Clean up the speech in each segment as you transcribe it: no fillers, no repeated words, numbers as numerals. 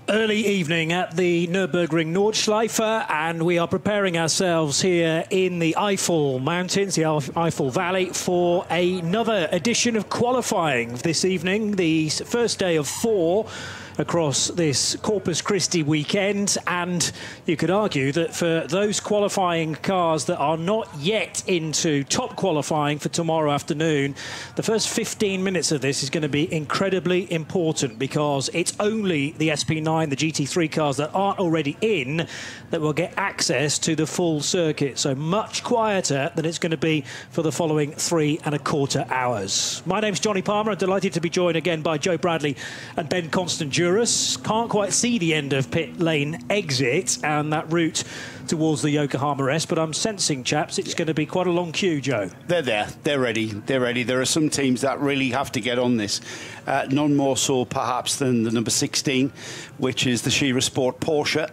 Early evening at the Nürburgring Nordschleife, and we are preparing ourselves here in the Eifel Mountains, the Eifel Valley, for another edition of qualifying this evening, the first day of 4 across this Corpus Christi weekend. And you could argue that for those qualifying cars that are not yet into top qualifying for tomorrow afternoon, the first 15 minutes of this is going to be incredibly important, because it's only the SP9, the GT3 cars that aren't already in, that will get access to the full circuit. So much quieter than it's going to be for the following 3¼ hours. My name's Johnny Palmer. I'm delighted to be joined again by Joe Bradley and Ben Constant-Juris. Can't quite see the end of pit lane exit and that route towards the Yokohama S, but I'm sensing, chaps, it's going to be quite a long queue, Joe. They're there. They're ready. They're ready. There are some teams that really have to get on this. None more so, perhaps, than the number 16, which is the Shira Sport Porsche.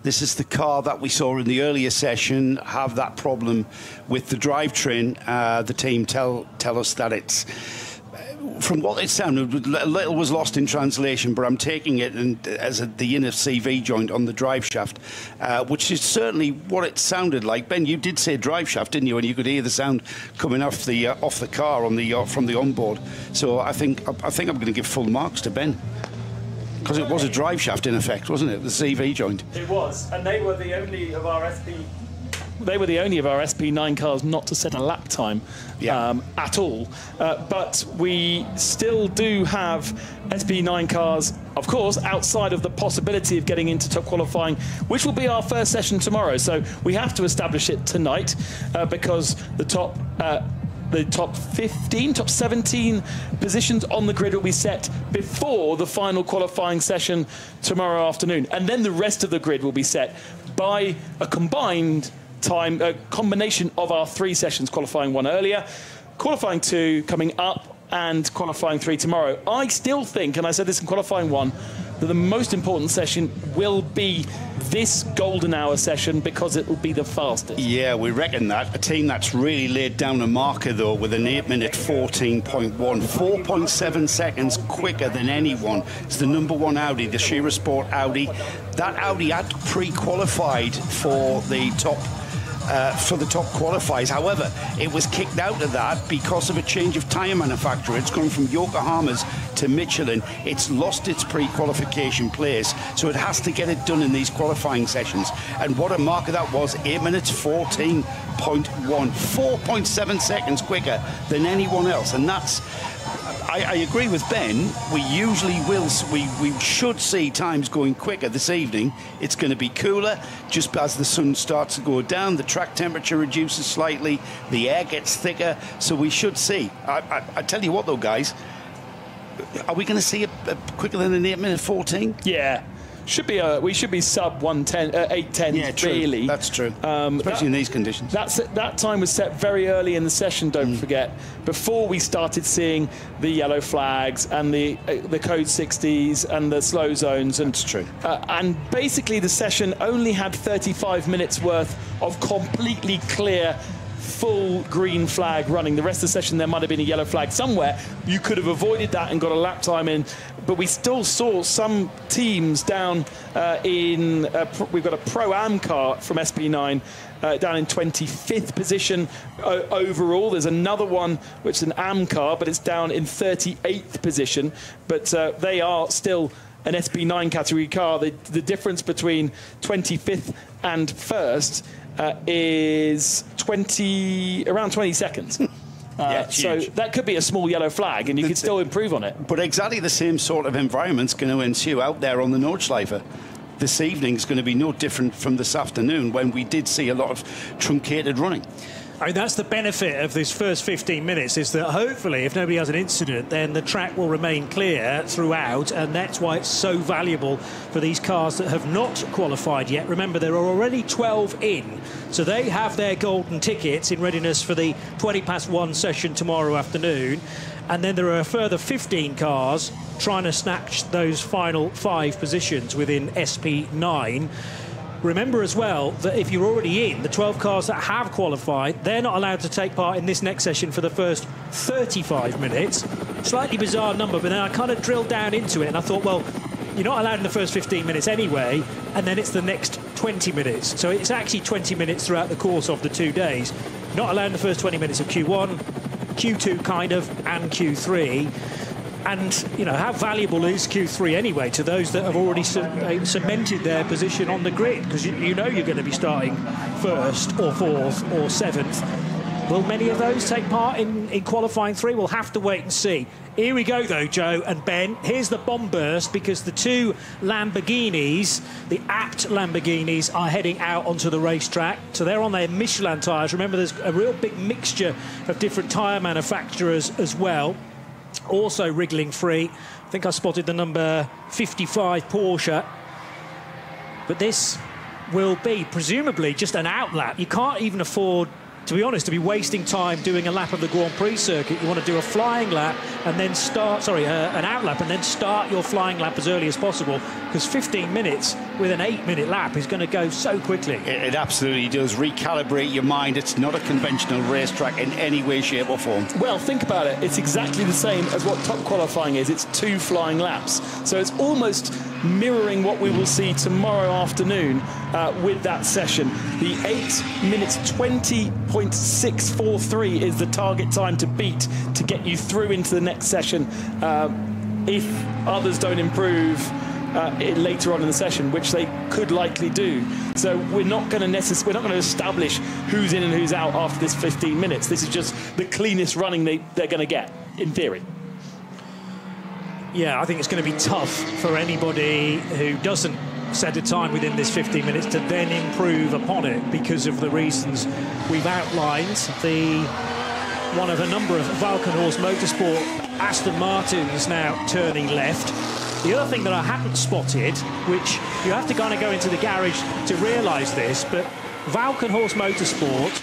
This is the car that we saw in the earlier session have that problem with the drivetrain. The team tell us that it's... From what it sounded, a little was lost in translation, but I'm taking it as the inner CV joint on the drive shaft, which is certainly what it sounded like. Ben, you did say drive shaft, didn't you? And you could hear the sound coming off the car on the from the onboard. So I think I'm going to give full marks to Ben, because it was a drive shaft in effect, wasn't it? The CV joint. It was, and they were the only of our SP9 cars not to set a lap time at all. But we still do have SP9 cars, of course, outside of the possibility of getting into top qualifying, which will be our first session tomorrow. So we have to establish it tonight, because the top 15, top 17 positions on the grid will be set before the final qualifying session tomorrow afternoon. And then the rest of the grid will be set by a combined time, a combination of our 3 sessions, qualifying 1 earlier, qualifying 2 coming up, and qualifying 3 tomorrow. I still think, and I said this in qualifying 1, that the most important session will be this golden hour session, because it will be the fastest. Yeah, we reckon that. A team that's really laid down a marker, though, with an 8-minute 14.1, 4.7 seconds quicker than anyone. It's the number 1 Audi, the Shira Sport Audi. That Audi had pre-qualified for the top qualifiers. However, it was kicked out of that because of a change of tyre manufacturer. It's gone from Yokohama's to Michelin. It's lost its pre-qualification place, so it has to get it done in these qualifying sessions. And what a marker that was, 8 minutes 14.1, 4.7 seconds quicker than anyone else. And that's, I agree with Ben. We usually will. We should see times going quicker this evening. It's going to be cooler just as the sun starts to go down. The track temperature reduces slightly. The air gets thicker. So we should see. I tell you what, though, guys. Are we going to see a quicker than an 8-minute 14? Yeah. We should be sub 8:10. Yeah, true. Really. That's true. Especially in these conditions. That time was set very early in the session. Don't forget, before we started seeing the yellow flags and the code 60s and the slow zones. And that's true. And basically, the session only had 35 minutes worth of completely clear, full green flag running. The rest of the session, there might have been a yellow flag somewhere. You could have avoided that and got a lap time in, but we still saw some teams down we've got a Pro-Am car from SP9 down in 25th position overall. There's another one which is an AM car, but it's down in 38th position, but they are still an SP9 category car. The difference between 25th and 1st is around 20 seconds. So that could be a small yellow flag, and you could still improve on it. But exactly the same sort of environment's going to ensue out there on the Nordschleife. This evening's going to be no different from this afternoon, when we did see a lot of truncated running. I mean, that's the benefit of this first 15 minutes, is that hopefully, if nobody has an incident, then the track will remain clear throughout, and that's why it's so valuable for these cars that have not qualified yet. Remember, there are already 12 in, so they have their golden tickets in readiness for the 1:20 session tomorrow afternoon, and then there are a further 15 cars trying to snatch those final 5 positions within SP9. Remember as well that if you're already in, the 12 cars that have qualified, they're not allowed to take part in this next session for the first 35 minutes. Slightly bizarre number, but then I kind of drilled down into it and I thought, well, you're not allowed in the first 15 minutes anyway, and then it's the next 20 minutes. So it's actually 20 minutes throughout the course of the 2 days. Not allowed in the first 20 minutes of Q1, Q2 kind of, and Q3. And, you know, how valuable is Q3 anyway to those that have already cemented their position on the grid? Because you know you're going to be starting first or fourth or seventh. Will many of those take part in qualifying 3? We'll have to wait and see. Here we go, though, Joe and Ben. Here's the bomb burst, because the 2 Lamborghinis, the apt Lamborghinis, are heading out onto the racetrack. So they're on their Michelin tyres. Remember, there's a real big mixture of different tyre manufacturers as well. Also wriggling free. I think I spotted the number 55 Porsche. But this will be presumably just an out lap. You can't even afford, to be honest, to be wasting time doing a lap of the Grand Prix circuit. You want to do a flying lap and then start, an out lap, and then start your flying lap as early as possible, because 15 minutes with an 8-minute lap is going to go so quickly. It absolutely does. Recalibrate your mind. It's not a conventional racetrack in any way, shape or form. Well, think about it. It's exactly the same as what top qualifying is. It's 2 flying laps. So it's almost mirroring what we will see tomorrow afternoon with that session. The 8 minutes 20.643 is the target time to beat to get you through into the next session if others don't improve later on in the session, which they could likely do. So we're not going to establish who's in and who's out after this 15 minutes. This is just the cleanest running they're going to get, in theory. Yeah, I think it's going to be tough for anybody who doesn't set a time within this 15 minutes to then improve upon it, because of the reasons we've outlined. One of a number of Valkenhorst Motorsport Aston Martins now turning left. The other thing that I hadn't spotted, which you have to kind of go into the garage to realise this, but Valkenhorst Motorsport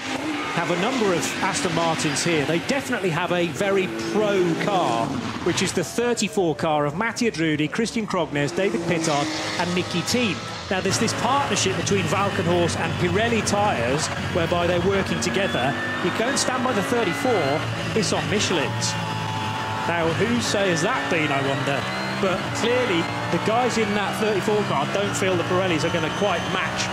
have a number of Aston Martins here. They definitely have a very pro car, which is the 34 car of Mattia Drudi, Christian Krognes, David Pittard and Nicky Thiem. Now, there's this partnership between Valkenhorst and Pirelli tyres, whereby they're working together. You go and stand by the 34, it's on Michelin's. Now, whose say has that been, I wonder? But clearly, the guys in that 34 car don't feel the Pirellis are going to quite match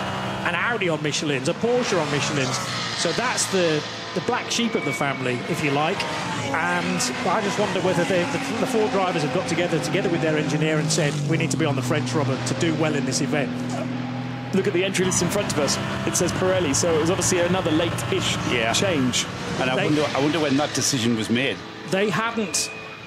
an Audi on Michelin's, a Porsche on Michelin's. So that's the black sheep of the family, if you like. And I just wonder whether the 4 drivers have got together with their engineer and said, we need to be on the French rubber to do well in this event. Look at the entry list in front of us. It says Pirelli, so it was obviously another late-ish change. And I wonder when that decision was made.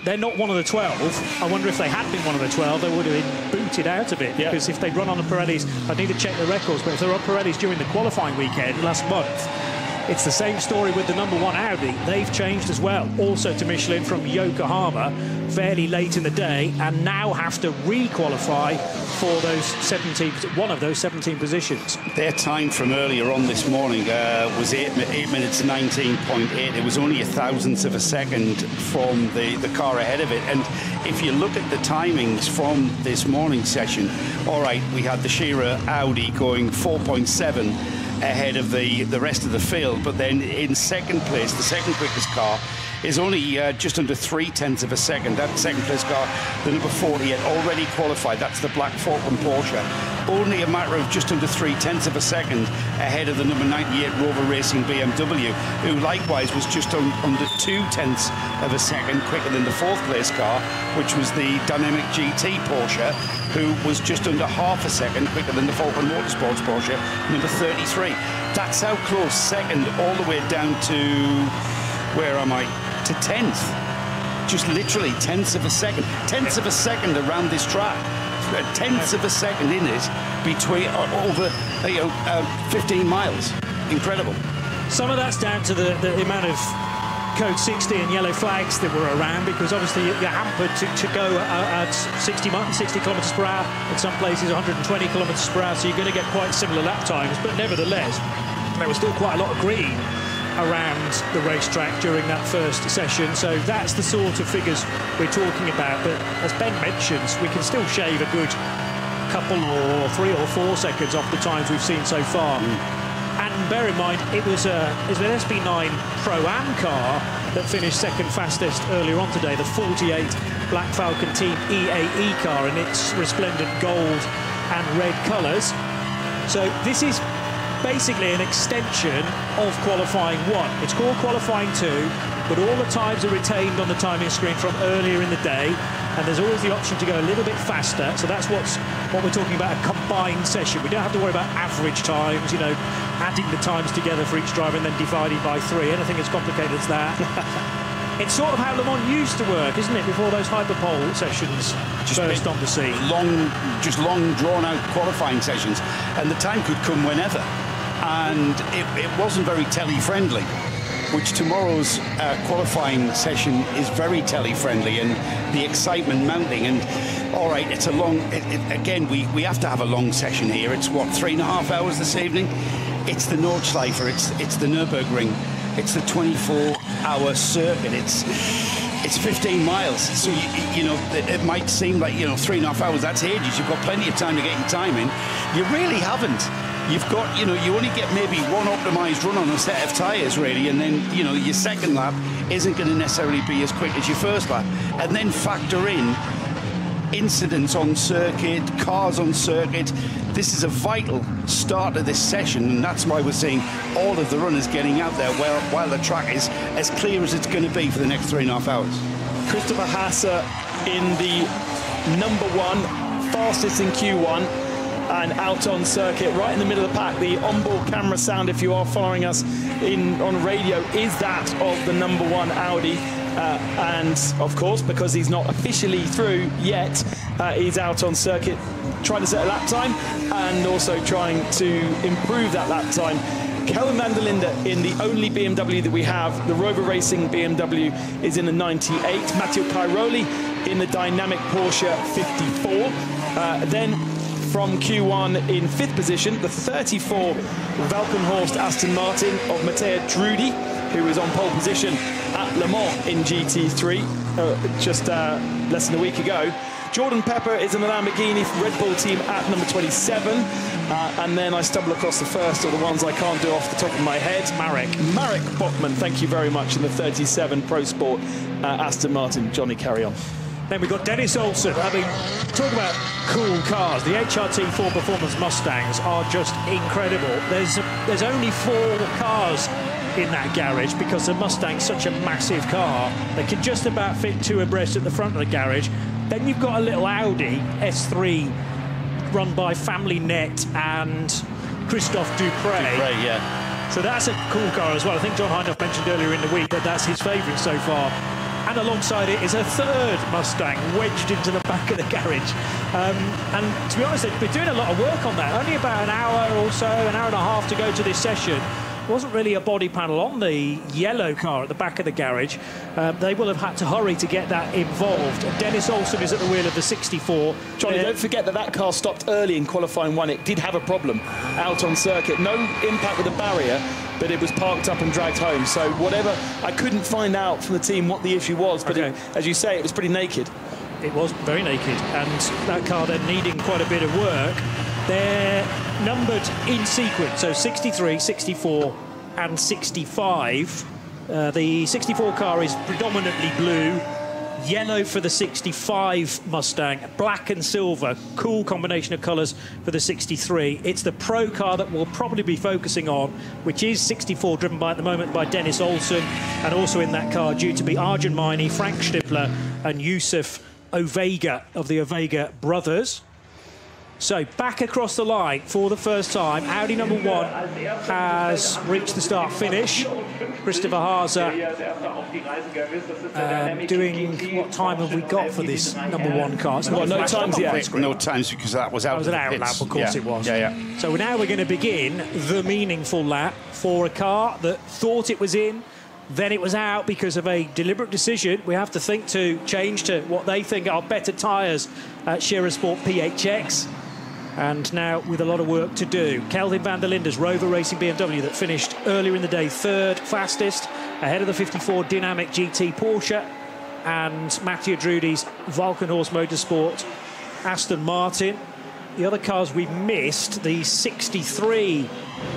They're not one of the 12. I wonder if they had been one of the 12, they would have been booted out of it. Yeah. Because if they'd run on the Pirellis, I'd need to check the records, but if they're on Pirellis during the qualifying weekend last month, it's the same story with the number 1 Audi. They've changed as well, also to Michelin from Yokohama, fairly late in the day, and now have to re-qualify for one of those 17 positions. Their time from earlier on this morning was 8 minutes 19.8. It was only 1,000th of a second from the car ahead of it. And if you look at the timings from this morning session, all right, we had the Shearer Audi going 4.7 ahead of the rest of the field, but then in second place, the second quickest car is only just under 0.3 of a second. That second place car, the number 40, had already qualified. That's the Black Falcon Porsche. Only a matter of just under 0.3 of a second ahead of the number 98 Rover Racing BMW, who likewise was just under 0.2 of a second quicker than the 4th place car, which was the Dynamic GT Porsche, who was just under half a second quicker than the Falcon Motorsports Porsche, number 33. That's how close, second all the way down to, where am I, to 10th. Just literally tenths of a second. Tenths of a second around this track. Tenths of a second in it between over 15 miles. Incredible. Some of that's down to the amount of code 60 and yellow flags that were around, because obviously you're hampered to go at 60 kilometres per hour, in some places 120 kilometres per hour, so you're going to get quite similar lap times. But nevertheless, there was still quite a lot of green around the racetrack during that first session, so that's the sort of figures we're talking about. But as Ben mentions, we can still shave a good couple or 3 or 4 seconds off the times we've seen so far. And bear in mind, it was an SB9 Pro-Am car that finished second fastest earlier on today, the 48 Black Falcon Team EAE car in its resplendent gold and red colours. So this is basically an extension of qualifying 1. It's called qualifying 2, but all the times are retained on the timing screen from earlier in the day, and there's always the option to go a little bit faster. So that's what we're talking about, a combined session. We don't have to worry about average times, you know, adding the times together for each driver and then dividing by 3, anything as complicated as that. It's sort of how Le Mans used to work, isn't it, before those hyperpole sessions burst on the scene. Long drawn-out qualifying sessions, and the time could come whenever. And it wasn't very telly-friendly, which tomorrow's qualifying session is very telly-friendly, and the excitement mounting. And all right, it's a long... again, we have to have a long session here. It's, what, 3.5 hours this evening? It's the Nordschleife, it's the Nürburgring. It's the 24-hour circuit. It's 15 miles. So, you know, it might seem like, you know, 3.5 hours, that's ages. You've got plenty of time to get your time in. You really haven't. You've got, you know, you only get maybe one optimised run on a set of tyres, really, and then, you know, your second lap isn't going to necessarily be as quick as your first lap. And then factor in incidents on circuit, cars on circuit. This is a vital start of this session, and that's why we're seeing all of the runners getting out there while the track is as clear as it's going to be for the next 3.5 hours. Christopher Haase in the #1, fastest in Q1, and out on circuit, right in the middle of the pack. The onboard camera sound, if you are following us on radio, is that of the #1 Audi. And of course, because he's not officially through yet, he's out on circuit trying to set a lap time and also trying to improve that lap time. Kelvin van der Linde in the only BMW that we have, the Rover Racing BMW, is in the 98. Matteo Cairoli in the dynamic Porsche 54. Then from Q1 in 5th position, the 34 Valkenhorst Aston Martin of Matteo Drudi, who was on pole position at Le Mans in GT3 just less than a week ago. Jordan Pepper is in the Lamborghini Red Bull team at number 27. And then I stumble across the first of the ones I can't do off the top of my head. Marek Botman, thank you very much, in the 37 Pro Sport Aston Martin. Johnny, carry on. Then we've got Dennis Olsen. I mean, talk about cool cars. The HRT 4 Performance Mustangs are just incredible. There's only 4 cars in that garage because the Mustang's such a massive car. They can just about fit 2 abreast at the front of the garage. Then you've got a little Audi S3 run by Family Net and Christophe Dupre. Yeah. So that's a cool car as well. I think John Hindhaugh mentioned earlier in the week that that's his favourite so far. And alongside it is a 3rd Mustang wedged into the back of the garage. And to be honest, they've been doing a lot of work on that. Only about an hour or so, an hour and a half to go to this session. There wasn't really a body panel on the yellow car at the back of the garage. They will have had to hurry to get that involved. Dennis Olsen is at the wheel of the 64. Johnny, don't forget that car stopped early in qualifying 1. It did have a problem out on circuit. No impact with the barrier, but it was parked up and dragged home. So whatever, I couldn't find out from the team what the issue was, but okay. As you say, it was pretty naked. It was very naked, and that car then needing quite a bit of work. They're numbered in sequence, so 63, 64 and 65. The 64 car is predominantly blue, yellow for the 65 Mustang, black and silver, cool combination of colours for the 63. It's the pro car that we'll probably be focusing on, which is 64, driven by at the moment by Dennis Olsen, and also in that car due to be Arjun Maini, Frank Stippler and Yusuf Ovega of the Ovega brothers. So back across the line for the first time. Audi #1 has reached the start finish. Christopher Haase doing, what time have we got for this #1 car? It's not no times yet. No times because that was out. That was an out lap, of course it was. So now we're going to begin the meaningful lap for a car that thought it was in, then it was out because of a deliberate decision. We have to think to change to what they think are better tyres at Scherer Sport PHX. And now with a lot of work to do. Kelvin van der Linde's Rover Racing BMW that finished earlier in the day 3rd fastest, ahead of the 54 Dynamic GT Porsche, and Matteo Drudi's Valkenhorst Motorsport Aston Martin. The other cars we missed, the 63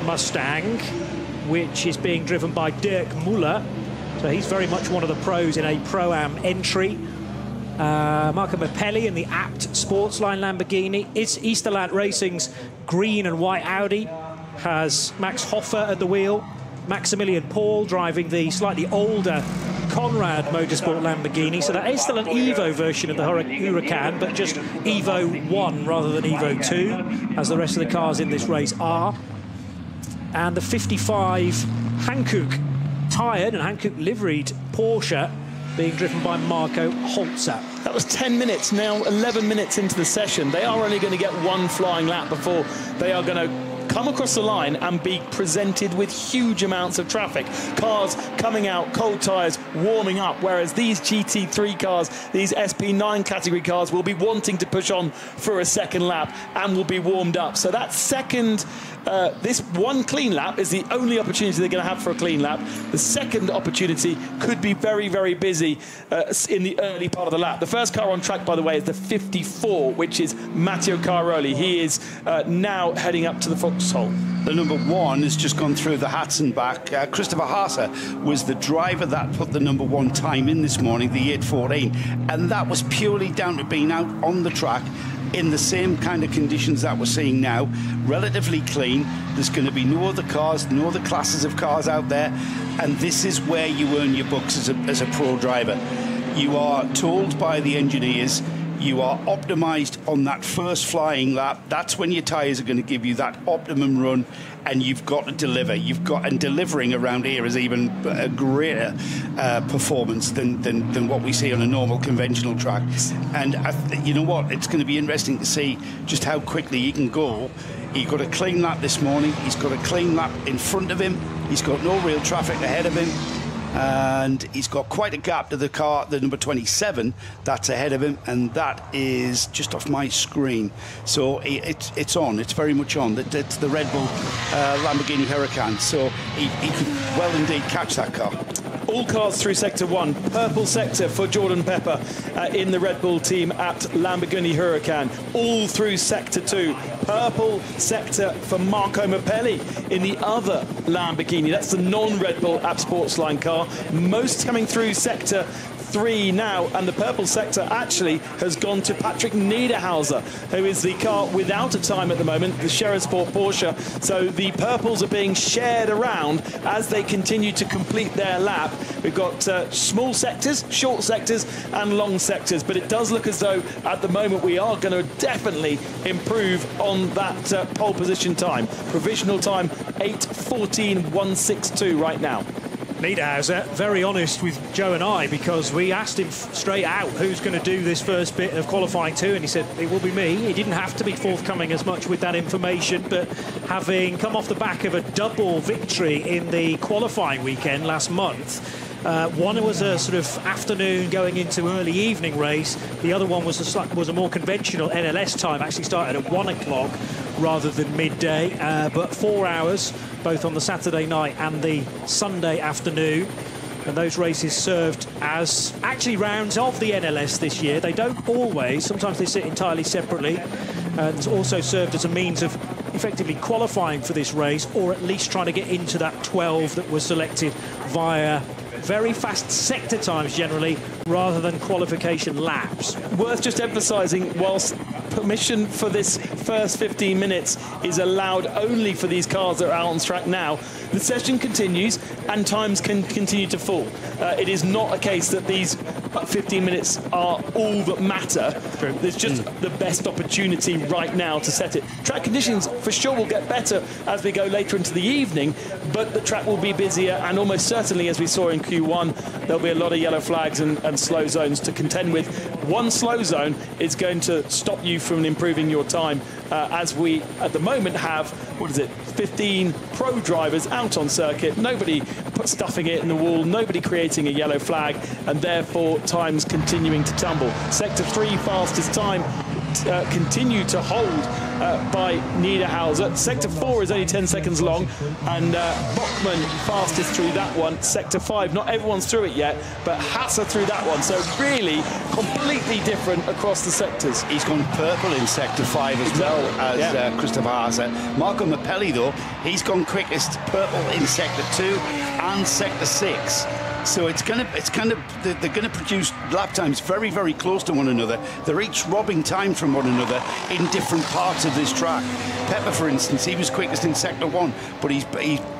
Mustang, which is being driven by Dirk Muller. So he's very much one of the pros in a Pro-Am entry. Marco Mapelli in the apt Sportsline Lamborghini. It's Easterland Racing's green and white Audi. Has Max Hoffer at the wheel. Maximilian Paul driving the slightly older Conrad Motorsport Lamborghini. So that is still an Evo version of the Huracan, but just Evo 1 rather than Evo 2, as the rest of the cars in this race are. And the 55 Hankook tyred and Hankook liveried Porsche being driven by Marco Holzer. That was 10 minutes, now 11 minutes into the session. They are only going to get one flying lap before they are going to come across the line and be presented with huge amounts of traffic. Cars coming out, cold tyres, warming up, whereas these GT3 cars, these SP9 category cars, will be wanting to push on for a second lap and will be warmed up. So that second, this one clean lap is the only opportunity they're going to have for a clean lap. The second opportunity could be very, very busy in the early part of the lap. The first car on track, by the way, is the 54, which is Matteo Caroli. He is now heading up to the Foxhole. The number 1 has just gone through the Hudson back. Christopher Haase was the driver that put the number 1 time in this morning, the 8:14, and that was purely down to being out on the track in the same kind of conditions that we're seeing now, relatively clean. There's going to be no other cars, no other classes of cars out there, and this is where you earn your bucks as a pro driver. You are told by the engineers, you are optimized on that first flying lap. That's when your tyres are going to give you that optimum run, and you've got to deliver. And delivering around here is even a greater performance than what we see on a normal conventional track. And you know what? It's going to be interesting to see just how quickly he can go. He got a clean lap this morning. He's got a clean lap in front of him. He's got no real traffic ahead of him. And he's got quite a gap to the car, the number 27, that's ahead of him, and that is just off my screen. So it's on, it's very much on. It's the Red Bull Lamborghini Huracan, so he could well indeed catch that car. All cars through Sector 1. Purple sector for Jordan Pepper in the Red Bull team at Lamborghini Huracan. All through Sector 2. Purple sector for Marco Mapelli in the other Lamborghini. That's the non-Red Bull App Sportsline car. Most coming through Sector 3 now, and the purple sector actually has gone to Patrick Niederhauser, who is the car without a time at the moment, the Sport Porsche. So the purples are being shared around as they continue to complete their lap. We've got small sectors, short sectors and long sectors, but it does look as though at the moment we are going to definitely improve on that pole position time. Provisional time 8:14.162 right now. Niederhauser, very honest with Joe and I, because we asked him straight out who's going to do this first bit of qualifying too, and he said it will be me. He didn't have to be forthcoming as much with that information, but having come off the back of a double victory in the qualifying weekend last month, one was a sort of afternoon going into early evening race. The other one was a more conventional NLS time, actually started at 1 o'clock rather than midday, but 4 hours, both on the Saturday night and the Sunday afternoon. And those races served as actually rounds of the NLS this year. They don't always, sometimes they sit entirely separately, and also served as a means of effectively qualifying for this race, or at least trying to get into that 12 that was selected via very fast sector times generally, rather than qualification laps. Worth just emphasising, whilst permission for this first 15 minutes is allowed only for these cars that are out on track now, the session continues and times can continue to fall. It is not a case that these 15 minutes are all that matter. True. There's just the best opportunity right now to set it. Track conditions for sure will get better as we go later into the evening, but the track will be busier, and almost certainly, as we saw in Q1, there'll be a lot of yellow flags and slow zones to contend with. One slow zone is going to stop you from improving your time, as we at the moment have, 15 pro drivers out on circuit, nobody stuffing it in the wall, nobody creating a yellow flag, and therefore times continuing to tumble. Sector 3 fastest time continue to hold by Niederhauser. Sector 4 is only 10 seconds long, and Bockman fastest through that one. Sector 5, not everyone's through it yet, but Haase through that one. So really completely different across the sectors. He's gone purple in Sector 5 as well as Christopher Haase. Marco Mapelli, though, he's gone quickest purple in Sector 2 and Sector 6. So they're gonna produce lap times very, very close to one another. They're each robbing time from one another in different parts of this track. Pepper, for instance, he was quickest in sector 1, but he's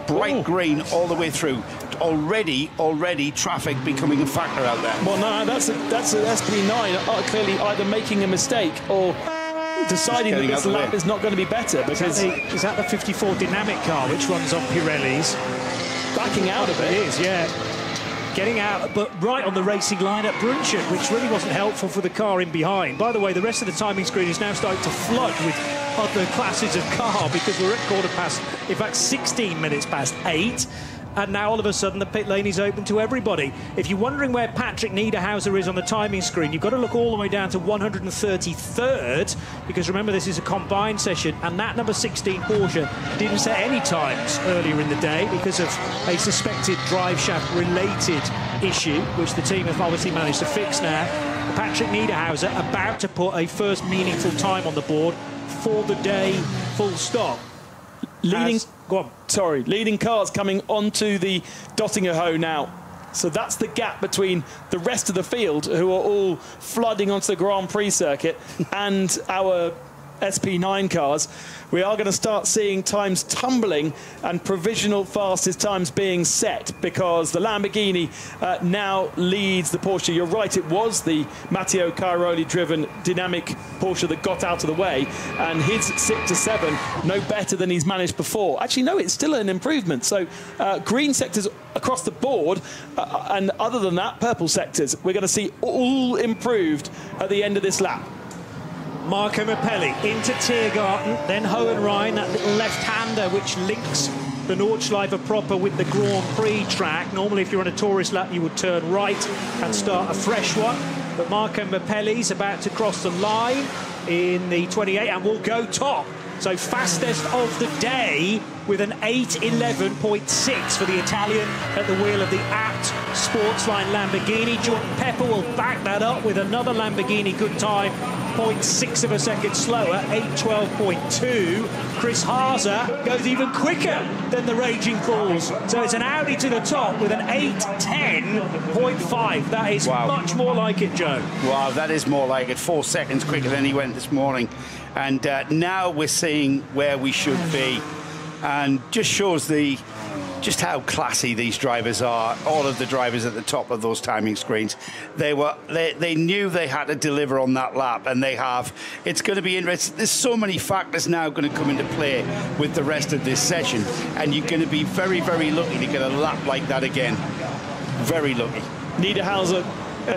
bright green all the way through. Already traffic becoming a factor out there. Well, no, that's an SP9 clearly either making a mistake or deciding that this lap is not going to be better. Because is that the 54 dynamic car which runs on Pirellis? Backing out of it. It is, yeah. Getting out, but right on the racing line at Brunchen, which really wasn't helpful for the car in behind. By the way, the rest of the timing screen is now starting to flood with other classes of car because we're at 16 minutes past 8. And now all of a sudden the pit lane is open to everybody. If you're wondering where Patrick Niederhauser is on the timing screen, you've got to look all the way down to 133rd, because remember this is a combined session, and that number 16 Porsche didn't set any times earlier in the day because of a suspected drive shaft related issue, which the team have obviously managed to fix now. Patrick Niederhauser about to put a first meaningful time on the board for the day, full stop. Leading cars coming onto the Dottingerhoe now. So that's the gap between the rest of the field, who are all flooding onto the Grand Prix circuit, and our SP9 cars. We are going to start seeing times tumbling and provisional fastest times being set, because the Lamborghini now leads the Porsche. You're right, it was the Matteo Cairoli driven dynamic Porsche that got out of the way, and his 6-7 no better than he's managed before. Actually, no, it's still an improvement. So green sectors across the board, and other than that, purple sectors, we're going to see all improved at the end of this lap. Marco Mappelli into Tiergarten, then Hohenrhein, that little left-hander which links the Nordschleife proper with the Grand Prix track. Normally, if you're on a tourist lap, you would turn right and start a fresh one. But Marco Mappelli's about to cross the line in the 28 and will go top. So fastest of the day with an 8:11.6 for the Italian at the wheel of the apt Sportsline Lamborghini. Jordan Pepper will back that up with another Lamborghini good time, 0.6 of a second slower, 8:12.2. Chris Haase goes even quicker than the Raging Bulls. So it's an Audi to the top with an 8:10.5. That is much more like it, Joe. Wow, that is more like it. 4 seconds quicker than he went this morning. And now we're seeing where we should be. And just shows just how classy these drivers are. All of the drivers at the top of those timing screens, they knew they had to deliver on that lap, and they have. It's going to be interesting. There's so many factors now going to come into play with the rest of this session, and you're going to be very, very lucky to get a lap like that again. Very lucky. Niederhauser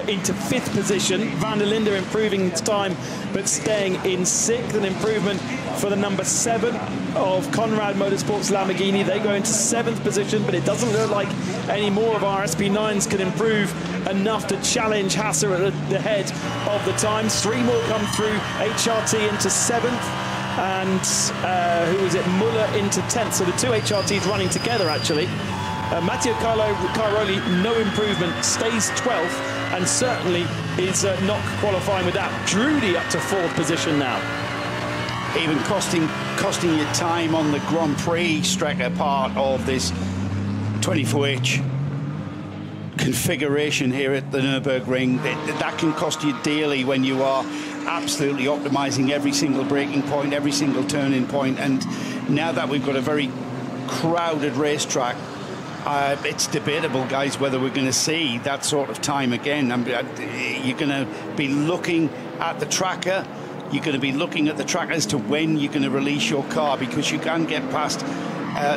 into 5th position. Van der Linde improving its time but staying in 6th. An improvement for the number 7 of Conrad Motorsports Lamborghini. They go into 7th position, but it doesn't look like any more of our SP9s can improve enough to challenge Haase at the head of the times. 3 more come through. HRT into 7th, and who was it? Muller into 10th. So the 2 HRTs running together, actually. Matteo Cairoli, no improvement, stays 12th, and certainly is not qualifying with that. Drudy up to 4th position now. Even costing you time on the Grand Prix Strecker part of this 24H configuration here at the Nürburgring. That can cost you dearly when you are absolutely optimizing every single braking point, every single turning point. And now that we've got a very crowded racetrack, it's debatable, guys, whether we're going to see that sort of time again. You're going to be looking at the tracker. You're going to be looking at the track as to when you're going to release your car, because you can get past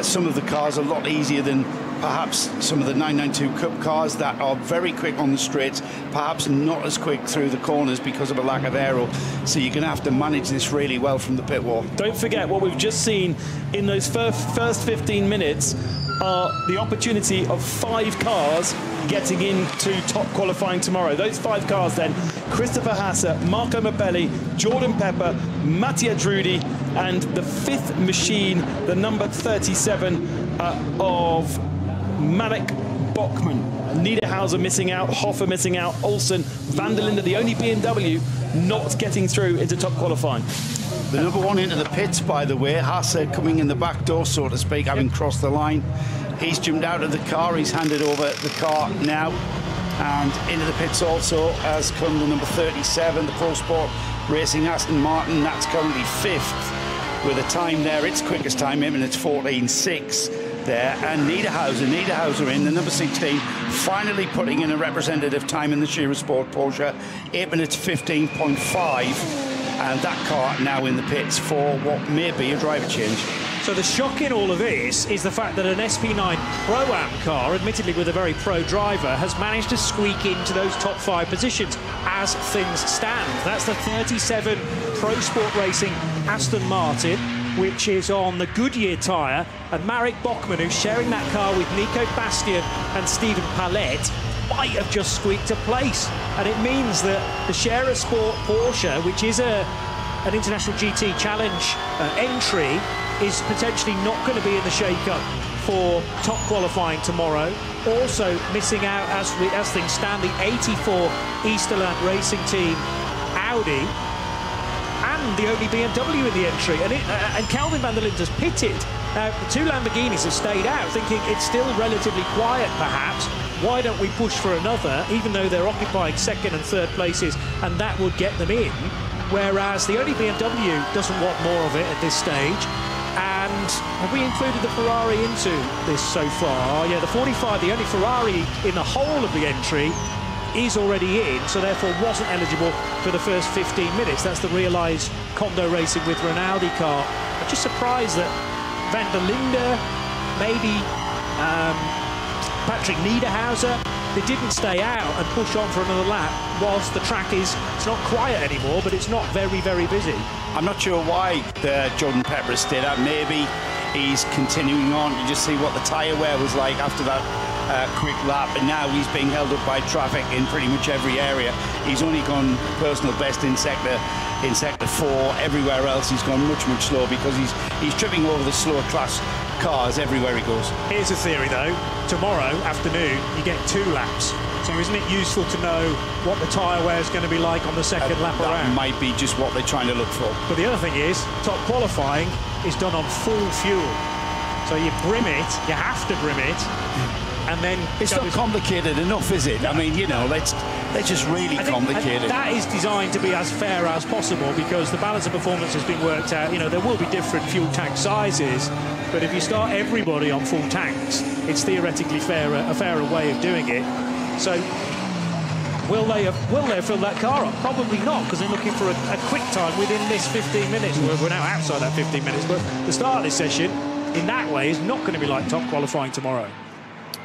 some of the cars a lot easier than perhaps some of the 992 Cup cars that are very quick on the straights, perhaps not as quick through the corners because of a lack of aero. So you're going to have to manage this really well from the pit wall. Don't forget what we've just seen in those first 15 minutes are the opportunity of 5 cars getting into top qualifying tomorrow. Those 5 cars then: Christopher Haase, Marco Mappelli, Jordan Pepper, Mattia Drudy, and the 5th machine, the number 37 of Malek Bachmann. Niederhauser missing out, Hoffer missing out, Olsen, Van der Linde, the only BMW not getting through into top qualifying. The number 1 into the pits, by the way, Haase coming in the back door, so to speak, having crossed the line. He's jumped out of the car. He's handed over the car now. And into the pits also has come the number 37, the Pro Sport Racing Aston Martin. That's currently 5th with a time there. Its quickest time, 8 minutes 14.6 there. And Niederhauser in, the number 16, finally putting in a representative time in the Shearer Sport Porsche, 8 minutes 15.5. And that car now in the pits for what may be a driver change. So the shock in all of this is the fact that an SP9 Pro-Am car, admittedly with a very pro driver, has managed to squeak into those top 5 positions as things stand. That's the 37 Pro Sport Racing Aston Martin, which is on the Goodyear tyre, and Marek Bachmann, who's sharing that car with Nico Bastian and Stephen Palette, might have just squeaked a place. And it means that the Shearer Sport Porsche, which is an International GT Challenge entry, is potentially not going to be in the shake-up for top qualifying tomorrow. Also missing out, as things stand, the 84 Easterland Racing Team Audi, and the only BMW in the entry. And Kelvin van der Linde has pitted. Now, the 2 Lamborghinis have stayed out, thinking it's still relatively quiet, perhaps. Why don't we push for another, even though they're occupying 2nd and 3rd places, and that would get them in. Whereas the only BMW doesn't want more of it at this stage. And have we included the Ferrari into this so far? Yeah, the 45, the only Ferrari in the whole of the entry, is already in, so therefore wasn't eligible for the first 15 minutes. That's the realised Kondo Racing with Rinaldi car. I'm just surprised that van der Linde, maybe Patrick Niederhauser, they didn't stay out and push on for another lap whilst the track it's not quiet anymore, but it's not very, very busy. I'm not sure why Jordan Pepper stayed out. Maybe he's continuing on to just see what the tyre wear was like after that quick lap, and now he's being held up by traffic in pretty much every area. He's only gone personal best in sector 4. Everywhere else he's gone much slower because he's tripping over the slower class cars everywhere he goes. Here's a theory though. Tomorrow afternoon you get 2 laps. So isn't it useful to know what the tyre wear is going to be like on the 2nd lap around? That might be just what they're trying to look for. But the other thing is, top qualifying is done on full fuel. So you brim it, you have to brim it, and then... It's not complicated enough, is it? I mean, you know, let's just really complicate it. That is designed to be as fair as possible because the balance of performance has been worked out. You know, there will be different fuel tank sizes, but if you start everybody on full tanks, it's theoretically a fairer way of doing it. So will they have filled that car up? Probably not, because they're looking for a quick time within this 15 minutes. We're now outside that 15 minutes, but the start of this session, in that way, is not going to be like top qualifying tomorrow.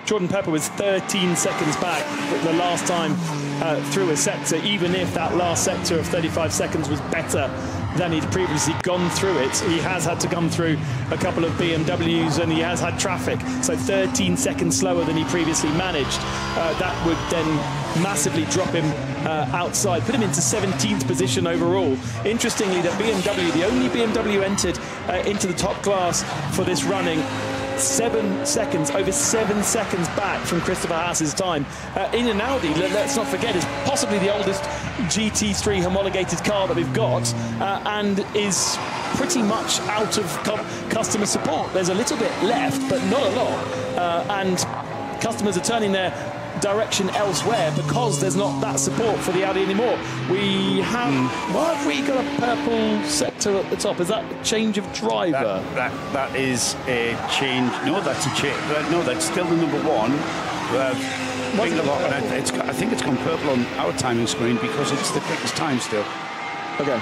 Jordan Pepper was 13 seconds back the last time through a sector, even if that last sector of 35 seconds was better than he'd previously gone through it. He has had to come through a couple of BMWs and he has had traffic, so 13 seconds slower than he previously managed. That would then massively drop him outside, put him into 17th position overall. Interestingly, that BMW, the only BMW entered into the top class for this running, 7 seconds, over 7 seconds back from Christopher Haas's time. In an Audi, let's not forget, is possibly the oldest GT3 homologated car that we've got, and is pretty much out of customer support. There's a little bit left, but not a lot, and customers are turning their direction elsewhere because there's not that support for the Audi anymore. We have, why have we got a purple sector at the top? Is that a change of driver? That is a change. No, that's a change. No, that's still the number 1. I think it's gone purple on our timing screen because it's the quickest time still. Okay.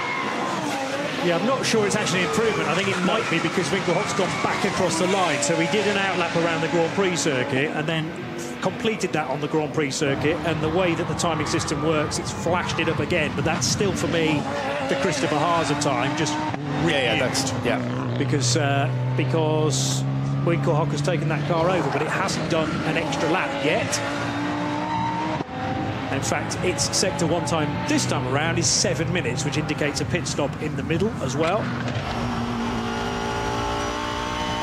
Yeah, I'm not sure it's actually an improvement. I think it might be because Winkelhock's gone back across the line. So he did an outlap around the Grand Prix circuit and then completed that on the Grand Prix circuit. And the way that the timing system works, it's flashed it up again. But that's still, for me, the Christopher Haase time. Just because Winkelhock has taken that car over, but it hasn't done an extra lap yet. In fact, its sector 1 time this time around is 7 minutes, which indicates a pit stop in the middle as well.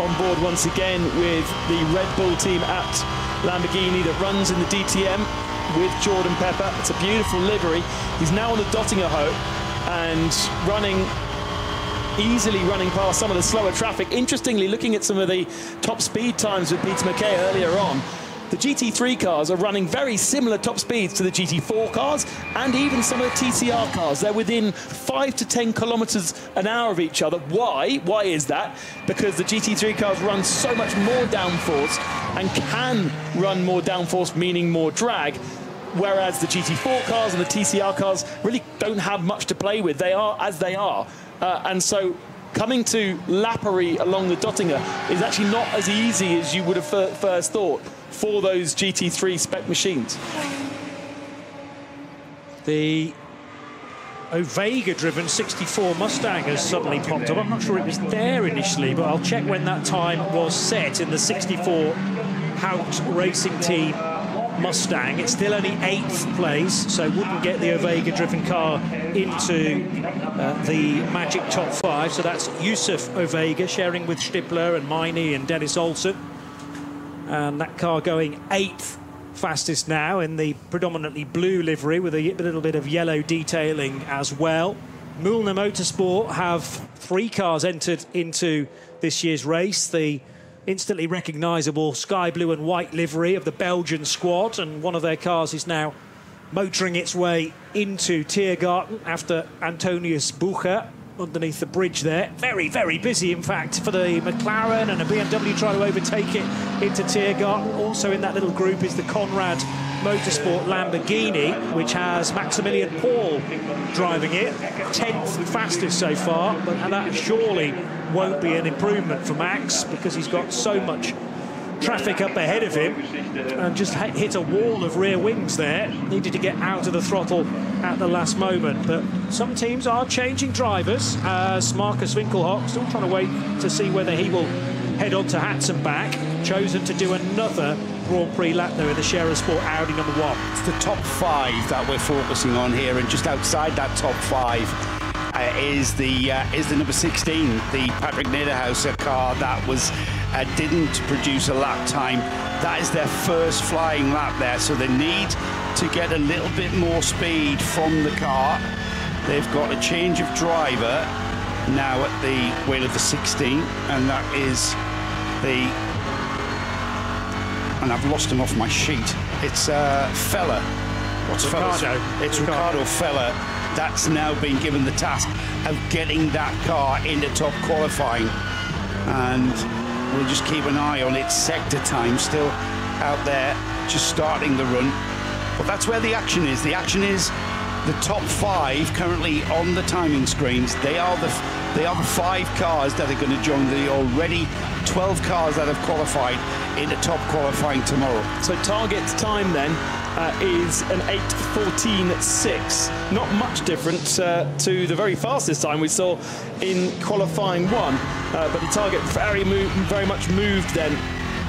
On board once again with the Red Bull team at Lamborghini that runs in the DTM with Jordan Pepper. It's a beautiful livery. He's now on the Dottinger Hope and running easily running past some of the slower traffic. Interestingly, looking at some of the top speed times with Peter McKay earlier on, the GT3 cars are running very similar top speeds to the GT4 cars and even some of the TCR cars. They're within 5 to 10 kilometers an hour of each other. Why? Why is that? Because the GT3 cars run so much more downforce and can run more downforce, meaning more drag, whereas the GT4 cars and the TCR cars really don't have much to play with. They are as they are. And so coming to Lappery along the Dottinger is actually not as easy as you would have first thought for those GT3 spec machines. The Ovega-driven 64 Mustang has suddenly popped up. I'm not sure it was there initially, but I'll check when that time was set in the 64 Hout Racing Team Mustang. It's still only 8th place, so wouldn't get the Ovega-driven car into the magic top 5. So that's Yusuf Ovega sharing with Stippler and Miney and Dennis Olsen. And that car going 8th fastest now in the predominantly blue livery with a little bit of yellow detailing as well. Mühlner Motorsport have 3 cars entered into this year's race. The instantly recognisable sky blue and white livery of the Belgian squad, and one of their cars is now motoring its way into Tiergarten after Antonius Bucher underneath the bridge there. Very, very busy, in fact, for the McLaren, and a BMW trying to overtake it into Tiergarten. Also in that little group is the Conrad Motorsport Lamborghini, which has Maximilian Paul driving it. 10th fastest so far, but that surely won't be an improvement for Max because he's got so much traffic up ahead of him and just hit a wall of rear wings there. Needed to get out of the throttle at the last moment. But some teams are changing drivers, as Marcus Winkelhock still trying to wait to see whether he will head on to Hatzenbach, chosen to do another Grand Prix lap though in the Scherer Sport Audi number 1. It's the top 5 that we're focusing on here, and just outside that top 5 is the number 16, the Patrick Niederhauser car that was didn't produce a lap time. That is their first flying lap there, so they need to get a little bit more speed from the car. They've got a change of driver now at the wheel of the 16, and that is the, and I've lost him off my sheet. It's Feller. What's Ricardo? It's Ricardo Feller. That's now been given the task of getting that car into top qualifying, and we'll just keep an eye on its sector time, still out there, just starting the run. But that's where the action is. The action is the top 5 currently on the timing screens. They are the 5 cars that are going to join the already 12 cars that have qualified into top qualifying tomorrow. So target time then is an 8:14.6. Not much different to the very fastest time we saw in qualifying 1, but the target very much moved then.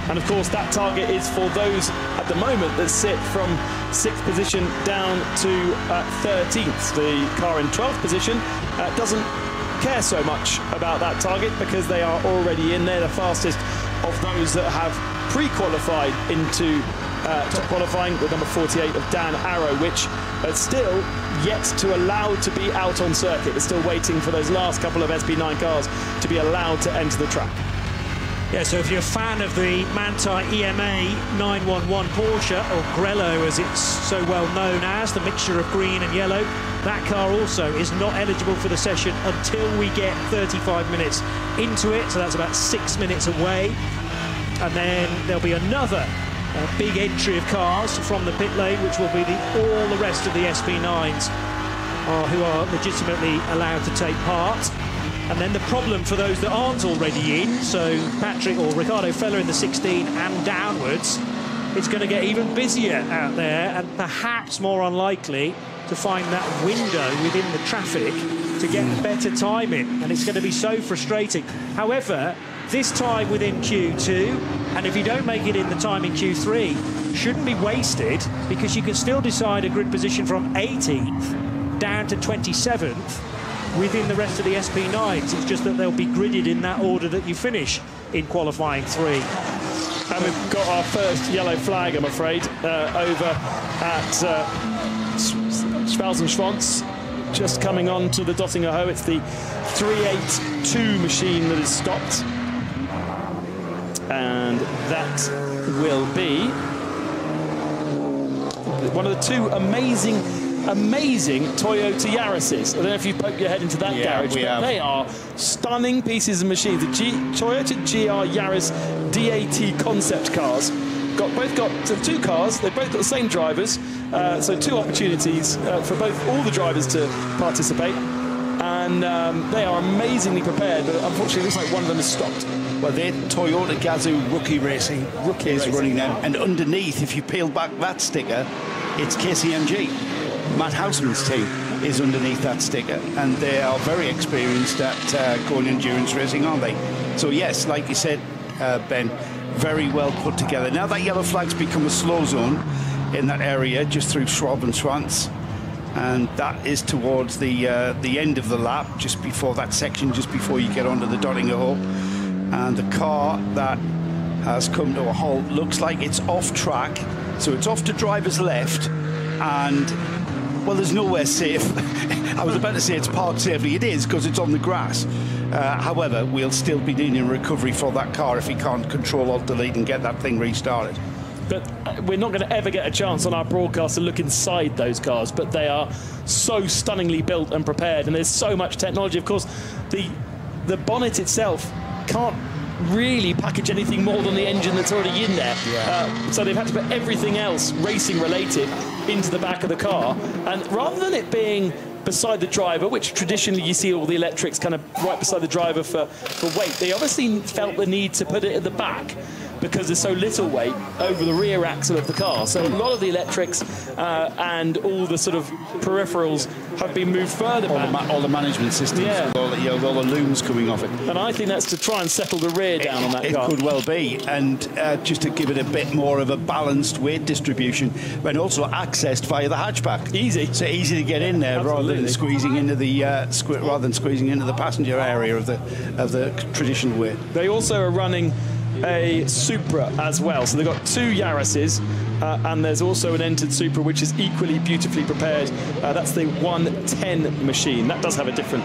And of course that target is for those at the moment that sit from 6th position down to 13th. The car in 12th position doesn't care so much about that target because they are already in there, the fastest of those that have pre-qualified into top qualifying, with number 48 of Dan Arrow, which is still yet to allow to be out on circuit. They're still waiting for those last couple of SP9 cars to be allowed to enter the track. Yeah, so if you're a fan of the Manthey EMA 911 Porsche, or Grello as it's so well known as, the mixture of green and yellow, that car also is not eligible for the session until we get 35 minutes into it, so that's about 6 minutes away. And then there'll be another big entry of cars from the pit lane, which will be all the rest of the SP9s who are legitimately allowed to take part. And then the problem for those that aren't already in, so Patrick or Ricardo Feller in the 16 and downwards, it's going to get even busier out there and perhaps more unlikely to find that window within the traffic to get better timing, and it's going to be so frustrating. However, this time within Q2, and if you don't make it in the time in Q3, shouldn't be wasted, because you can still decide a grid position from 18th down to 27th within the rest of the SP9s. It's just that they'll be gridded in that order that you finish in qualifying 3. And we've got our first yellow flag, I'm afraid, over at Schwarzenschwanz. just coming on to the Dottinger Ho. It's the 382 machine that is stopped. And that will be one of the two amazing Toyota Yaris's. I don't know if you poked your head into that garage, but they are stunning pieces of machines. The Toyota GR Yaris DAT concept cars. Both got two cars. They've both got the same drivers, so two opportunities for all the drivers to participate. And they are amazingly prepared, but unfortunately it looks like one of them is stopped. Well, they're Toyota Gazoo Rookie Racing is running them, and underneath, if you peel back that sticker, it's KCMG. Matt Houseman's team is underneath that sticker, and they are very experienced at going endurance racing, aren't they? So yes, like you said, Ben, very well put together. Now that yellow flag's become a slow zone in that area, just through Schwab and Schwantz, and that is towards the end of the lap, just before that section, just before you get onto the Dottinger Ho. And the car that has come to a halt looks like it's off track, so it's off to driver's left, and well, there's nowhere safe. I was about to say it's parked safely. It is, because it's on the grass. However, we'll still be needing recovery for that car if he can't control alt delete and get that thing restarted. But we're not going to ever get a chance on our broadcast to look inside those cars, but they are so stunningly built and prepared, and there's so much technology. Of course, the bonnet itself can't really package anything more than the engine that's already in there. So they've had to put everything else racing related into the back of the car, and rather than it being beside the driver, which traditionally you see all the electrics kind of right beside the driver for weight, they obviously felt the need to put it at the back because there's so little weight over the rear axle of the car. So a lot of the electrics and all the sort of peripherals have been moved further back. All the management systems, with all the looms coming off it. And I think that's to try and settle the rear down on that car. It could well be, and just to give it a bit more of a balanced weight distribution, but also accessed via the hatchback. Easy. So easy to get in there. Absolutely. rather than squeezing into the passenger area of the traditional way. They also are running a Supra as well, so they've got two Yaris's, and there's also an entered Supra which is equally beautifully prepared. That's the 110 machine. That does have a different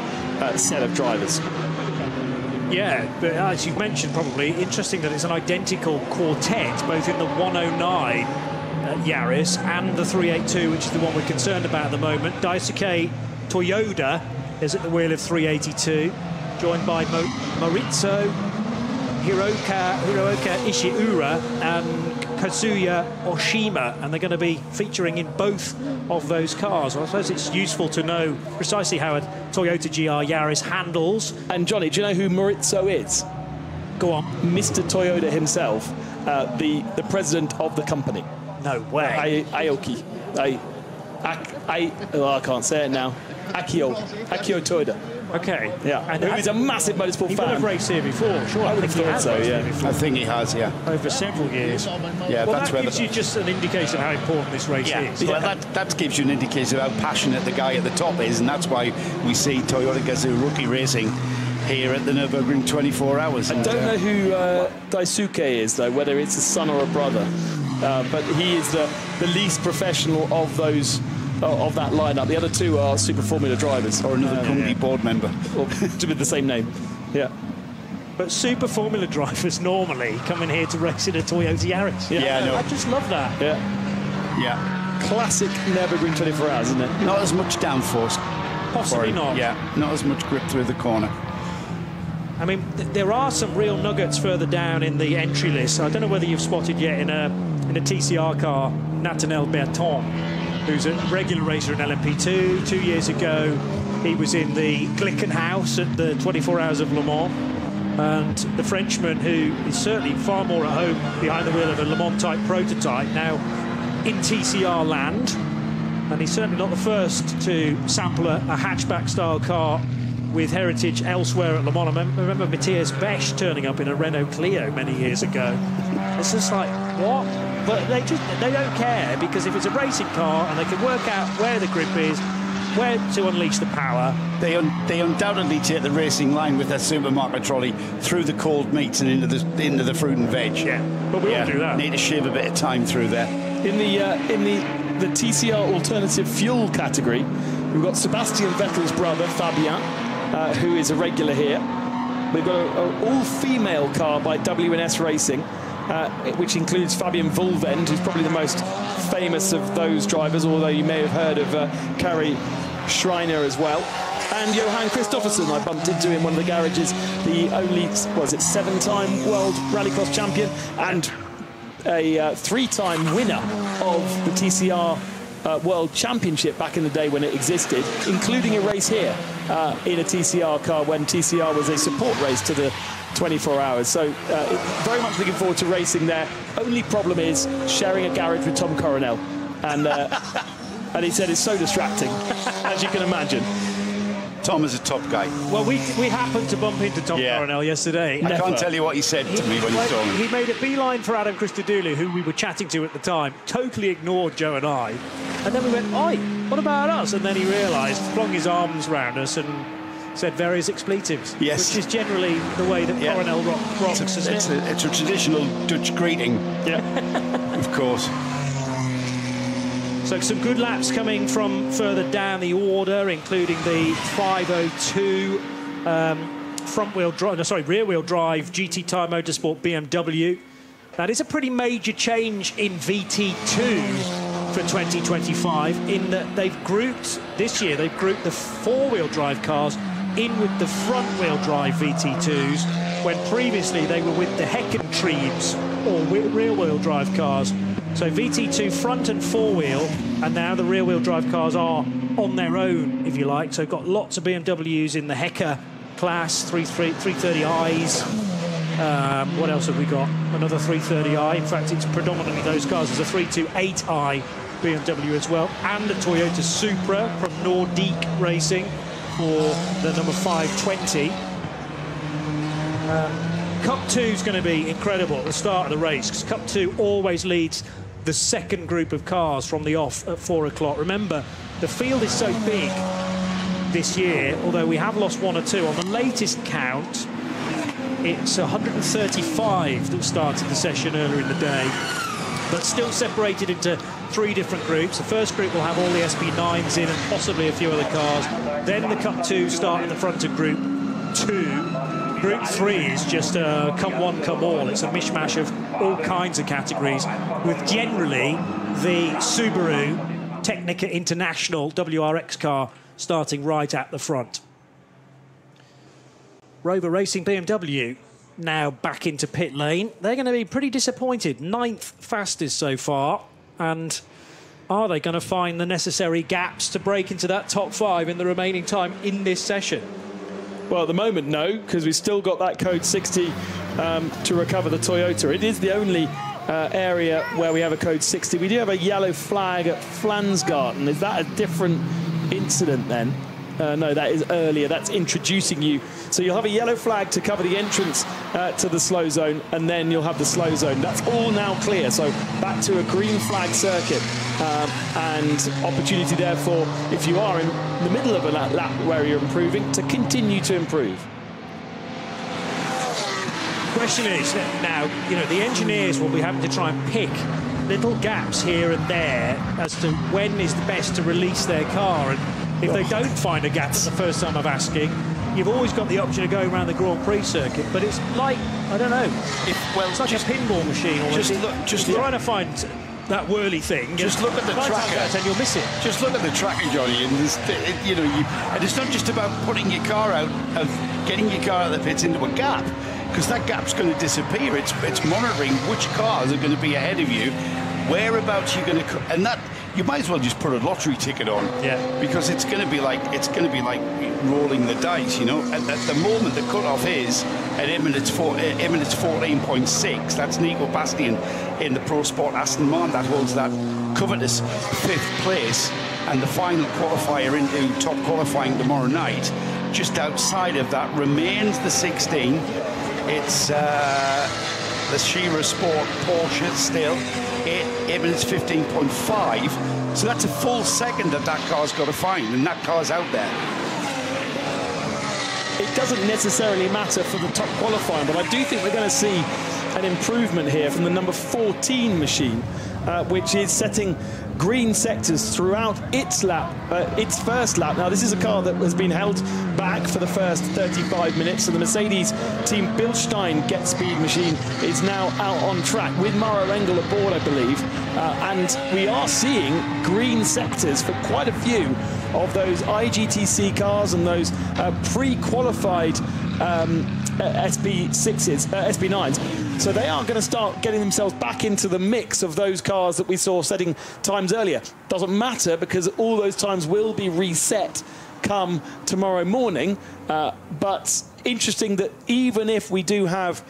set of drivers. Yeah, but as you've mentioned, probably interesting that it's an identical quartet, both in the 109 Yaris and the 382, which is the one we're concerned about at the moment. Daisuke Toyoda is at the wheel of 382, joined by Maurizio Hiroka Ishiura and Kazuya Oshima, and they're going to be featuring in both of those cars. I suppose it's useful to know precisely how a Toyota GR Yaris handles. And Johnny, do you know who Maurizio is? Go on. Mr. Toyota himself, the president of the company. No way. Aoki. I can't say it now. Akio Toyoda. Okay. Yeah. And he's a massive motorsport fan. He would have raced here before, sure. I would have thought so, yeah. I think he has, yeah. Over several years. Yeah, well, that's that gives you just an indication of how important this race is. Well, that gives you an indication of how passionate the guy at the top is, and that's why we see Toyota Gazoo Rookie Racing here at the Nürburgring 24 hours. I don't know who Daisuke is, though, whether it's a son or a brother. But he is the least professional of those of that lineup. The other two are Super Formula drivers. Or another company board member. Or with the same name. Yeah. But Super Formula drivers normally come in here to race in a Toyota Yaris. Yeah, no. I just love that. Yeah. Yeah. Classic Nürburgring 24 hours, isn't it? Not as much downforce. Possibly not. Yeah, not as much grip through the corner. I mean, there are some real nuggets further down in the entry list. I don't know whether you've spotted yet in a TCR car, Nathaniel Berton, who's a regular racer in LMP2. 2 years ago, he was in the Glickenhaus at the 24 Hours of Le Mans. And the Frenchman, who is certainly far more at home behind the wheel of a Le Mans-type prototype, now in TCR land. And he's certainly not the first to sample a hatchback-style car with heritage elsewhere at Le Mans. I remember Matthias Besch turning up in a Renault Clio many years ago. It's just like, what? But they don't care, because if it's a racing car and they can work out where the grip is, where to unleash the power. They undoubtedly take the racing line with their supermarket trolley through the cold meats and into the fruit and veg. Yeah, but we all do that. Need to shave a bit of time through there. In the TCR alternative fuel category, We've got Sebastian Vettel's brother, Fabien, who is a regular here. We've got an all-female car by WNS Racing, which includes Fabian Vulvend, who's probably the most famous of those drivers, although you may have heard of Kari Schreiner as well. And Johan Kristoffersen, I bumped into in one of the garages, the only, was it, 7-time World Rallycross champion and a 3-time winner of the TCR World Championship back in the day when it existed, including a race here in a TCR car when TCR was a support race to the 24 hours. So very much looking forward to racing there. Only problem is sharing a garage with Tom Coronel. And he said it's so distracting, as you can imagine. Tom is a top guy. Well, we happened to bump into Tom Coronel yesterday. I can't tell you what he said to me when he saw me. He made a beeline for Adam Christodoulou, who we were chatting to at the time, totally ignored Joe and I. And then we went, oi, what about us? And then he realised, flung his arms round us and said various expletives. Yes. Which is generally the way that Coronel rocks, isn't it? It's a traditional Dutch greeting. Yeah. Of course. So some good laps coming from further down the order, including the 502 rear-wheel drive GT Tyre Motorsport BMW. That is a pretty major change in VT2 for 2025 in that they've grouped, this year, they've grouped the four-wheel drive cars in with the front-wheel drive VT2s, when previously they were with the Heckentriebs or rear-wheel drive cars. So VT2 front and four-wheel, and now the rear-wheel drive cars are on their own, if you like. So got lots of BMWs in the Hecker class, 330i's. What else have we got? Another 330i. In fact, it's predominantly those cars. There's a 328i BMW as well, and a Toyota Supra from Nordique Racing for the number 520. Cup 2 is going to be incredible at the start of the race, because Cup 2 always leads the second group of cars from the off at 4 o'clock. Remember, the field is so big this year, although we have lost one or two. On the latest count, it's 135 that started the session earlier in the day, but still separated into 3 different groups. The first group will have all the SP9s in and possibly a few other cars. Then the Cup 2 start at the front of Group 2. Group 3 is just come one, come all. It's a mishmash of all kinds of categories, with generally the Subaru Technica International WRX car starting right at the front. Rover Racing BMW now back into pit lane. They're going to be pretty disappointed. 9th fastest so far. And are they going to find the necessary gaps to break into that top 5 in the remaining time in this session? Well, at the moment, no, because we've still got that code 60 to recover the Toyota. It is the only area where we have a code 60. We do have a yellow flag at Flansgarten. Is that a different incident then? No, that is earlier. That's introducing you. So you'll have a yellow flag to cover the entrance to the slow zone, and then you'll have the slow zone. That's all now clear. So back to a green flag circuit, and opportunity therefore, if you are in the middle of a lap where you're improving, to continue to improve. Question is now, you know, the engineers will be having to try and pick little gaps here and there as to when is the best to release their car. And if they don't find a gap at the first time of asking, you've always got the option of going around the Grand Prix circuit. But it's like, I don't know, it's like a pinball machine. Just trying to find that whirly thing. Just look at the tracker and you'll miss it. Just look at the tracker, Johnny, and and it's not just about putting your car out, of getting your car out of the pits into a gap, because that gap's going to disappear. It's monitoring which cars are going to be ahead of you, whereabouts you're going to, and that you might as well just put a lottery ticket on, because it's going to be like rolling the dice, you know. At the moment, the cutoff is at Emirates 14.6. That's Nico Bastian in the Pro Sport Aston Martin that holds that covetous 5th place, and the final qualifier into top qualifying tomorrow night. Just outside of that remains the 16. It's the Shira Sport Porsche still. Emirates 15.5. So that's a full second that car's got to find, and that car's out there. It doesn't necessarily matter for the top qualifying, but I do think we're going to see an improvement here from the number 14 machine. which is setting green sectors throughout its lap, its first lap. Now, this is a car that has been held back for the first 35 minutes, so the Mercedes team Bilstein Get Speed machine is now out on track with Maro Engel aboard, I believe, and we are seeing green sectors for quite a few of those IGTC cars and those pre-qualified SB6s, SB9s. So they are going to start getting themselves back into the mix of those cars that we saw setting times earlier. Doesn't matter, because all those times will be reset come tomorrow morning. But interesting that even if we do have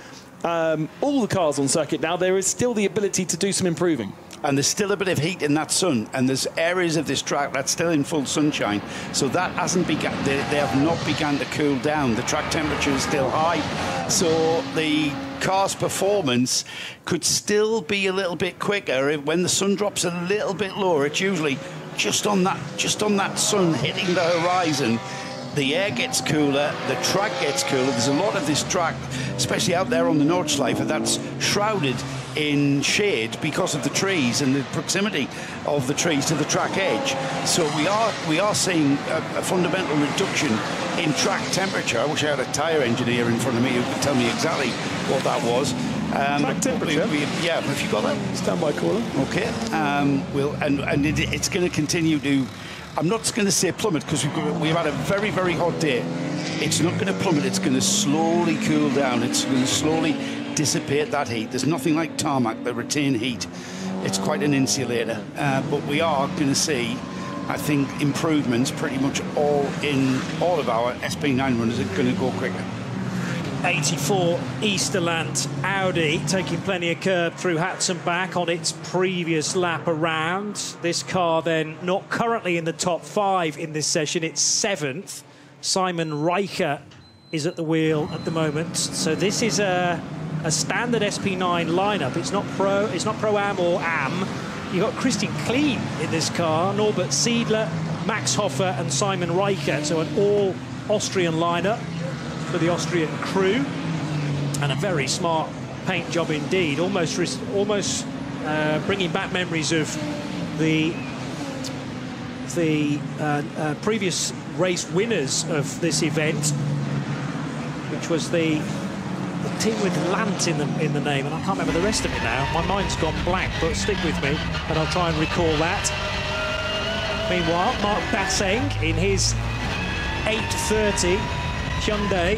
all the cars on circuit now, there is still the ability to do some improving. And there's still a bit of heat in that sun, and there's areas of this track that's still in full sunshine, so that hasn't begun. They have not begun to cool down. The track temperature is still high, so the car's performance could still be a little bit quicker when the sun drops a little bit lower. It's usually just on that sun hitting the horizon. The air gets cooler, the track gets cooler. There's a lot of this track, especially out there on the Nordschleife, that's shrouded in shade because of the trees and the proximity of the trees to the track edge. So we are seeing a fundamental reduction in track temperature. I wish I had a tyre engineer in front of me who could tell me exactly what that was. Track temperature? Yeah, have you got that? Stand by, caller. Okay. It's going to continue to... I'm not going to say plummet, because we've had a very, very hot day. It's not going to plummet. It's going to slowly cool down. It's going to slowly dissipate that heat. There's nothing like tarmac that retain heat. It's quite an insulator. But we are going to see, I think, improvements pretty much all of our SB9 runners are going to go quicker. 84 Easterland Audi taking plenty of curb through Hatzenbach on its previous lap around. This car then not currently in the top 5 in this session. It's 7th. Simon Reicher is at the wheel at the moment. So this is a standard SP9 lineup. It's not Pro-Am or Am. You've got Christian Kleen in this car, Norbert Siedler, Max Hofer and Simon Reicher. So an all-Austrian lineup for the Austrian crew, and a very smart paint job indeed. Almost bringing back memories of the previous race winners of this event, which was the team with Lant in the name, and I can't remember the rest of it now. My mind's gone blank, but stick with me and I'll try and recall that. Meanwhile, Mark Basseng in his 830 Hyundai,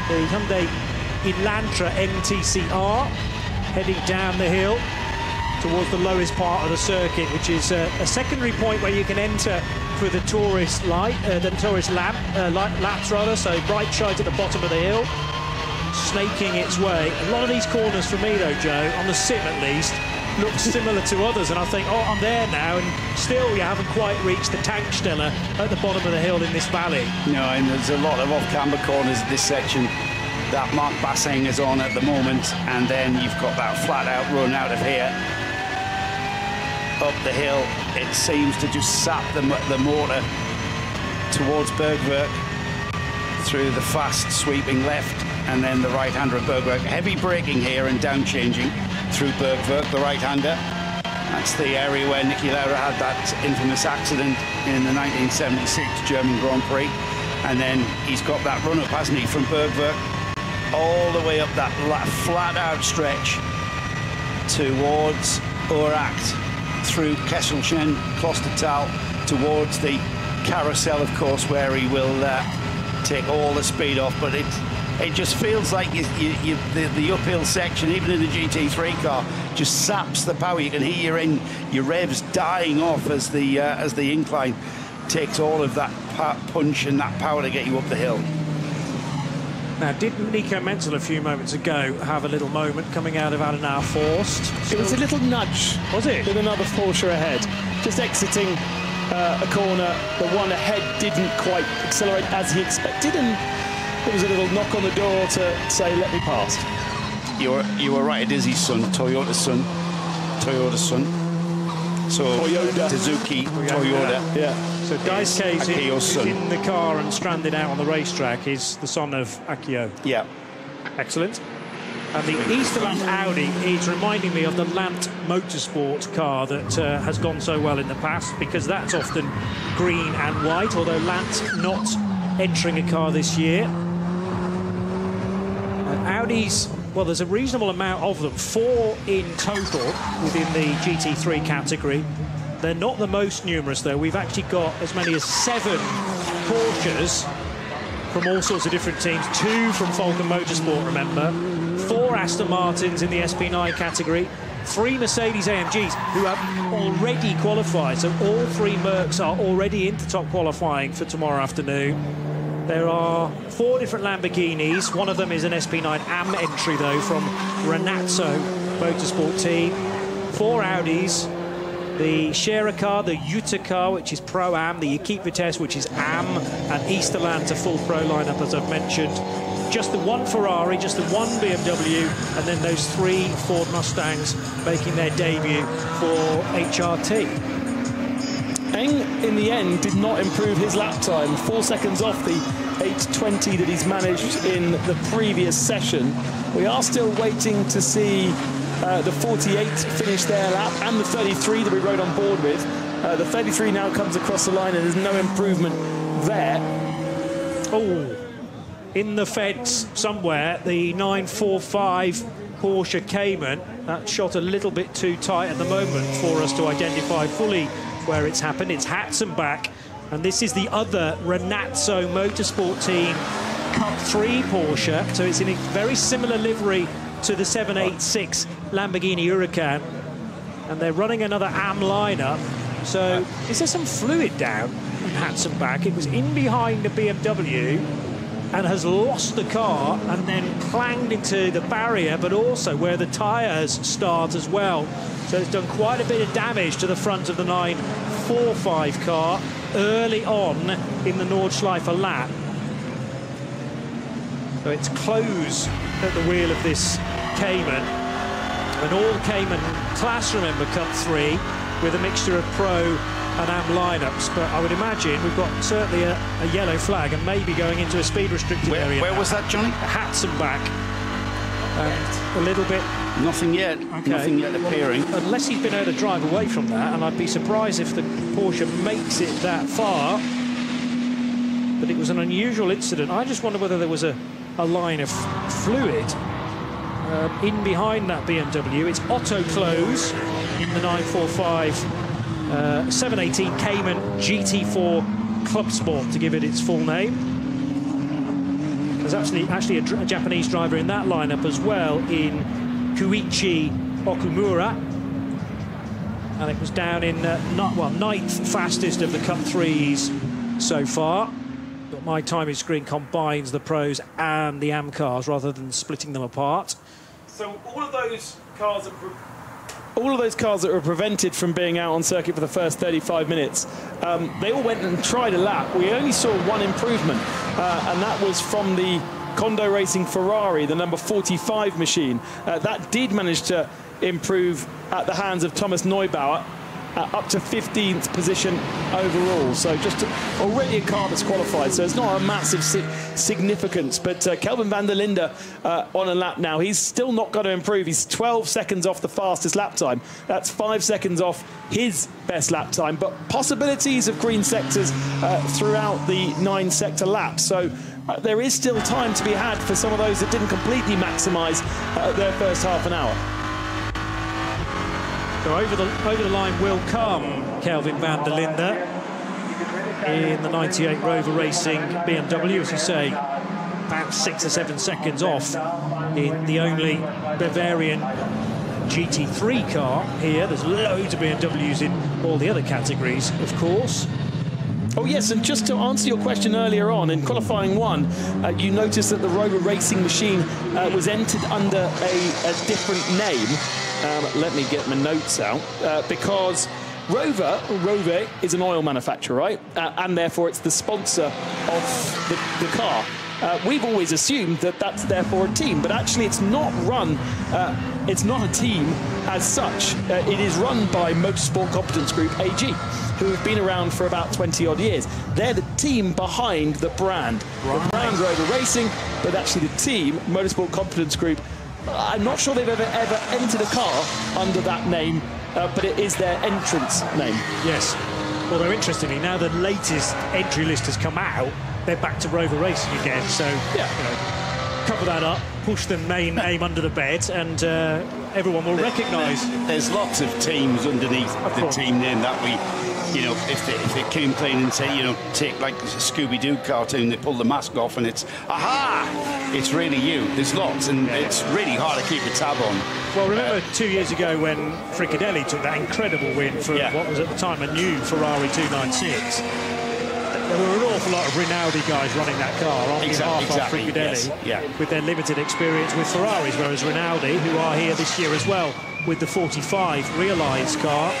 the Hyundai Elantra NTCR, heading down the hill towards the lowest part of the circuit, which is a secondary point where you can enter through the tourist light, the tourist laps rather. So bright shite at the bottom of the hill, snaking its way. A lot of these corners for me though, Joe, on the sim at least, look similar to others, and I think, oh, I'm there now, and still you haven't quite reached the Tankstelle at the bottom of the hill in this valley. No, and there's a lot of off-camber corners in this section that Mark Basseng is on at the moment, and then you've got that flat-out run out of here up the hill. It seems to just sap the motor towards Bergwerk through the fast sweeping left, and then the right-hander of Bergwerk. Heavy braking here and down changing through Bergwerk, the right-hander. That's the area where Niki Lauda had that infamous accident in the 1976 German Grand Prix. And then he's got that run-up, hasn't he, from Bergwerk all the way up that flat-out stretch towards Uracht, through Kesselchen, Klostertal, towards the carousel, of course, where he will take all the speed off. But it just feels like the uphill section, even in the GT3 car, just saps the power. You can hear your revs dying off as the incline takes all of that punch and that power to get you up the hill. Now, didn't Nico Menzel a few moments ago have a little moment coming out of Adenauer Forst? It was a little nudge. Was it? With another Porsche ahead. Just exiting a corner. The one ahead didn't quite accelerate as he expected, and there was a little knock on the door to say, let me past. You were right, it is his son, Toyota's son. So Toyota. Suzuki, Toyota. Yeah. So Daisuke, who's son. in the car and stranded out on the racetrack, is the son of Akio. Yeah. Excellent. And the Easterland Audi is reminding me of the Lant Motorsports car that has gone so well in the past, because that's often green and white, although Lant not entering a car this year. Audis, well, there's a reasonable amount of them, 4 in total within the GT3 category. They're not the most numerous, though. We've actually got as many as 7 Porsches from all sorts of different teams, 2 from Falcon Motorsport, remember, 4 Aston Martins in the SP9 category, 3 Mercedes AMGs who have already qualified, so all 3 Mercs are already into top qualifying for tomorrow afternoon. There are 4 different Lamborghinis. One of them is an SP9 AM entry, though, from Renazzo Motorsport team. 4 Audis, the Scherer car, the Jutta car, which is Pro-Am, the Equipe Vitesse, which is AM, and Easterland, a full Pro lineup, as I've mentioned. Just the 1 Ferrari, just the 1 BMW, and then those 3 Ford Mustangs making their debut for HRT. Eng, in the end, did not improve his lap time. 4 seconds off the 8:20 that he's managed in the previous session. We are still waiting to see the 48 finish their lap, and the 33 that we rode on board with. The 33 now comes across the line, and there's no improvement there. Oh, in the fence somewhere, the 945 Porsche Cayman. That shot a little bit too tight at the moment for us to identify fully where it's happened. It's Hatzenbach, and this is the other Renazzo Motorsport team Cup 3 Porsche, so it's in a very similar livery to the 786 Lamborghini Huracan, and they're running another AM lineup. So is there some fluid down in Hatzenbach? It was in behind the BMW and has lost the car and then clanged into the barrier, but also where the tyres start as well. So it's done quite a bit of damage to the front of the 945 car early on in the Nordschleife lap. So it's close at the wheel of this Cayman. An all-Cayman class, remember, Cup 3, with a mixture of Pro and AM lineups. But I would imagine we've got certainly a yellow flag and maybe going into a speed-restricted area. Where was that, Johnny? Hatzenbach. A little bit... Nothing yet. Okay. Nothing yet appearing. Unless he's been able to drive away from that, and I'd be surprised if the Porsche makes it that far. But it was an unusual incident. I just wonder whether there was a line of fluid in behind that BMW. It's auto close in the 945 718 Cayman GT4 Club Sport, to give it its full name. There's actually a Japanese driver in that lineup as well, in Koichi Okumura, and it was down in ninth fastest of the Cup 3s so far. But my timing screen combines the pros and the AM cars rather than splitting them apart. So all of those cars that were prevented from being out on circuit for the first 35 minutes, they all went and tried a lap. We only saw one improvement, and that was from the Kondo Racing Ferrari, the number 45 machine. That did manage to improve at the hands of Thomas Neubauer, up to 15th position overall. So just already a car that's qualified, so it's not a massive significance. But Kelvin van der Linde on a lap now. He's still not going to improve. He's 12 seconds off the fastest lap time. That's 5 seconds off his best lap time. But possibilities of green sectors throughout the 9-sector lap. So there is still time to be had for some of those that didn't completely maximise their first half an hour. So over the line will come Kelvin van der Linde in the 98 Rover Racing BMW, as you say, about 6 or 7 seconds off in the only Bavarian GT3 car here. There's loads of BMWs in all the other categories, of course. Oh yes, and just to answer your question earlier on, in qualifying 1, you noticed that the Rover Racing machine was entered under a different name. Let me get my notes out, because Rover is an oil manufacturer, right? And therefore it's the sponsor of the car. We've always assumed that that's therefore a team, but actually it's not run, it's not a team as such. It is run by Motorsport Competence Group AG, who have been around for about 20-odd years. They're the team behind the brand. Right. The brand Rover Racing, but actually the team, Motorsport Competence Group, I'm not sure they've ever entered a car under that name, but it is their entrance name. Yes. Although, interestingly, now the latest entry list has come out, they're back to Rover Racing again. So, cover that up, push the main name under the bed, and everyone will recognise. There's lots of teams underneath the team name that we, if they came clean and say, take like a Scooby-Doo cartoon, they pull the mask off and it's, aha, it's really you. There's lots, and it's really hard to keep a tab on. Well, remember 2 years ago when Fricadelli took that incredible win for what was at the time a new Ferrari 296. There were an awful lot of Rinaldi guys running that car on behalf of Fricadelli with their limited experience with Ferraris, whereas Rinaldi, who are here this year as well with the 45 Realised car,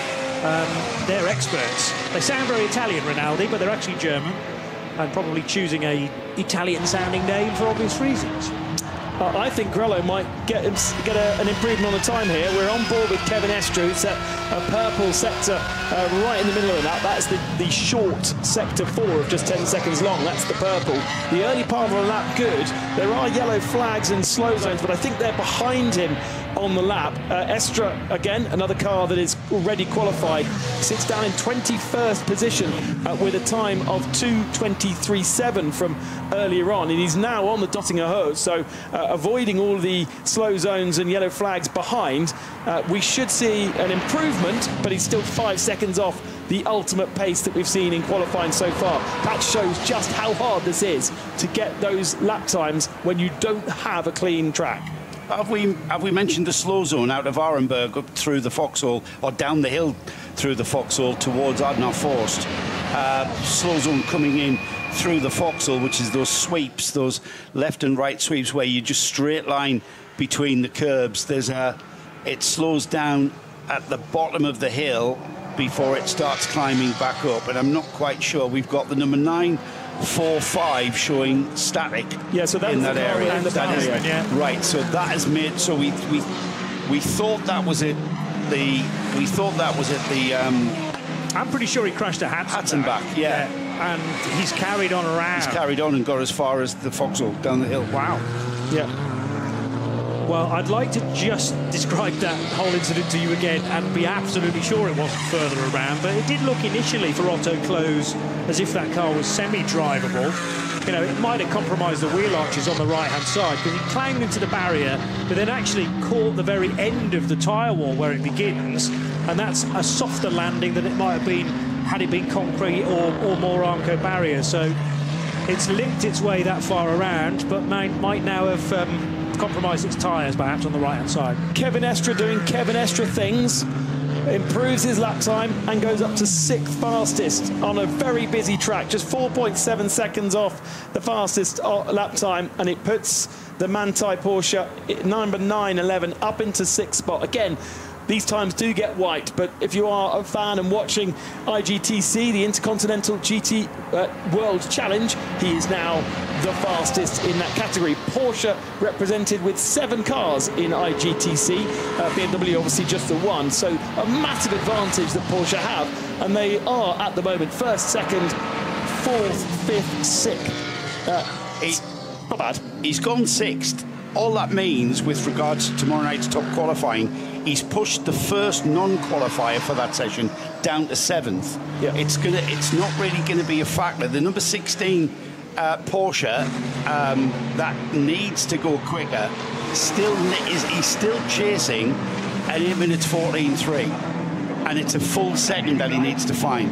they're experts. They sound very Italian, Rinaldi, but they're actually German, and probably choosing a Italian-sounding name for obvious reasons. I think Grello might get an improvement on the time here. We're on board with Kevin Estre. It's a purple sector right in the middle of the lap. That's the short sector 4 of just 10 seconds long. That's the purple. The early part of the lap, good. There are yellow flags and slow zones, but I think they're behind him on the lap. Estre, again, another car that is already qualified, sits down in 21st position with a time of 2:23.7 from earlier on, and he's now on the Dottinger hose, so avoiding all the slow zones and yellow flags behind. We should see an improvement, but he's still 5 seconds off the ultimate pace that we've seen in qualifying so far. That shows just how hard this is to get those lap times when you don't have a clean track. Have we mentioned the slow zone out of Arenberg up through the Foxhole, or down the hill through the Foxhole towards Adnar Forst? Slow zone coming in through the Foxhole, which is those sweeps, those left and right sweeps where you just straight line between the curbs. It slows down at the bottom of the hill before it starts climbing back up, and I'm not quite sure. We've got the number 945 showing static so in that area. Right, so that has made, so we thought that was it. We thought that was it. I'm pretty sure he crashed at Hatzenbach, and he's carried on around. He's carried on and got as far as the Foxhole down the hill. Wow. Yeah. Well, I'd like to just describe that whole incident to you again and be absolutely sure it wasn't further around, but it did look initially for Otto Close as if that car was semi-drivable. It might have compromised the wheel arches on the right-hand side because he clanged into the barrier, but then actually caught the very end of the tyre wall where it begins, and that's a softer landing than it might have been had it been concrete or more Armco barrier. So it's limped its way that far around, but might now have compromised its tyres perhaps on the right-hand side. Kevin Estre doing Kevin Estre things, improves his lap time and goes up to 6th fastest on a very busy track, just 4.7 seconds off the fastest lap time, and it puts the Manthey Porsche number 911 up into 6th spot. Again, these times do get wiped, but if you are a fan and watching IGTC, the Intercontinental GT World Challenge, he is now the fastest in that category. Porsche represented with 7 cars in IGTC, BMW obviously just the 1, so a massive advantage that Porsche have, and they are at the moment 1st, 2nd, 4th, 5th, 6th. Not bad. He's gone 6th. All that means with regards to tomorrow night's top qualifying, he's pushed the first non-qualifier for that session down to 7th. Yeah. It's not really going to be a factor. The number 16 Porsche that needs to go quicker he's still chasing at 8 minutes 14.3, and it's a full second that he needs to find.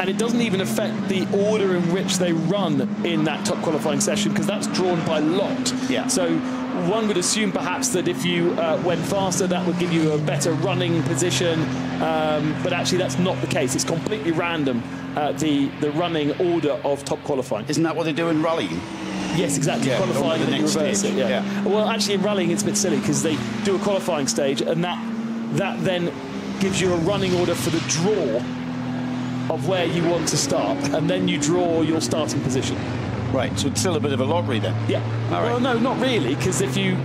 And it doesn't even affect the order in which they run in that top qualifying session, because that's drawn by lot. Yeah. So one would assume perhaps that if you went faster, that would give you a better running position, but actually that's not the case. It's completely random, the running order of top qualifying. Isn't that what they do in rallying? Yes, exactly. Qualifying and then reverse it. Yeah. Well, actually in rallying it's a bit silly because they do a qualifying stage, and that then gives you a running order for the draw of where you want to start, and then you draw your starting position. Right, so it's still a bit of a lottery then. Yeah. All right. Well, no, not really, because if you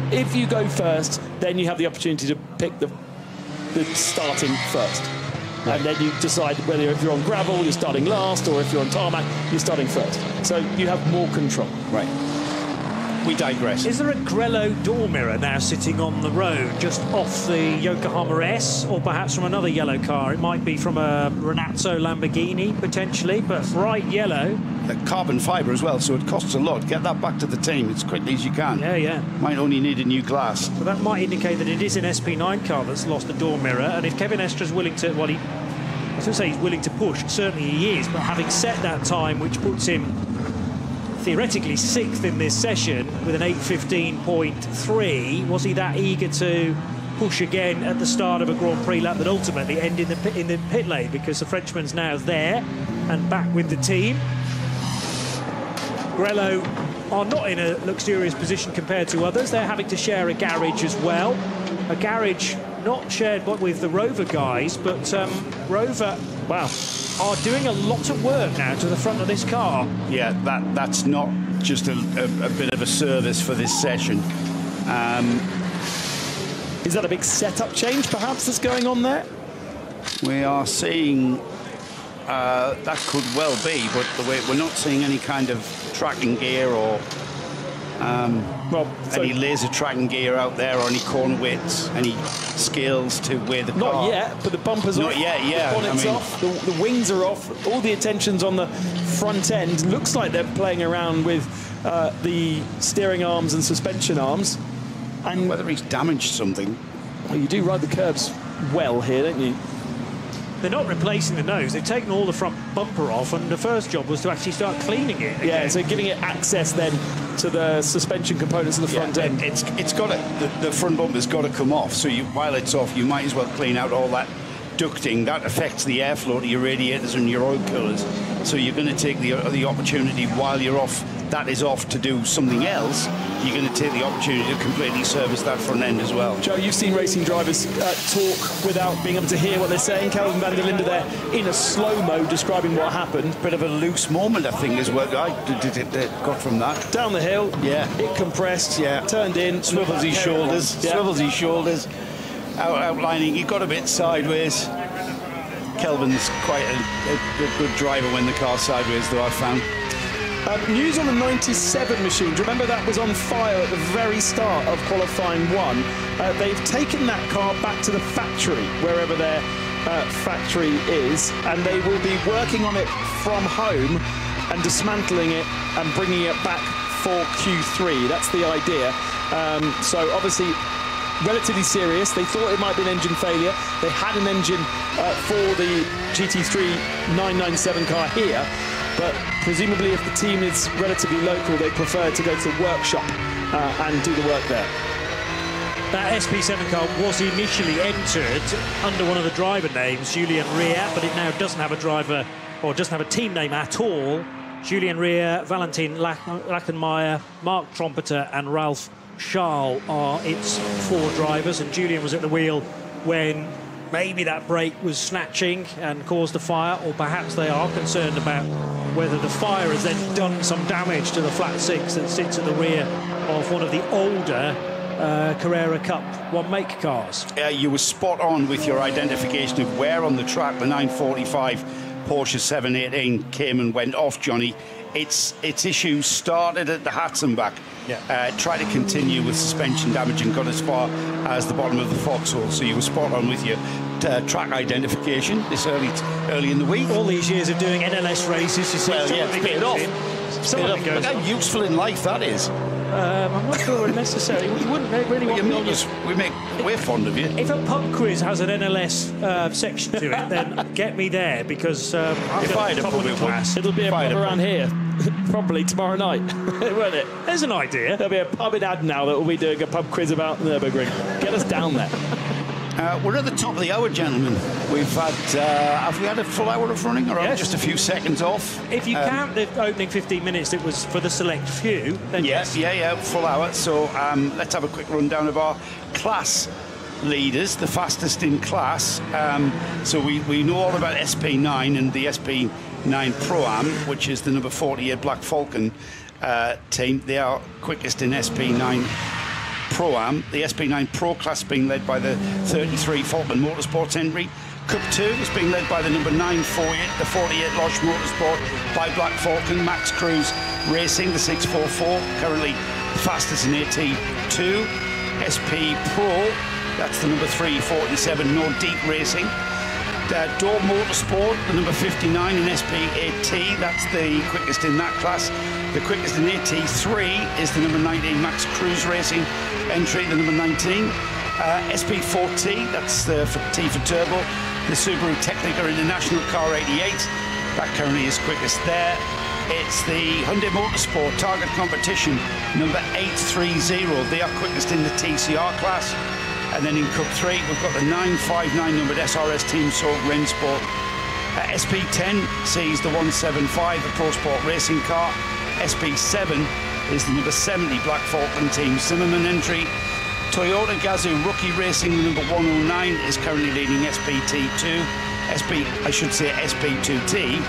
go first, then you have the opportunity to pick the starting first. Right. And then you decide whether if you're on gravel, you're starting last, or if you're on tarmac, you're starting first. So you have more control. Right. we digress. Is there a Grello door mirror now sitting on the road just off the Yokohama S, or perhaps from another yellow car? It might be from a Renazzo Lamborghini, potentially, but bright yellow. Carbon fibre as well, so it costs a lot. Get that back to the team as quickly as you can. Yeah. Might only need a new glass. So that might indicate that it is an SP9 car that's lost a door mirror, and if Kevin Estra's willing to, well, I was going to say he's willing to push, certainly he is, but having set that time, which puts him theoretically 6th in this session with an 8:15.3, was he that eager to push again at the start of a Grand Prix lap that ultimately ended in the pit lane, because the Frenchman's now there and back with the team. Grello are not in a luxurious position compared to others. They're having to share a garage as well. A garage not shared with the Rover guys, but Rover, wow, are doing a lot of work now to the front of this car. Yeah, that's not just a bit of a service for this session. Is that a big setup change, perhaps, that's going on there? We are seeing that could well be, but we're not seeing any kind of tracking gear or any laser tracking gear out there, or any corner widths, any scales to where the car... Not yet, but the bumper's off. Not yet, yeah. The bonnet's off, the wings are off, all the attention's on the front end. Looks like they're playing around with the steering arms and suspension arms. And whether he's damaged something. Well, you do ride the curbs well here, don't you? They're not replacing the nose. They've taken all the front bumper off, and the first job was to actually start cleaning it again. Yeah, so giving it access then to the suspension components of the front end. It's got to, the front bumper's got to come off. So while it's off, you might as well clean out all that ducting. That affects the airflow to your radiators and your oil coolers. So you're going to take the opportunity while you're off, that is off, to do something else. You're going to take the opportunity to completely service that front end as well. Joe, you've seen racing drivers talk without being able to hear what they're saying. Kelvin van der Linde there in a slow-mo describing what happened. Bit of a loose moment, I think, is what I got from that. Down the hill, yeah, it compressed, turned in, swivels his shoulders, swivels his shoulders, outlining. He got a bit sideways. Kelvin's quite a good driver when the car's sideways, though, I've found. News on the 97 machine. Do you remember that was on fire at the very start of qualifying 1? They've taken that car back to the factory, wherever their factory is, and they will be working on it from home and dismantling it and bringing it back for Q3. That's the idea. So obviously relatively serious. They thought it might be an engine failure. They had an engine for the GT3 997 car here, but presumably if the team is relatively local, they prefer to go to the workshop and do the work there. That SP7 car was initially entered under one of the driver names, Julien Ria, but it now doesn't have a driver, or doesn't have a team name at all. Julien Ria, Valentin Lachenmeyer, Mark Trompeter and Ralph Charles are its 4 drivers, and Julien was at the wheel when maybe that brake was snatching and caused a fire, or perhaps they are concerned about whether the fire has then done some damage to the flat 6 that sits at the rear of one of the older Carrera Cup 1-make cars. You were spot on with your identification of where on the track the 945 Porsche 718 came and went off, Johnny. Its issues started at the Hatzenbach. Tried to continue with suspension damage and got as far as the bottom of the foxhole. So you were spot on with your track identification this early in the week. All these years of doing NLS races, you see, it's paid off. Look how useful in life that is. I'm not sure necessarily. You wouldn't really want we're fond of you. If a pub quiz has an NLS section to it, then get me there, because if I had a pub class, it'll be a pub around here. Probably tomorrow night, won't it? There's an idea. There'll be a pub in Adenau that will be doing a pub quiz about Nürburgring. Get us down there. We're at the top of the hour, gentlemen. We've had, have we had a full hour of running, or just a few seconds off? If you count the opening 15 minutes, it was for the select few, then yes. Yeah, full hour. So let's have a quick rundown of our class leaders, the fastest in class. So we know all about SP9 and the SP9 Pro-Am, which is the number 48 Black Falcon team. They are quickest in SP9 Pro-Am. The SP9 Pro class being led by the 33 Falcon Motorsports entry. Cup 2 is being led by the number 948, the 48 Lodge Motorsport by Black Falcon. Max Cruz Racing, the 644, currently fastest in AT2. SP Pro, that's the number 347 Nordic Racing. SRO Motorsport, the number 59 in SP8T, that's the quickest in that class. The quickest in AT3 is the number 19 Max Cruise Racing entry, the number 19. SP4T, that's the T for Turbo. The Subaru Technica International Car 88, that currently is quickest there. It's the Hyundai Motorsport Target Competition number 830. They are quickest in the TCR class. And then in Cup 3, we've got the 959 numbered SRS Team Soak Rensport. SP10 sees the 175, the Pro Sport racing car. SP7 is the number 70 Black Falcon Team Zimmerman entry. Toyota Gazoo Rookie Racing, the number 109, is currently leading SPT2. SP2T.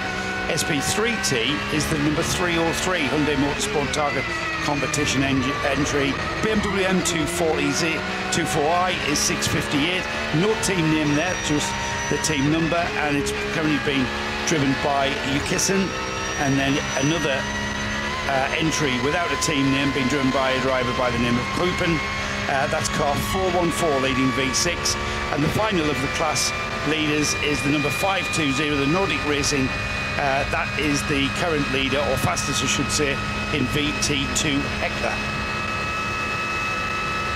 SP3T is the number 303 Hyundai Motorsport Target Competition entry. BMW M240i is 658. No team name there, just the team number, and it's currently being driven by Yukisin. And then another entry without a team name being driven by a driver by the name of Pupin. That's car 414 leading V6. And the final of the class leaders is the number 520, the Nordic Racing. That is the current leader, or fastest I should say, in VT2 Hector.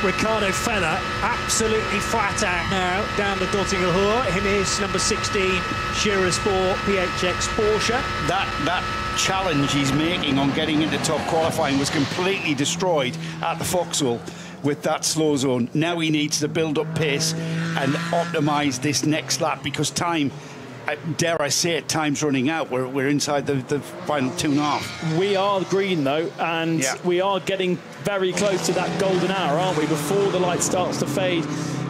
Ricardo Feller absolutely flat out now down the Dottinger Hoor in his number 16 Shearer Sport PHX Porsche. That challenge he's making on getting into top qualifying was completely destroyed at the Vauxhall with that slow zone. Now he needs to build up pace and optimise this next lap, because time, dare I say it, time's running out. We're inside the final 2.5. We are green though, and we are getting very close to that golden hour, aren't we, before the light starts to fade.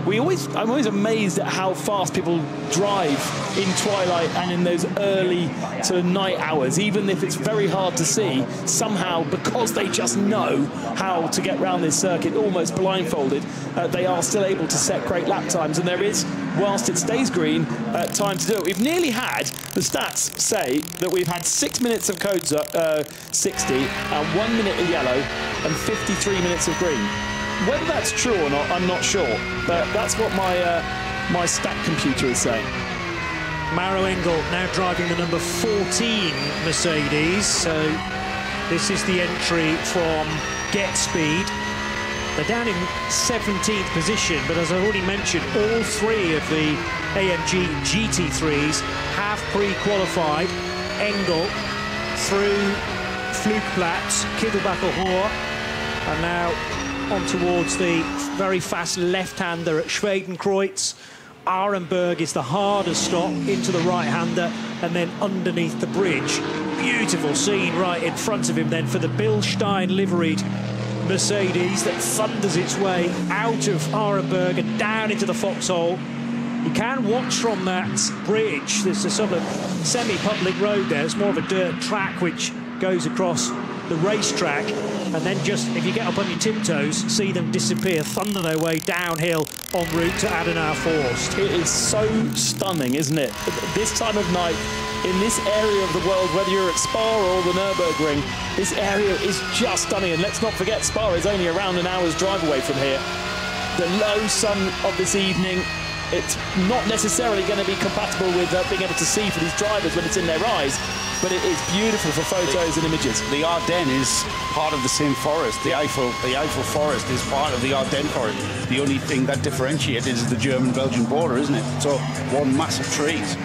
I'm always amazed at how fast people drive in twilight and in those early sort of night hours, even if it's very hard to see. Somehow, because they just know how to get around this circuit, almost blindfolded, they are still able to set great lap times. And there is, whilst it stays green, time to do it. We've nearly had, the stats say that we've had 6 minutes of code 60 and 1 minute of yellow and 53 minutes of green. Whether that's true or not, I'm not sure, but that's what my stat computer is saying. Maro Engel now driving the number 14 Mercedes. So this is the entry from Get Speed. They're down in 17th position, but as I already mentioned, all three of the AMG GT3s have pre-qualified. Engel through Flugplatz, Kittelbacher Hoor, and now on towards the very fast left-hander at Schwedenkreuz. Arenberg is the hardest stop into the right-hander, and then underneath the bridge. Beautiful scene right in front of him then for the Bilstein liveried Mercedes that thunders its way out of Arenberg and down into the foxhole. You can watch from that bridge. There's a sort of semi-public road there. It's more of a dirt track which goes across the racetrack, and then just, if you get up on your tiptoes, see them disappear, thunder their way downhill en route to Adenauer Forst. It is so stunning, isn't it? This time of night, in this area of the world, whether you're at Spa or the Nürburgring, this area is just stunning. And let's not forget, Spa is only around an hour's drive away from here. The low sun of this evening, it's not necessarily going to be compatible with being able to see for these drivers when it's in their eyes, but it is beautiful for photos and images. The Ardennes is part of the same forest. The Eiffel Forest is part of the Ardennes forest. The only thing that differentiates is the German-Belgian border, isn't it? So one mass of trees.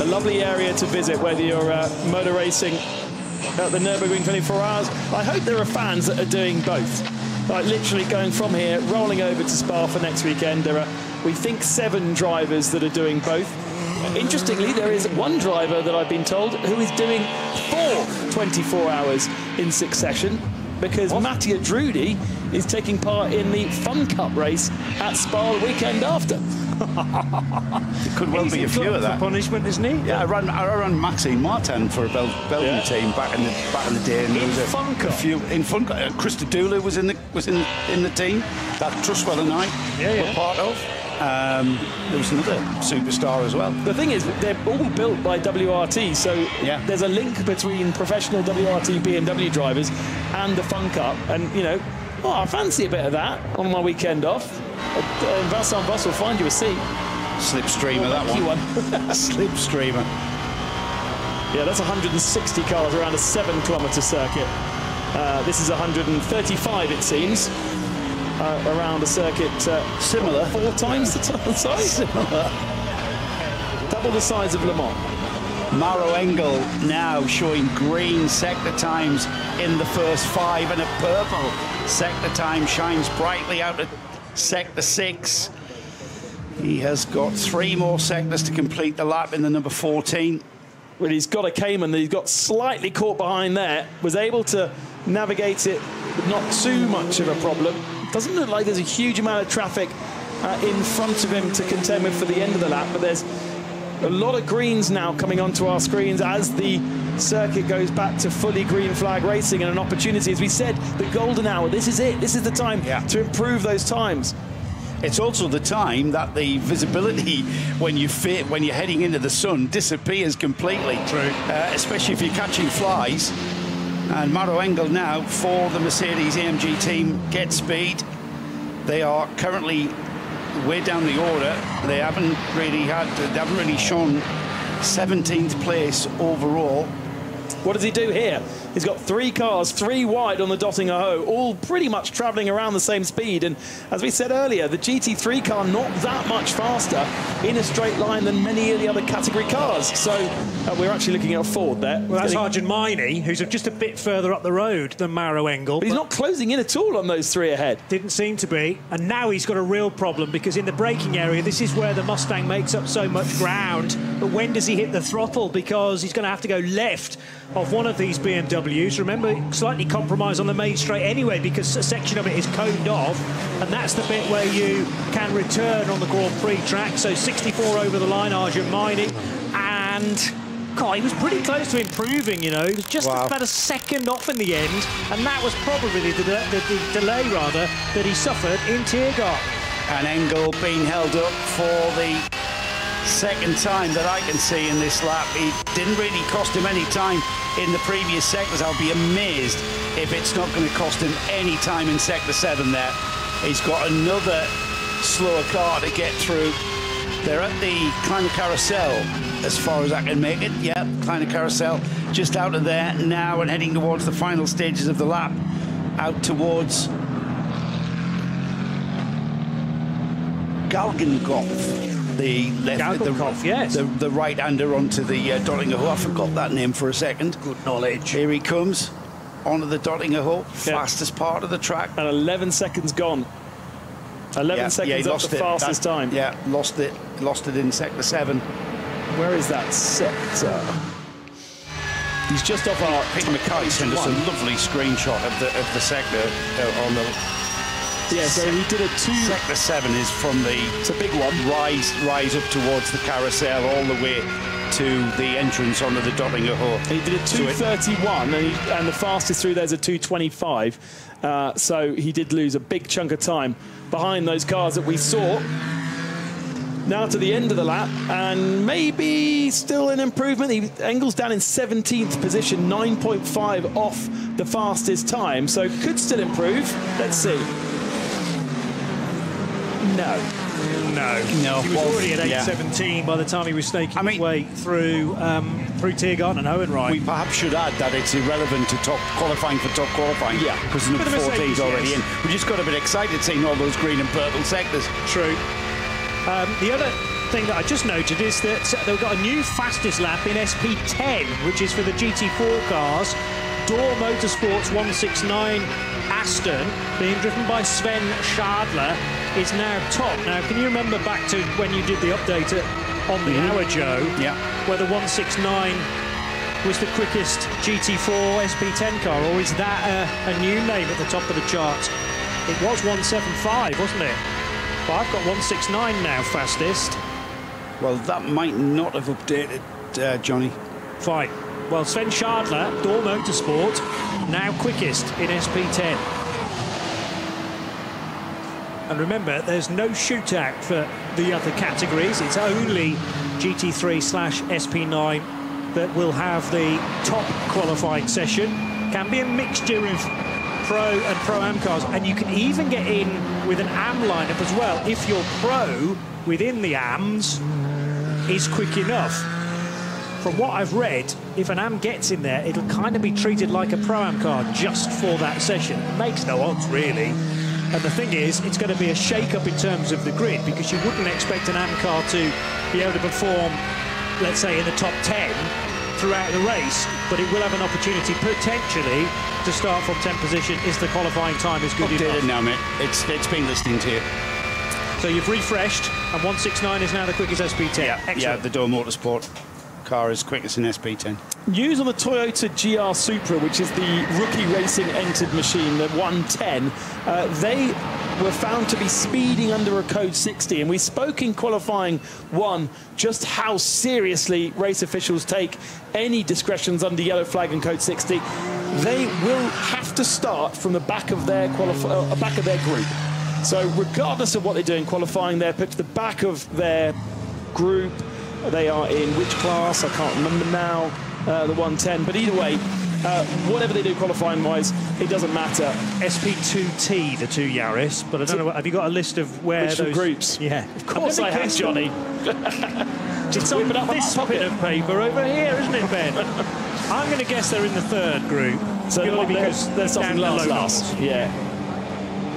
A lovely area to visit, whether you're motor racing at the Nürburgring 24 hours. I hope there are fans that are doing both. Like literally going from here, rolling over to Spa for next weekend. There are, we think, 7 drivers that are doing both. Interestingly, there is one driver that I've been told who is doing 4 24 hours in succession, because Mattia Drudi is taking part in the Fun Cup race at Spa the weekend after. There could well be a few of that. Punishment, isn't he? Yeah, I ran Maxime Martin for a Belgian team back in the day. And in Funker. In Funker. Christa Dula was in the team that Trustwell and I were part of. There was another superstar as well. The thing is, they're all built by WRT, so there's a link between professional WRT BMW drivers and the Fun Cup. And, you know, I fancy a bit of that on my weekend off. Vincent Voss will find you a seat. Slipstreamer, that one. Slipstreamer. Yeah, that's 160 cars around a 7-kilometre circuit. This is 135, it seems. Around a circuit similar, 4 times the size. Similar. Double the size of Le Mans. Maro Engel now showing green sector times in the first 5, and a purple sector time shines brightly out at sector 6. He has got 3 more sectors to complete the lap in the number 14. Well, he's got a Cayman that he's got slightly caught behind there. Was able to navigate it, but not too much of a problem. Doesn't look like there's a huge amount of traffic in front of him to contend with for the end of the lap, but there's a lot of greens now coming onto our screens as the circuit goes back to fully green flag racing, and an opportunity, as we said, the golden hour. This is it. This is the time to improve those times. It's also the time that the visibility when you're heading into the sun disappears completely. True. Especially if you're catching flies. And Maro Engel now for the Mercedes AMG team gets speed. They are currently way down the order. They haven't really shown 17th place overall. What does he do here? He's got 3 cars, 3 wide on the Dottinger Ho, all pretty much travelling around the same speed. And as we said earlier, the GT3 car not that much faster in a straight line than many of the other category cars. So we're actually looking at a Ford there. Well, that's Arjun Miney, who's just a bit further up the road than Maro Engel. But he's not closing in at all on those 3 ahead. Didn't seem to be. And now he's got a real problem, because in the braking area, this is where the Mustang makes up so much ground. But when does he hit the throttle? Because he's going to have to go left of one of these BMWs. Remember, slightly compromised on the main straight anyway, because a section of it is coned off, and that's the bit where you can return on the Grand Prix track. So 64 over the line, Arjun Miney, and God, he was pretty close to improving, you know. He was just about a second off in the end, and that was probably the delay, rather, that he suffered in Tiergarten. And Engel being held up for the second time that I can see in this lap. It didn't really cost him any time in the previous sectors. I'll be amazed if it's not going to cost him any time in sector 7 there. He's got another slower car to get through. They're at the Kleiner Carousel, as far as I can make it. Yeah, Kleiner Carousel just out of there now and heading towards the final stages of the lap, out towards Galgenkopf. The left, yes. The right-hander onto the Dottinger Ho. I forgot that name for a second. Good knowledge. Here he comes onto the Dottinger Ho, fastest part of the track. And 11 seconds gone. 11 seconds off the fastest time. Yeah, lost it in sector 7. Where is that sector? He's just off our... Pete McKay sent us a lovely screenshot of the sector on the... Yeah, so he did a 2... Sector 7 is from the... It's a big one. Rise up towards the carousel all the way to the entrance onto the Dottinger Ho. He did a 2:31, and the fastest through there's a 2:25. So he did lose a big chunk of time behind those cars that we saw. Now to the end of the lap, and maybe still an improvement. Engel's down in 17th position, 9.5 off the fastest time, so could still improve. Let's see. No. He was already at 8:17 by the time he was snaking his way through Tiergarten and Hohenreich. We perhaps should add that it's irrelevant to qualifying for top qualifying, because number 14 is already in. We just got a bit excited seeing all those green and purple sectors. True. The other thing that I just noted is that they've got a new fastest lap in SP10, which is for the GT4 cars. Door Motorsports 169 Aston, being driven by Sven Schadler, is now top. Now, can you remember back to when you did the update on the hour, Joe? Yeah. Where the 169 was the quickest GT4 SP10 car, or is that a new name at the top of the charts? It was 175, wasn't it? But I've got 169 now, fastest. Well, that might not have updated, Johnny. Fine. Well, Sven Schadler, Door Motorsport, now quickest in SP10. And remember, there's no shootout for the other categories. It's only GT3/SP9 that will have the top qualifying session. Can be a mixture of Pro and Pro-Am cars. And you can even get in with an AM lineup as well if your Pro within the AMs is quick enough. From what I've read, if an AM gets in there, it'll kind of be treated like a Pro-Am car just for that session. It makes no odds, really. And the thing is, it's going to be a shake-up in terms of the grid, because you wouldn't expect an AM car to be able to perform, let's say, in the top 10 throughout the race, but it will have an opportunity potentially to start from 10th position if the qualifying time is good enough. Now, mate. It's been listening to you. So you've refreshed, and 169 is now the quickest SP10. Yeah, excellent. Yeah, the Door Motorsport car is quickest in SP10. News on the Toyota GR Supra, which is the rookie racing entered machine, the 110. They were found to be speeding under a code 60, and we spoke in qualifying one just how seriously race officials take any discretions under yellow flag and code 60. They will have to start from the back of their group. So regardless of what they do in qualifying, they're put to the back of their group. They are in which class? I can't remember now, the 110. But either way, whatever they do qualifying-wise, it doesn't matter. SP2T, the two Yaris, but I don't know. Have you got a list of where which those groups? Yeah, of course I have, Johnny. Just open up this bit of paper over here, isn't it, Ben? I'm going to guess they're in the third group. So because they're something last. Yeah.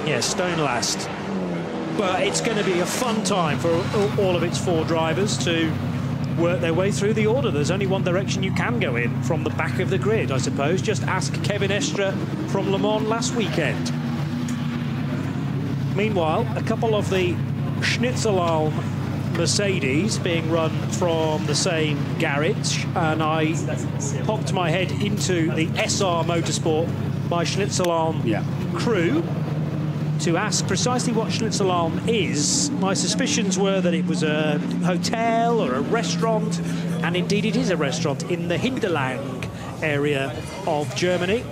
Yeah, stone last. But it's going to be a fun time for all of its four drivers to work their way through the order. There's only one direction you can go in, from the back of the grid, I suppose. Just ask Kevin Estre from Le Mans last weekend. Meanwhile, a couple of the Schnitzelalm Mercedes being run from the same garage, and I popped my head into the SR Motorsport by Schnitzelalm crew to ask precisely what Schnitzelalm is. My suspicions were that it was a hotel or a restaurant, and indeed it is a restaurant in the Hinterland area of Germany.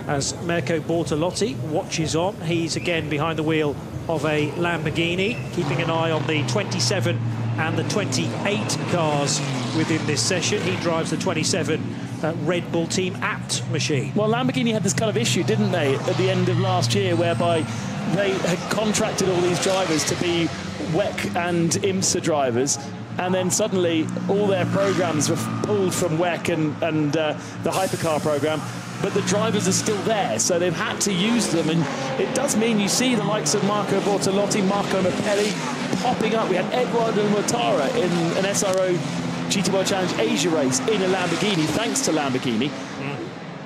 As Mirko Bortolotti watches on, he's again behind the wheel of a Lamborghini, keeping an eye on the 27 and the 28 cars within this session. He drives the 27 Red Bull Team Apt machine. Well, Lamborghini had this kind of issue, didn't they, at the end of last year, whereby they had contracted all these drivers to be WEC and IMSA drivers, and then suddenly all their programs were pulled from WEC and the hypercar program, but the drivers are still there, so they've had to use them, and it does mean you see the likes of Marco Bortolotti, Marco Mappelli popping up. We had Eduardo Mortara in an SRO GT World Challenge Asia race in a Lamborghini, thanks to Lamborghini.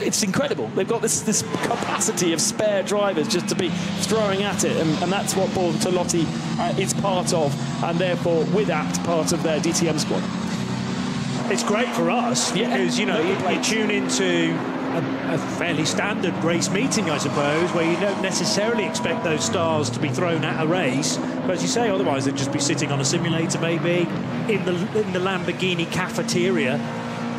It's incredible. They've got this capacity of spare drivers just to be throwing at it, and that's what Bortolotti is part of, and therefore, with that, part of their DTM squad. It's great for us, because, you know, you tune into a fairly standard race meeting, I suppose, where you don't necessarily expect those stars to be thrown at a race. But as you say, otherwise they'd just be sitting on a simulator, maybe, in the Lamborghini cafeteria,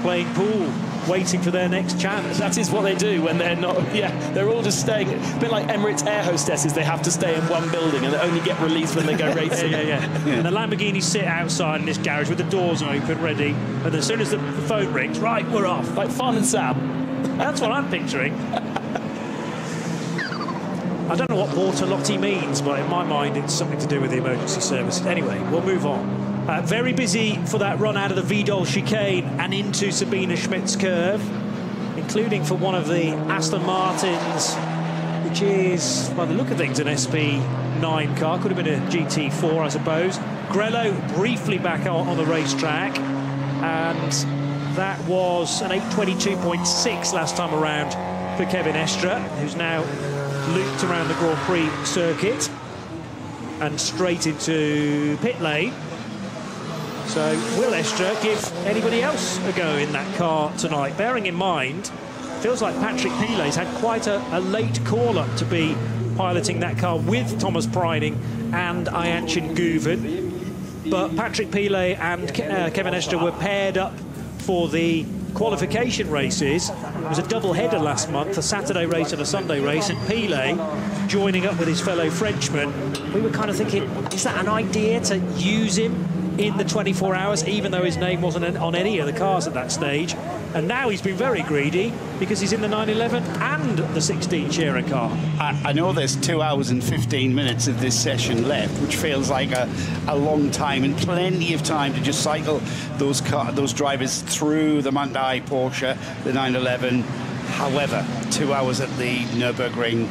playing pool, waiting for their next chance. That is what they do when they're not, they're all just staying, a bit like Emirates air hostesses, they have to stay in one building and they only get released when they go racing. And the Lamborghinis sit outside in this garage with the doors open, ready, and as soon as the phone rings, right, we're off. Like Fun and Sam. That's what I'm picturing. I don't know what Bortolotti means, but in my mind it's something to do with the emergency services. Anyway, we'll move on. Very busy for that run out of the Vidal chicane and into Sabine Schmidt's curve, including for one of the Aston Martins, which is, by the look of things, an SP9 car. Could have been a GT4, I suppose. Grello briefly back on the racetrack, and that was an 8:22.6 last time around for Kevin Estre, who's now looped around the Grand Prix circuit and straight into pit lane. So will Estre give anybody else a go in that car tonight? Bearing in mind, feels like Patrick Pilet's had quite a late call-up to be piloting that car with Thomas Preining and Ayanchin Guven. But Patrick Pilet and Kevin Estre were paired up for the qualification races. It was a double header last month, a Saturday race and a Sunday race, and Pilet joining up with his fellow Frenchman. We were kind of thinking, is that an idea to use him in the 24 hours, even though his name wasn't on any of the cars at that stage? And now he's been very greedy because he's in the 911 and the 16 Sharer car. I know there's 2 hours and 15 minutes of this session left, which feels like a long time, and plenty of time to just cycle those drivers through the Hyundai, Porsche, the 911. However, 2 hours at the Nürburgring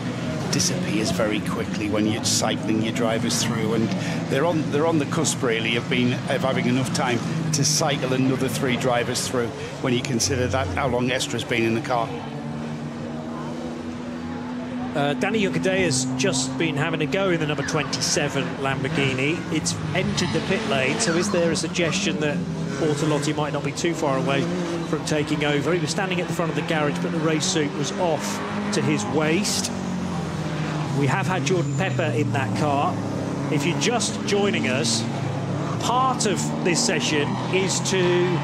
disappears very quickly when you're cycling your drivers through, and they're on the cusp really of having enough time to cycle another 3 drivers through when you consider that how long Estre's been in the car. Danny Yucadea has just been having a go in the number 27 Lamborghini. It's entered the pit lane, so is there a suggestion that Bortolotti might not be too far away from taking over? He was standing at the front of the garage, but the race suit was off to his waist. We have had Jordan Pepper in that car. If you're just joining us, part of this session is to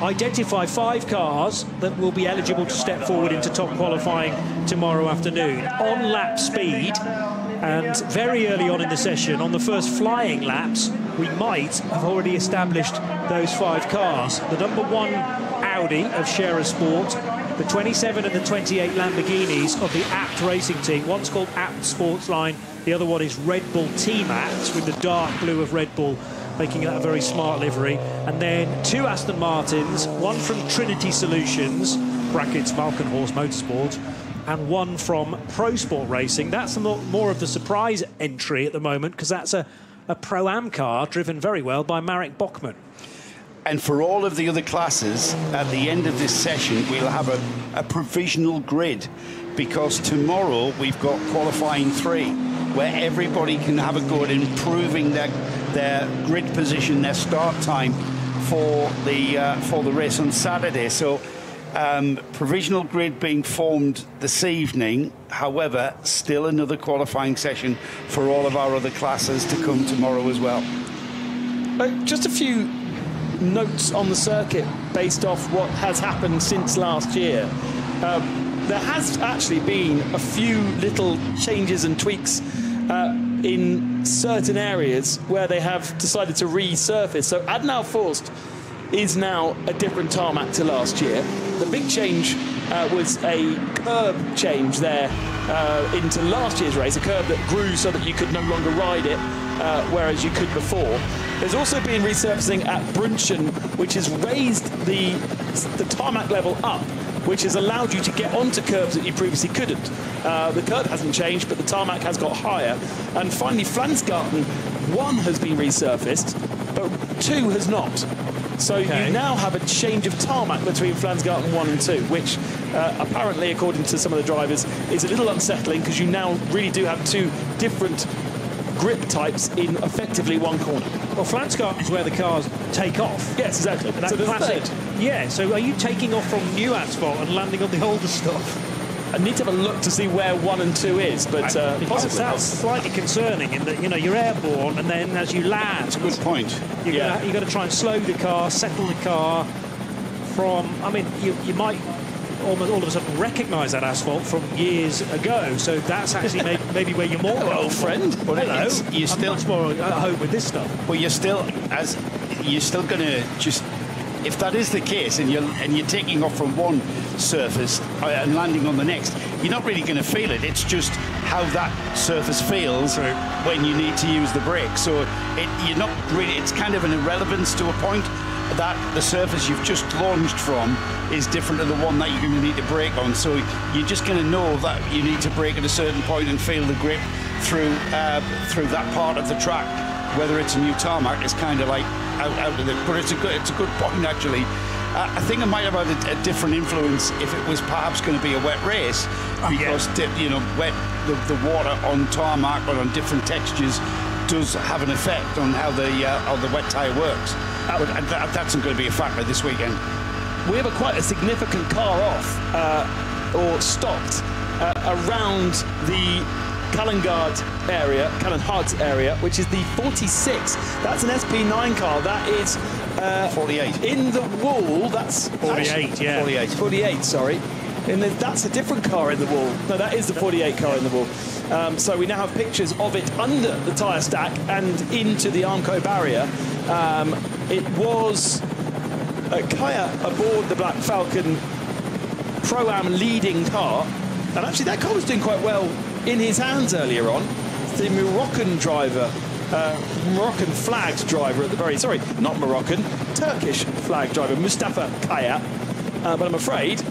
identify 5 cars that will be eligible to step forward into top qualifying tomorrow afternoon on lap speed. And very early on in the session, on the first flying laps, we might have already established those 5 cars. The number 1 Audi of Sharer Sport, the 27 and the 28 Lamborghinis of the Apt racing team. One's called Apt Sportsline, the other one is Red Bull Team Apt, with the dark blue of Red Bull, making that a very smart livery. And then 2 Aston Martins, one from Trinity Solutions, brackets Valkenhorst Motorsport, and one from Pro Sport Racing. That's more of the surprise entry at the moment, because that's a Pro-Am car driven very well by Marek Bachmann. And for all of the other classes, at the end of this session, we'll have a provisional grid, because tomorrow we've got qualifying 3, where everybody can have a go at improving their grid position, their start time for the race on Saturday. So provisional grid being formed this evening. However, still another qualifying session for all of our other classes to come tomorrow as well. Just a few notes on the circuit based off what has happened since last year. There has actually been a few little changes and tweaks in certain areas where they have decided to resurface. So Adenauer Forst is now a different tarmac to last year. The big change was a curb change there into last year's race, a curb that grew so that you could no longer ride it, whereas you could before. There's also been resurfacing at Brunchen, which has raised the tarmac level up, which has allowed you to get onto curbs that you previously couldn't. The curb hasn't changed, but the tarmac has got higher. And finally, Flansgarten 1 has been resurfaced, but 2 has not. So you now have a change of tarmac between Flansgarten 1 and 2, which apparently, according to some of the drivers, is a little unsettling, because you now really do have 2 different grip types in effectively one corner. Well, Flansgarten is where the cars take off. Yes, exactly. That classic. Yeah, so are you taking off from new asphalt and landing on the older stuff? I need to have a look to see where 1 and 2 is, but possibly that's slightly concerning in that, you know, you're airborne, and then as you land, that's a good point. You've got to try and slow the car, settle the car from. I mean, you might almost all of a sudden recognise that asphalt from years ago. So that's actually maybe where you're more. Hello, old friend. Well, hello. You're still much more at home with this stuff. Well, you're still going to just. If that is the case, and you're taking off from one surface and landing on the next, you're not really going to feel it. It's just how that surface feels when you need to use the brake. So you're not really. It's kind of an irrelevance to a point that the surface you've just launched from is different to the one that you're going to need to brake on. So you're just going to know that you need to brake at a certain point and feel the grip through that part of the track. Whether it's a new tarmac is kind of like out of it, but it's a good point actually. I think it might have had a different influence if it was perhaps going to be a wet race, because you know, the water on tarmac or on different textures does have an effect on how the wet tyre works. But that's not going to be a factor this weekend. We have quite a significant car off or stopped around the Callan-Hart area, which is the 46. That's an SP9 car. That is 48. In the wall, that's 48, yeah. 48, sorry. And that's a different car in the wall. No, that is the 48 car in the wall. So we now have pictures of it under the tyre stack and into the Armco barrier. It was Kaya aboard the Black Falcon Pro-Am leading car. And actually that car was doing quite well in his hands earlier on. The Moroccan driver, Moroccan flagged driver at the very, sorry, not Moroccan, Turkish flag driver, Mustafa Kaya. But I'm afraid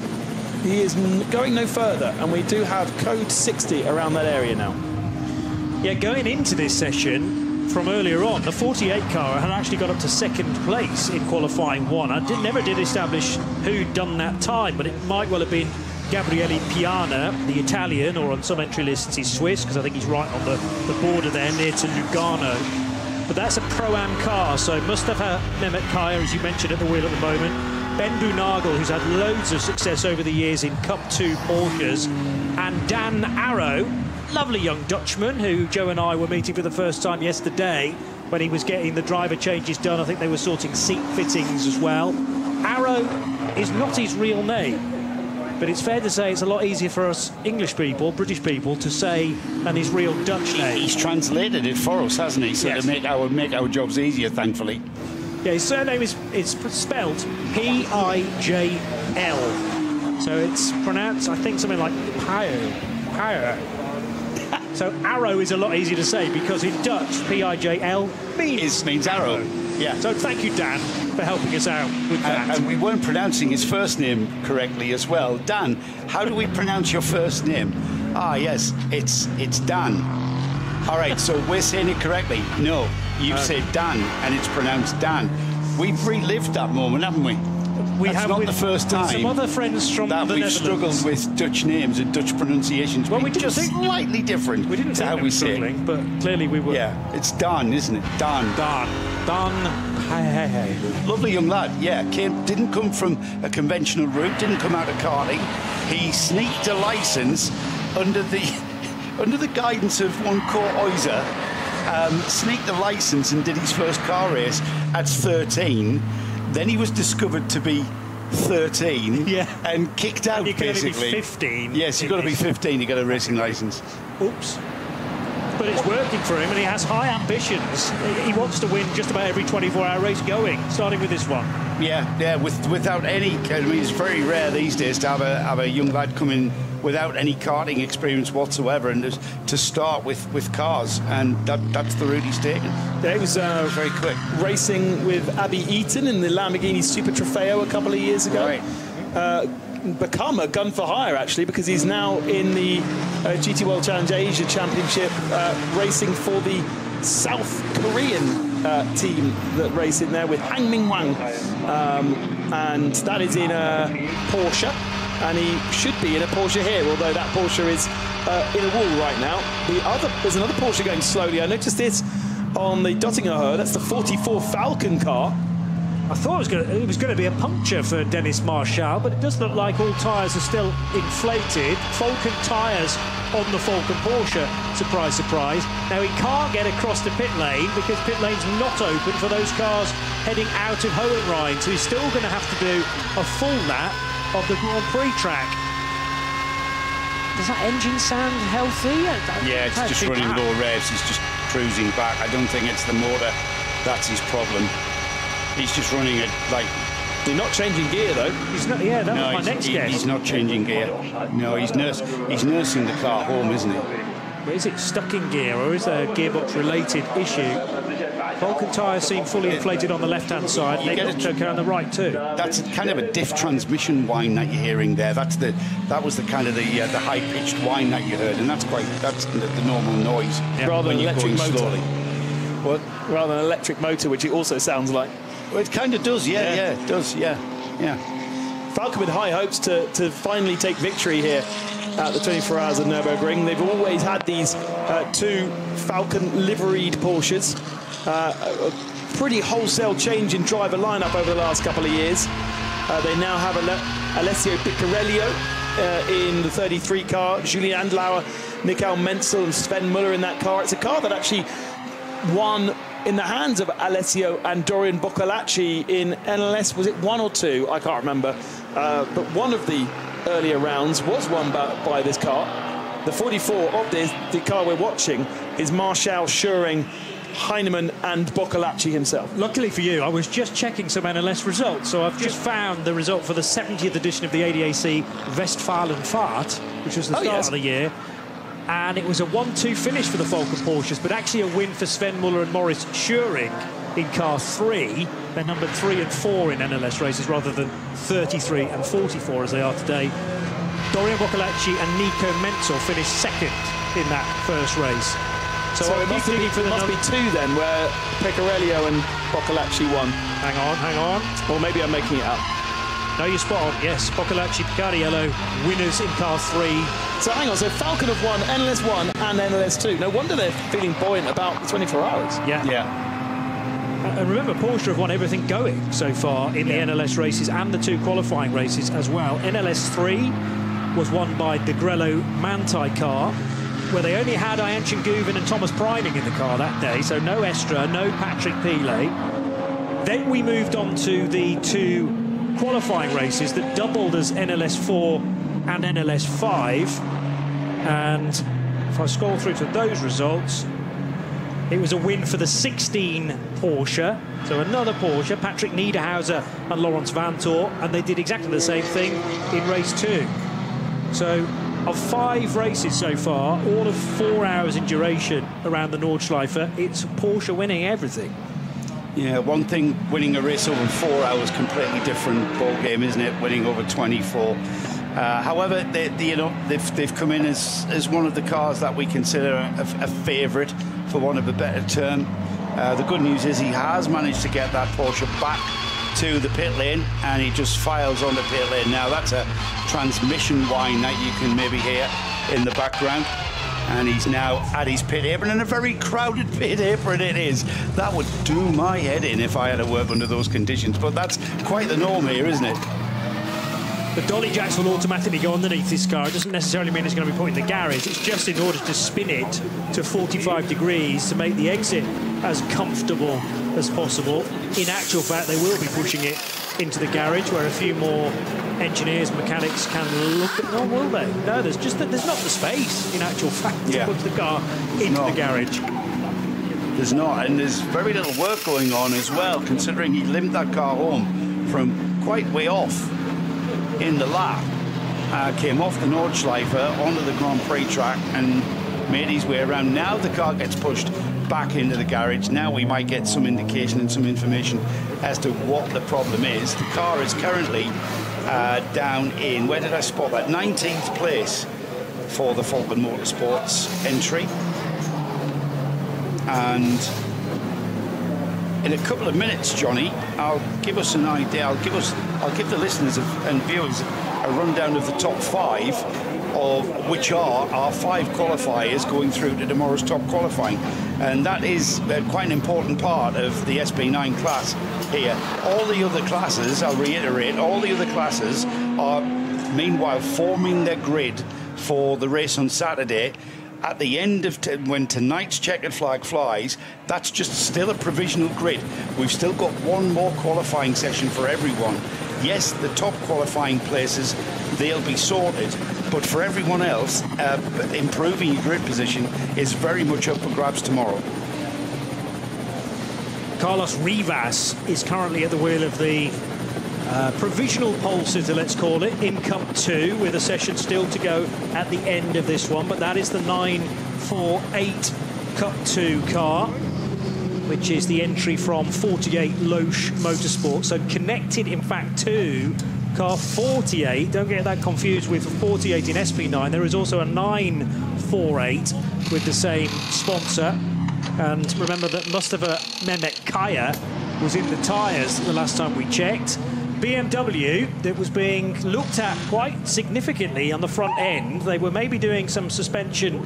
he is going no further, and we do have code 60 around that area now. Yeah, going into this session from earlier on, the 48 car had actually got up to second place in qualifying one. I never did establish who'd done that time, but it might well have been Gabriele Piana, the Italian, or on some entry lists he's Swiss, because I think he's right on the border there near to Lugano. But that's a Pro-Am car, so Mustafa Mehmet Kaya, as you mentioned, at the wheel at the moment. Bendu Nagel, who's had loads of success over the years in Cup 2 Porsches, and Dan Arrow, lovely young Dutchman, who Joe and I were meeting for the first time yesterday when he was getting the driver changes done. I think they were sorting seat fittings as well. Arrow is not his real name, but it's fair to say it's a lot easier for us English people, British people, to say than his real Dutch name. He's translated it for us, hasn't he? So yes, to make our jobs easier, thankfully. Yeah, his surname is spelled P-I-J-L. So it's pronounced, I think, something like Pio. So Arrow is a lot easier to say because in Dutch, P-I-J-L means arrow. Yeah. So thank you, Dan, for helping us out with that. And we weren't pronouncing his first name correctly as well. Dan, how do we pronounce your first name? Ah, yes, it's Dan. All right, so we're saying it correctly. No, you've said Dan, and it's pronounced Dan. We've relived that moment, haven't we? We That's have not with, the first time some other friends from that the we've Netherlands. struggled with Dutch names and Dutch pronunciations. Well, we didn't just think slightly different. We didn't to think how we we were say it. struggling, but clearly we were. Yeah, it's Dan, isn't it? Dan. Hey. Lovely young lad. Yeah, didn't come from a conventional route. Didn't come out of karting. He sneaked a license under the guidance of one Kurt Euser. Sneaked a license and did his first car race at 13. Then he was discovered to be 13, and kicked out, you can basically. only be 15. Yes, you've got to be 15 to get a racing licence. Oops. But it's working for him, and he has high ambitions. He wants to win just about every 24-hour race going, starting with this one. Yeah, without any... I mean, it's very rare these days to have a young lad come in without any karting experience whatsoever and to start with cars, and that's the route he's taken. Yeah, he was very quick. Racing with Abby Eaton in the Lamborghini Super Trofeo a couple of years ago. Right. Become a gun for hire, actually, because he's now in the GT World Challenge Asia Championship, racing for the South Korean team that race in there with Hang Ming Wang, and that is in a Porsche, and he should be in a Porsche here, although that Porsche is in a wall right now. There's another Porsche going slowly. I noticed this on the Dottinger, that's the 44 Falcon car. I thought it was going to be a puncture for Dennis Marshall, but it does look like all tyres are still inflated. Falcon tyres on the Falcon Porsche, surprise, surprise. Now, he can't get across the pit lane because pit lane's not open for those cars heading out of Hohenrhein, so he's still going to have to do a full lap of the Grand Prix track. Does that engine sound healthy? Yeah, it's just running low revs. He's just cruising back. I don't think it's the motor that's his problem. He's just running it like... They're not changing gear, though. He's not, yeah, that was my next guess. He's not changing gear. No, he's nursing the car home, isn't he? But is it stuck in gear, or is there a gearbox-related issue? Falcon tyres seem fully inflated on the left-hand side. They look okay on the right, too. That's kind of a diff transmission whine that you're hearing there. That was the kind of the high-pitched whine that you heard, and that's the normal noise. Yeah. Rather than electric motor. Slowly. What? Rather than an electric motor, which it also sounds like. Well, it kind of does, yeah, it does, yeah. Falcon with high hopes to finally take victory here at the 24 Hours of Nürburgring. They've always had these two Falcon liveried Porsches. A pretty wholesale change in driver lineup over the last couple of years. They now have Alessio Piccarello in the 33 car. Julian Andlauer, Michael Menzel and Sven Muller in that car. It's a car that actually won in the hands of Alessio and Dorian Boccolacci in NLS. Was it 1 or 2? I can't remember. But one of the earlier rounds was won by this car. The 44 of the car we're watching is Marshall, Schuring, Heinemann and Boccolacci himself. Luckily for you, I was just checking some NLS results, so I've just found the result for the 70th edition of the ADAC Westfalenfahrt, which was the start of the year, and it was a 1-2 finish for the Falken Porsches, but actually a win for Sven Muller and Maurice Schuring in car 3. They're numbered 3 and 4 in NLS races rather than 33 and 44 as they are today. Dorian Boccolacci and Nico Menzel finished second in that first race. So it must be 2 then, where Pecorello and Boccolacci won. Hang on. Or maybe I'm making it up. No, you're spot on. Yes, Boccolacci, Pecorello, winners in car 3. So hang on, so Falken have won NLS 1 and NLS 2. No wonder they're feeling buoyant about the 24 hours. Yeah. And remember, Porsche have won everything going so far in the NLS races and the 2 qualifying races as well. NLS 3 was won by the Grello Manthey car, where they only had Ianchin Guven and Thomas Preining in the car that day, so no Estra, no Patrick Pilet. Then we moved on to the 2 qualifying races that doubled as NLS 4 and NLS 5. And if I scroll through to those results, it was a win for the 16 Porsche, so another Porsche, Patrick Niederhauser and Laurens Vanthoor, and they did exactly the same thing in race 2. So of 5 races so far, all of 4 hours in duration around the Nordschleife, it's Porsche winning everything. Yeah, one thing, winning a race over 4 hours, completely different ball game, isn't it? Winning over 24. However, they've come in as one of the cars that we consider a favourite, for want of a better term. The good news is he has managed to get that Porsche back to the pit lane, and he just files on the pit lane now. That's a transmission whine that you can maybe hear in the background. And he's now at his pit apron, and a very crowded pit apron it is. That would do my head in if I had to work under those conditions, but that's quite the norm here, isn't it? The dolly jacks will automatically go underneath this car. It doesn't necessarily mean it's going to be put in the garage. It's just in order to spin it to 45 degrees to make the exit as comfortable as possible. In actual fact, they will be pushing it into the garage, where a few more engineers, mechanics can look at. Oh, will they? No, there's not the space in actual fact to put the car into the garage. There's not, and there's very little work going on as well, considering he limped that car home from quite way off in the lap. Came off the Nordschleife onto the Grand Prix track and made his way around. Now the car gets pushed back into the garage. Now we might get some indication and some information as to what the problem is. The car is currently down in, where did I spot that? 19th place for the Falken Motorsports entry. And in a couple of minutes, Johnny, I'll give us an idea. I'll give the listeners and viewers a rundown of the top 5, of which are our 5 qualifiers going through to tomorrow's top qualifying, and that is quite an important part of the SB9 class here. All the other classes, I'll reiterate, all the other classes are meanwhile forming their grid for the race on Saturday. At the end of when tonight's checkered flag flies, that's just still a provisional grid. We've still got one more qualifying session for everyone. Yes, the top qualifying places, they'll be sorted, but for everyone else, improving your grid position is very much up for grabs tomorrow. Carlos Rivas is currently at the wheel of the provisional pole sitter, let's call it, in Cup 2, with a session still to go at the end of this one. But that is the 948 Cup 2 car, which is the entry from 48 Loesch Motorsport. So connected, in fact, to car 48. Don't get that confused with 48 in SP9. There is also a 948 with the same sponsor. And remember that Mustafa Mehmet Kaya was in the tyres the last time we checked. BMW, that was being looked at quite significantly on the front end. They were maybe doing some suspension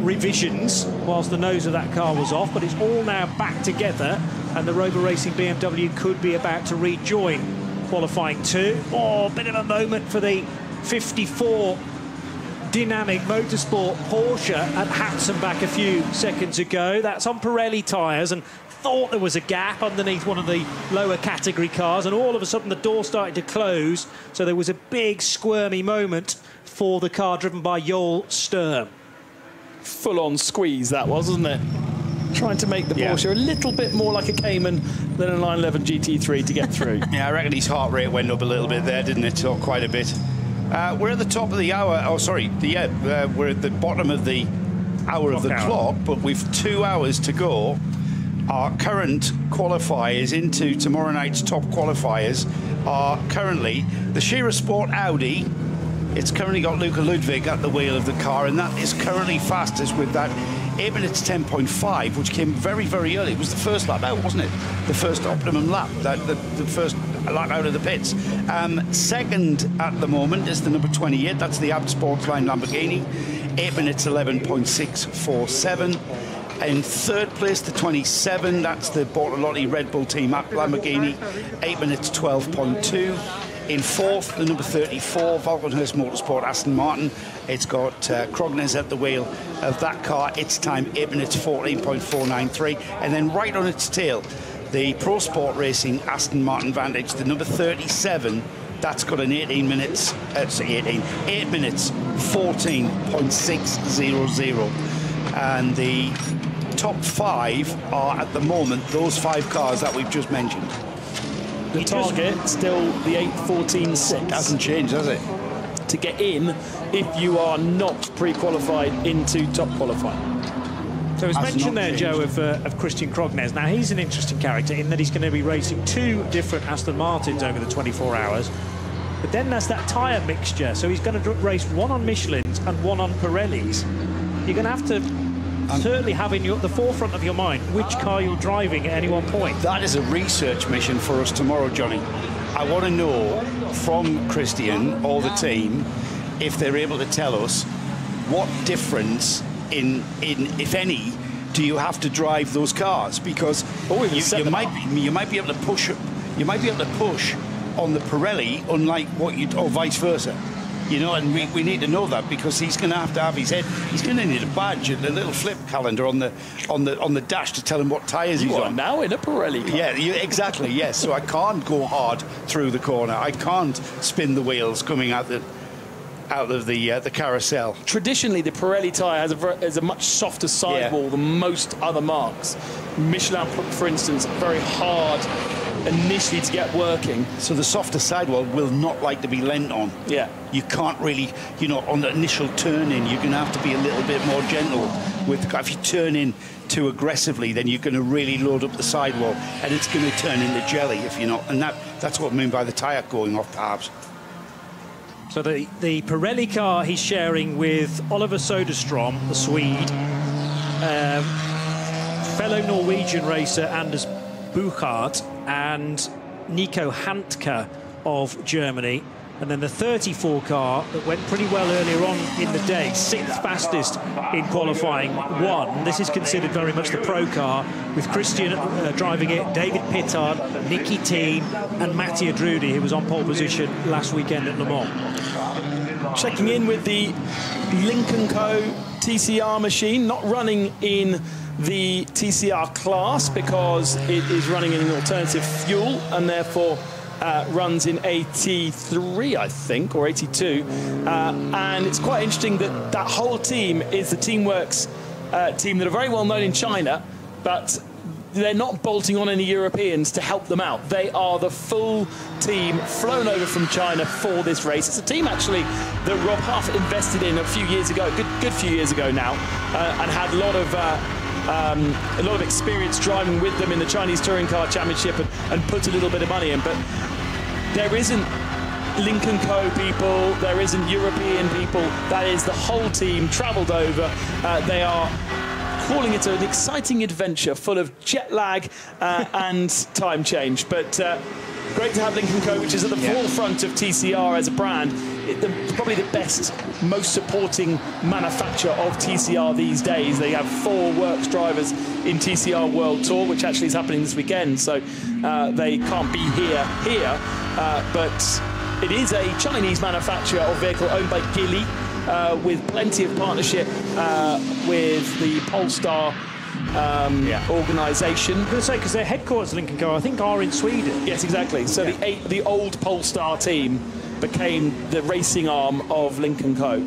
revisions whilst the nose of that car was off, but it's all now back together, and the Rover Racing BMW could be about to rejoin qualifying 2. Oh, bit of a moment for the 54 Dynamic Motorsport Porsche at Hatzenbach a few seconds ago. That's on Pirelli tyres, and thought there was a gap underneath one of the lower category cars, and all of a sudden the door started to close, so there was a big squirmy moment for the car driven by Joel Sturm. Full-on squeeze that was, wasn't it? Trying to make the Porsche a little bit more like a Cayman than a 911 GT3 to get through. Yeah, I reckon his heart rate went up a little bit there, didn't it? Or quite a bit. We're at the top of the hour. Oh, sorry. We're at the bottom of the hour of the clock, but we've 2 hours to go. Our current qualifiers into tomorrow night's top qualifiers are currently the Shearer Sport Audi. It's currently got Luca Ludwig at the wheel of the car, and that is currently fastest with that 8 minutes 10.5, which came very, very early. It was the first lap out, wasn't it? The first optimum lap, the first lap out of the pits. Second at the moment is the number 28. That's the Abt Sportsline Lamborghini, 8 minutes 11.647. In third place, the 27. That's the Bortolotti Red Bull Team Lamborghini, 8 minutes 12.2. In fourth, the number 34, Valkenhurst Motorsport Aston Martin. It's got Krognes at the wheel of that car. Its time, 8 minutes 14.493. And then right on its tail, the Pro Sport Racing Aston Martin Vantage, the number 37. That's got an 8 minutes 14.600. And the top five are at the moment those 5 cars that we've just mentioned. The target still the 8.14.6. Hasn't changed, has it? To get in if you are not pre-qualified into top qualifying. So it's mentioned there, Joe, of Christian Krognes. Now, he's an interesting character in that he's going to be racing 2 different Aston Martins over the 24 hours. But then there's that tyre mixture. So he's going to race 1 on Michelin's and 1 on Pirelli's. You're going to have to certainly have in the forefront of your mind which car you're driving at any one point. That is a research mission for us tomorrow, Johnny. I want to know from Christian or the team if they're able to tell us what difference in if any, do you have to drive those cars? Because you might be able to push on the Pirelli, unlike what or vice versa. You know, and we need to know that, because he's going to have his head. He's going to need a badge and a little flip calendar on the dash to tell him what tyres he's on. Now in a Pirelli car. Yeah, exactly. Yes. So I can't go hard through the corner. I can't spin the wheels coming out of the carousel. Traditionally, the Pirelli tyre has a much softer sidewall than most other marques. Michelin, for instance, very hard initially to get working. So the softer sidewall will not like to be leant on. Yeah. You can't really, on the initial turn in, you're going to have to be a little bit more gentle with the car. If you turn in too aggressively, then you're going to really load up the sidewall, and it's going to turn into jelly if you're not. And that's what I mean by the tyre going off, perhaps. So the Pirelli car he's sharing with Oliver Soderstrom, the Swede, fellow Norwegian racer Anders Buchart, and Nico Handke of Germany. And then the 34 car that went pretty well earlier on in the day, 6th fastest in qualifying, won. This is considered very much the pro car, with Christian driving it, David Pittard, Nicky Thiem, and Mattia Drudi, who was on pole position last weekend at Le Mans. Checking in with the Lincoln Co. TCR machine, not running in the TCR class because it is running in an alternative fuel, and therefore runs in 83, I think, or 82. And it's quite interesting that whole team is the Teamworks team that are very well known in China, but they're not bolting on any Europeans to help them out. They are the full team flown over from China for this race. It's a team, actually, that Rob Huff invested in a few years ago, good few years ago now, and had a lot of experience driving with them in the Chinese Touring Car Championship, and put a little bit of money in. But there isn't Lincoln Co. people, there isn't European people. That is the whole team travelled over. They are calling it an exciting adventure full of jet lag and time change. But great to have Lincoln Co., which is at the forefront of TCR as a brand. Probably the best, most supporting manufacturer of TCR these days. They have 4 works drivers in TCR World Tour, which actually is happening this weekend, so they can't be here. But It is a Chinese manufacturer of vehicle owned by Geely, with plenty of partnership with the Polestar organisation. I'm going to say, because their headquarters, Lincoln Co., I think, are in Sweden. Yes, exactly. So the old Polestar team became the racing arm of Lincoln Co.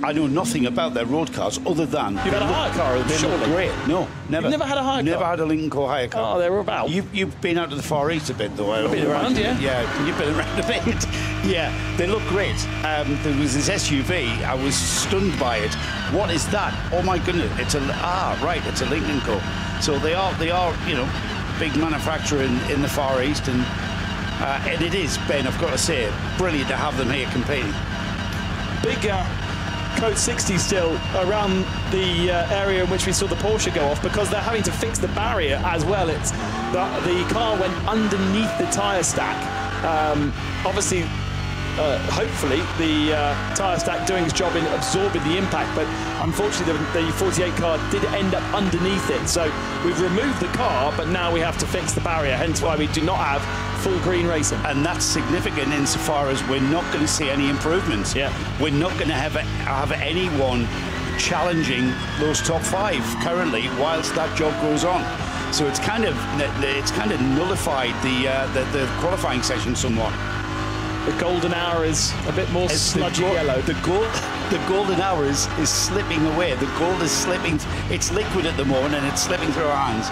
I know nothing about their road cars other than... You've had a hire car, they surely? look great. No, never. You've never had a hire car? Never had a Lincoln Co. hire car. Oh, they were about. You've been out to the Far East a bit, though. I've been around, yeah. Yeah, you've been around a bit. Yeah, they look great. There was this SUV. I was stunned by it. What is that? Oh my goodness! It's a it's a Lincoln Co. So they are, you know, big manufacturer in the Far East, and it is, Ben, I've got to say, brilliant to have them here competing. Big Code 60 still around the area in which we saw the Porsche go off, because they're having to fix the barrier as well. It's the car went underneath the tyre stack. Obviously, hopefully the tyre stack doing its job in absorbing the impact, but unfortunately the 48 car did end up underneath it. So we've removed the car, but now we have to fix the barrier, hence why we do not have full green racing. And that's significant insofar as we're not going to see any improvements. Yeah. We're not going to have anyone challenging those top 5 currently whilst that job goes on. So it's kind of nullified the qualifying session somewhat. The golden hour is a bit more sludgy yellow. The golden hour is slipping away. The gold is slipping. It's liquid at the moment, and it's slipping through our hands.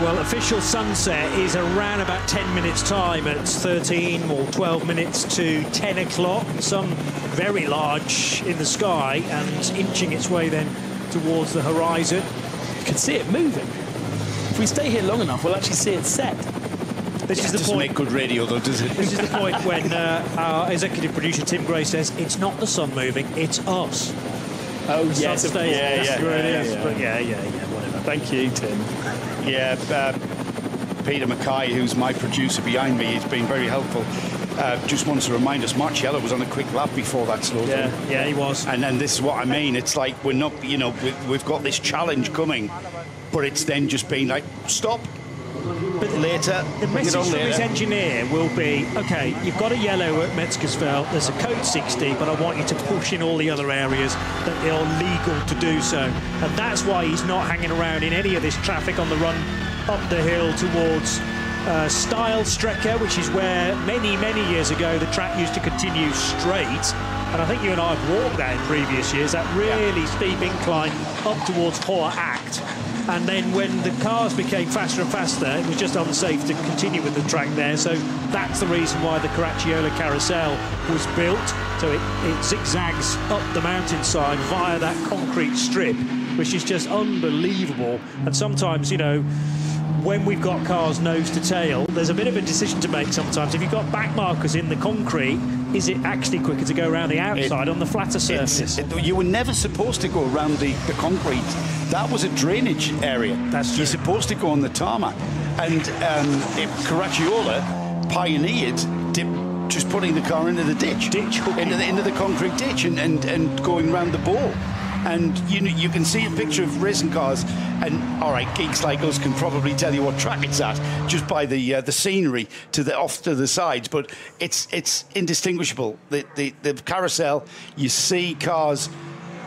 Well, official sunset is around about 10 minutes' time. It's 13 or 12 minutes to 10 o'clock. Sun very large in the sky and inching its way then towards the horizon. You can see it moving. If we stay here long enough, we'll actually see it set. This is the doesn't point. make good radio, though, does it? This is the point when our executive producer Tim Gray says it's not the sun moving, it's us. Oh yes, But yeah, whatever. Thank you, Tim. Yeah, Peter Mackay, who's my producer behind me, has been very helpful. Just wants to remind us, Marciello was on a quick lap before that slow down. Yeah, he was. And then this is what I mean. It's like we're not, you know, we've got this challenge coming, but it's then just being like, stop. But later, the message from his engineer will be, OK, you've got a yellow at Metzgersfeld, there's a code 60, but I want you to push in all the other areas that are legal to do so. And that's why he's not hanging around in any of this traffic on the run up the hill towards Style-Strecke, which is where many, many years ago the track used to continue straight. And I think you and I have walked that in previous years, that really steep incline up towards Hohe Acht. And then when the cars became faster and faster, it was just unsafe to continue with the track there. So that's the reason why the Caracciolo carousel was built. So it zigzags up the mountainside via that concrete strip, which is just unbelievable. And sometimes, you know, when we've got cars nose to tail, there's a bit of a decision to make sometimes. If you've got back markers in the concrete, is it actually quicker to go around the outside on the flatter surface? You were never supposed to go around the concrete. That was a drainage area. That's true. You're supposed to go on the tarmac. And Caracciolo pioneered just putting the car into the ditch into the concrete ditch and going around the ball. And you can see a picture of racing cars, and all right, geeks like us can probably tell you what track it's at just by the scenery off to the sides, but it's indistinguishable. The carousel, you see cars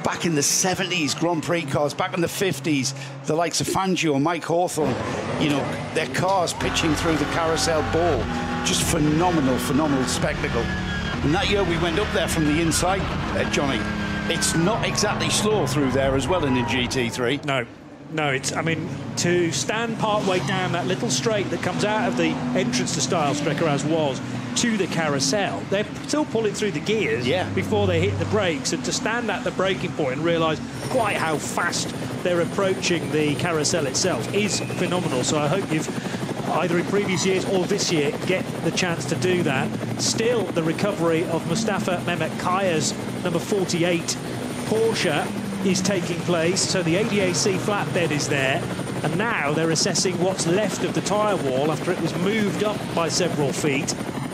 back in the 70s, Grand Prix cars, back in the 50s, the likes of Fangio and Mike Hawthorne, you know, their cars pitching through the carousel ball, just phenomenal spectacle. And that year we went up there from the inside, Johnny. It's not exactly slow through there as well in the GT3. No, it's, I mean, to stand part way down that little straight that comes out of the entrance to Style-Strecke as was to the carousel, they're still pulling through the gears before they hit the brakes, and to stand at the braking point and realise quite how fast they're approaching the carousel itself is phenomenal. So I hope you've either in previous years or this year get the chance to do that. Still, the recovery of Mustafa Mehmet Kaya's number 48 Porsche is taking place, so the ADAC flatbed is there, and now they're assessing what's left of the tyre wall after it was moved up by several feet.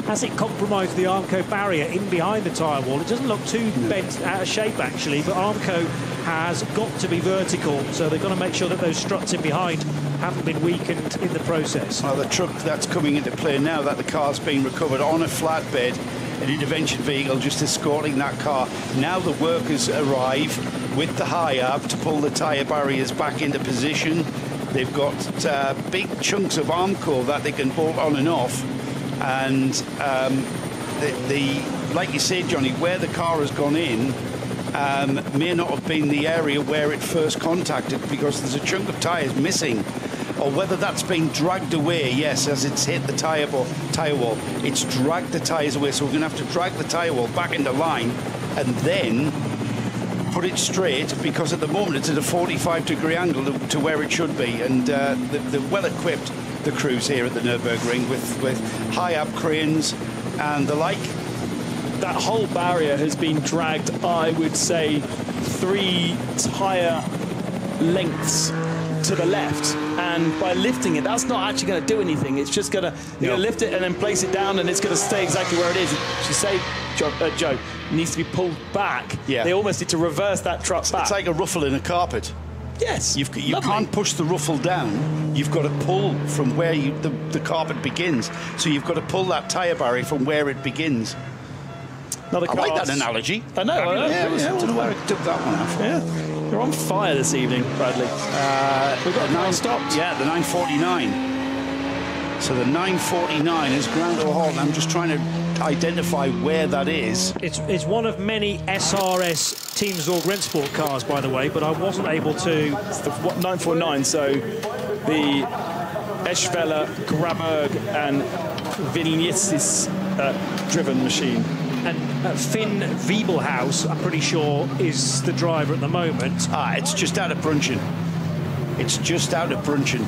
Has it compromised the Armco barrier in behind the tyre wall? It doesn't look too bent out of shape actually, but Armco has got to be vertical, so they've got to make sure that those struts in behind haven't been weakened in the process. Well, the truck that's coming into play now that the car's being recovered on a flatbed an intervention vehicle just escorting that car. Now the workers arrive with the high-up to pull the tyre barriers back into position. They've got big chunks of Armco that they can bolt on and off. And like you said, Johnny, where the car has gone in may not have been the area where it first contacted, because there's a chunk of tyres missing. Or whether that's been dragged away, yes, as it's hit the tyre wall. It's dragged the tyres away, so we're going to have to drag the tyre wall back into line and then put it straight, because at the moment it's at a 45-degree angle to where it should be. And they're well equipped, the crews here at the Nürburgring, with high-up cranes and the like. That whole barrier has been dragged, I would say, 3 tyre lengths to the left, and by lifting it, that's not actually going to do anything. It's just going to, you're going to lift it and then place it down, and it's going to stay exactly where it is. As you say, Joe, it needs to be pulled back. Yeah. They almost need to reverse that truck back. It's like a ruffle in a carpet. Yes. You can't push the ruffle down. You've got to pull from where the carpet begins. So you've got to pull that tyre barrier from where it begins. I like that analogy. I know. I don't know where I took that one off. Yeah. You're on fire this evening, Bradley. We've got 9 stopped. Yeah, the 949. So the 949 is ground to a halt. I'm just trying to identify where that is. It's one of many SRS Team Zorg Rennsport cars, by the way, but I wasn't able to. It's the 949, so the Eschweiler, Graberg and Vinicius driven machine. And Finn Wiebelhaus, I'm pretty sure, is the driver at the moment. It's just out of Brunchen. It's just out of Brunchen.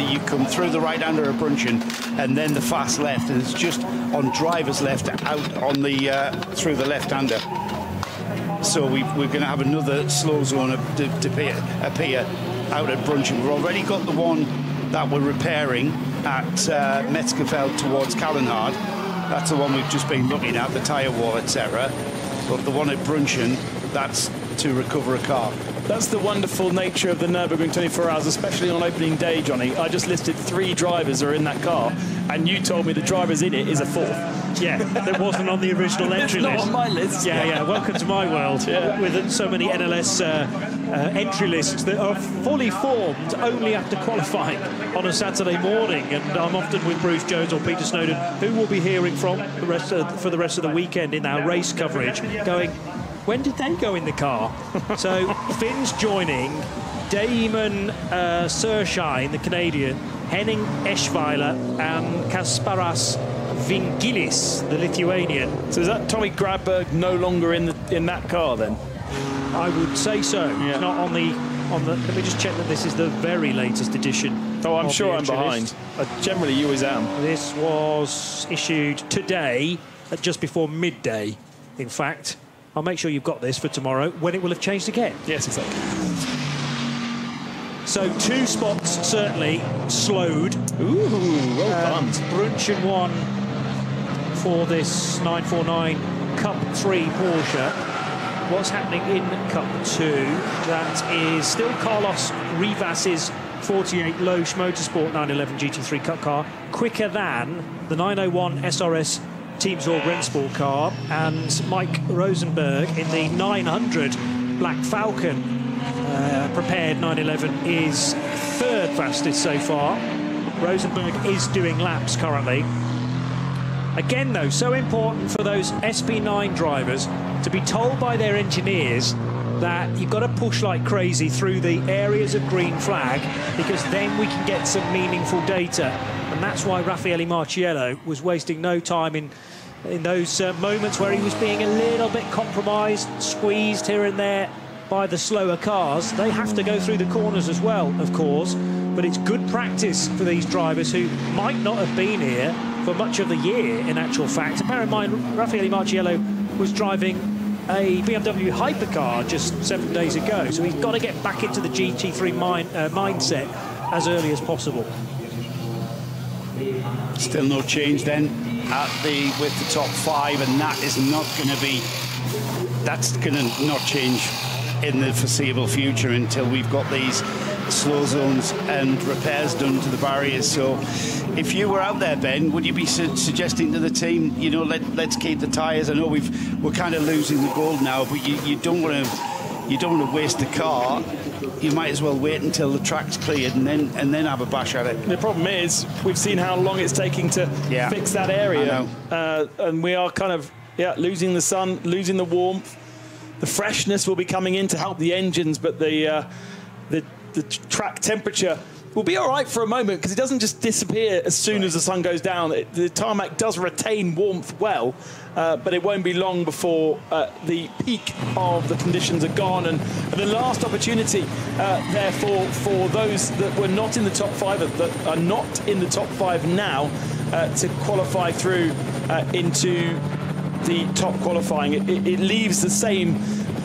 You come through the right-hander of Brunchen, and then the fast left, and it's just on driver's left out on the through the left-hander. So we're going to have another slow zone appear out at Brunchen. We've already got the one that we're repairing at Metzgerfeld towards Kallenhard. That's the one we've just been looking at, the tyre wall, etc. But the one at Brunchen, that's to recover a car. That's the wonderful nature of the Nürburgring 24 Hours, especially on opening day, Johnny. I just listed 3 drivers are in that car, and you told me the drivers in it is a 4th. Yeah, that wasn't on the original entry list. Not on my list. Yeah. Welcome to my world, with so many NLS entry lists that are fully formed only after qualifying on a Saturday morning. And I'm often with Bruce Jones or Peter Snowden, who we'll be hearing from for the rest of the weekend in our race coverage, going, when did they go in the car? So Finn's joining, Damon Surshine, the Canadian, Henning Eschweiler and Kasparas Vingilis, the Lithuanian. So is that Tommy Graberg no longer in that car then? I would say so. Yeah. It's not on the. Let me just check that this is the very latest edition. Oh, I'm sure I'm behind. Generally, you always am. This was issued today at just before midday. In fact, I'll make sure you've got this for tomorrow when it will have changed again. Yes, exactly. So 2 spots certainly slowed. Ooh, well done. Brunchen won for this 949 Cup 3 Porsche. What's happening in Cup 2? That is still Carlos Rivas's 48 Loesch Motorsport 911 GT3 Cup car, quicker than the 901 SRS Team Zorg Rennsport car, and Mike Rosenberg in the 900 Black Falcon prepared 911 is 3rd fastest so far. Rosenberg is doing laps currently. Again though, so important for those SP9 drivers to be told by their engineers that you've got to push like crazy through the areas of green flag, because then we can get some meaningful data. And that's why Raffaele Marciello was wasting no time in those moments where he was being a little bit compromised, squeezed here and there by the slower cars. They have to go through the corners as well, of course, but it's good practice for these drivers who might not have been here for much of the year, in actual fact. And bear in mind, Raffaele Marciello was driving a BMW hypercar just 7 days ago, so he's got to get back into the GT3 mindset as early as possible. Still no change then with the top 5, and that is not going to be, that's going to not change in the foreseeable future until we've got these slow zones and repairs done to the barriers. So if you were out there, Ben, would you be suggesting to the team, you know, let's keep the tyres? I know we're kind of losing the gold now, but you don't want to waste the car. You might as well wait until the track's cleared and then have a bash at it. The problem is we've seen how long it's taking to fix that area, and we are kind of losing the sun, losing the warmth. The freshness will be coming in to help the engines, but the track temperature will be all right for a moment because it doesn't just disappear as soon as the sun goes down. The tarmac does retain warmth well, but it won't be long before the peak of the conditions are gone. And the last opportunity, therefore, for those that were not in the top 5, that are not in the top 5 now, to qualify through into the top qualifying. It leaves the same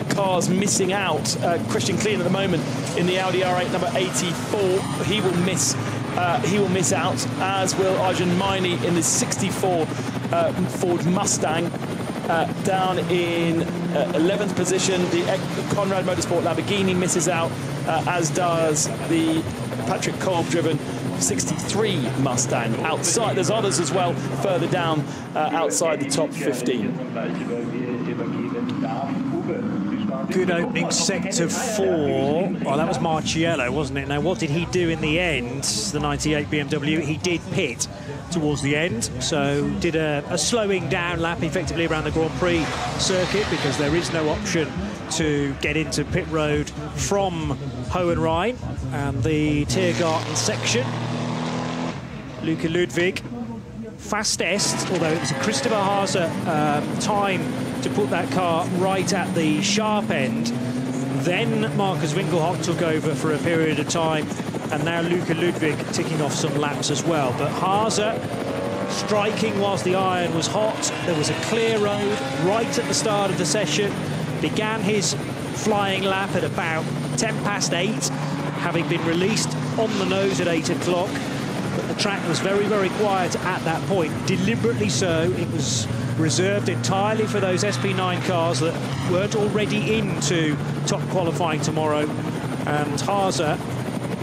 cars missing out. Christian Klein at the moment in the Audi R8 number 84, he will miss out, as will Arjun Maini in the 64 Ford Mustang, down in 11th position. The Conrad Motorsport Lamborghini misses out, as does the Patrick Kolb driven 63 Mustang. Outside, there's others as well further down outside the top 15. Good opening sector 4. Well, that was Marciello, wasn't it? Now, what did he do in the end? The 98 BMW, he did pit towards the end, so did a slowing down lap effectively around the Grand Prix circuit, because there is no option to get into pit road from Hohenrhein and the Tiergarten section. Luca Ludwig, fastest, although it was a Christopher Haase time to put that car right at the sharp end. Then Marcus Winkelhock took over for a period of time, and now Luca Ludwig ticking off some laps as well. But Haase striking whilst the iron was hot. There was a clear road right at the start of the session. Began his flying lap at about 8:10, having been released on the nose at 8 o'clock. But the track was very, very quiet at that point, deliberately so. It was reserved entirely for those SP9 cars that weren't already into top qualifying tomorrow. And Haase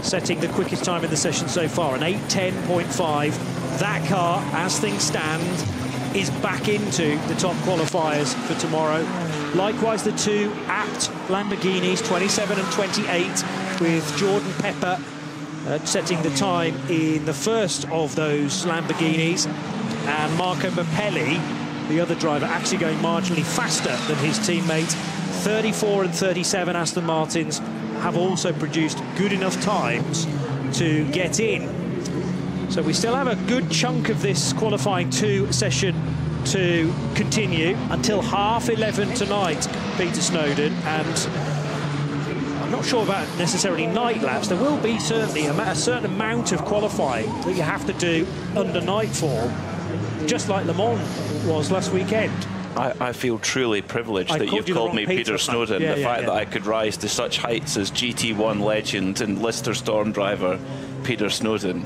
setting the quickest time in the session so far, an 8:10.5. That car, as things stand, is back into the top qualifiers for tomorrow. Likewise, the two apt Lamborghinis, 27 and 28, with Jordan Pepper setting the time in the first of those Lamborghinis, and Marco Mappelli, the other driver, actually going marginally faster than his teammate. 34 and 37 Aston Martins have also produced good enough times to get in. So we still have a good chunk of this qualifying 2 session to continue until 11:30 tonight, Peter Snowden, and I'm not sure about necessarily night laps. There will be certainly a certain amount of qualifying that you have to do under nightfall, just like Le Mans was last weekend. I feel truly privileged that you've called me Peter Snowden. The fact that I could rise to such heights as GT1 legend and Lister Storm driver Peter Snowden.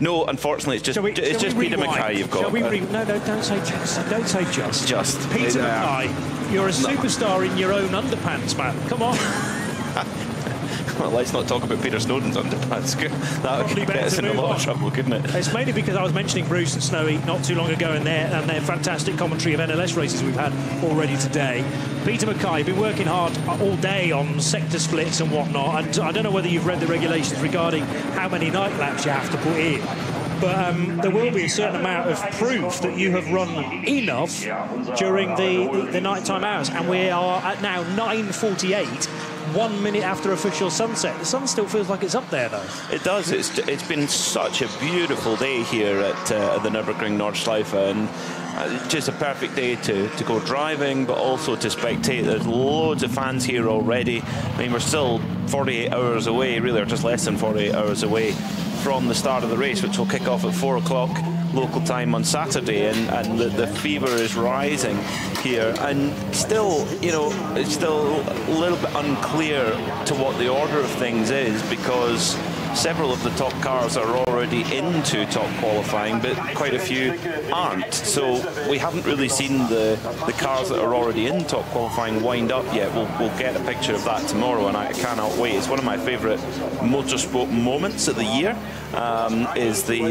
No, unfortunately, it's just Peter Mackay you've got. Shall we no, don't say just. Don't say just. Just. Peter Mackay, you're a superstar in your own underpants, man. Come on. Well, let's not talk about Peter Snowden's underpants. That could get us in a lot of trouble, couldn't it? It's mainly because I was mentioning Bruce and Snowy not too long ago and their fantastic commentary of NLS races we've had already today. Peter Mackay, been working hard all day on sector splits and whatnot, and I don't know whether you've read the regulations regarding how many night laps you have to put in. But there will be a certain amount of proof that you have run enough during the nighttime hours, and we are at now 9:48. 1 minute after official sunset. The sun still feels like it's up there, though. It does. It's been such a beautiful day here at the Nürburgring Nordschleife, and just a perfect day to go driving, but also to spectate. There's loads of fans here already. I mean, we're still 48 hours away, really, or just less than 48 hours away from the start of the race, which will kick off at 4 o'clock local time on Saturday, and the fever is rising here, and still, you know, it's still a little bit unclear to what the order of things is, because several of the top cars are already into top qualifying, but quite a few aren't. So we haven't really seen the cars that are already in top qualifying wind up yet. We'll get a picture of that tomorrow, and I cannot wait. It's one of my favourite motorsport moments of the year, is the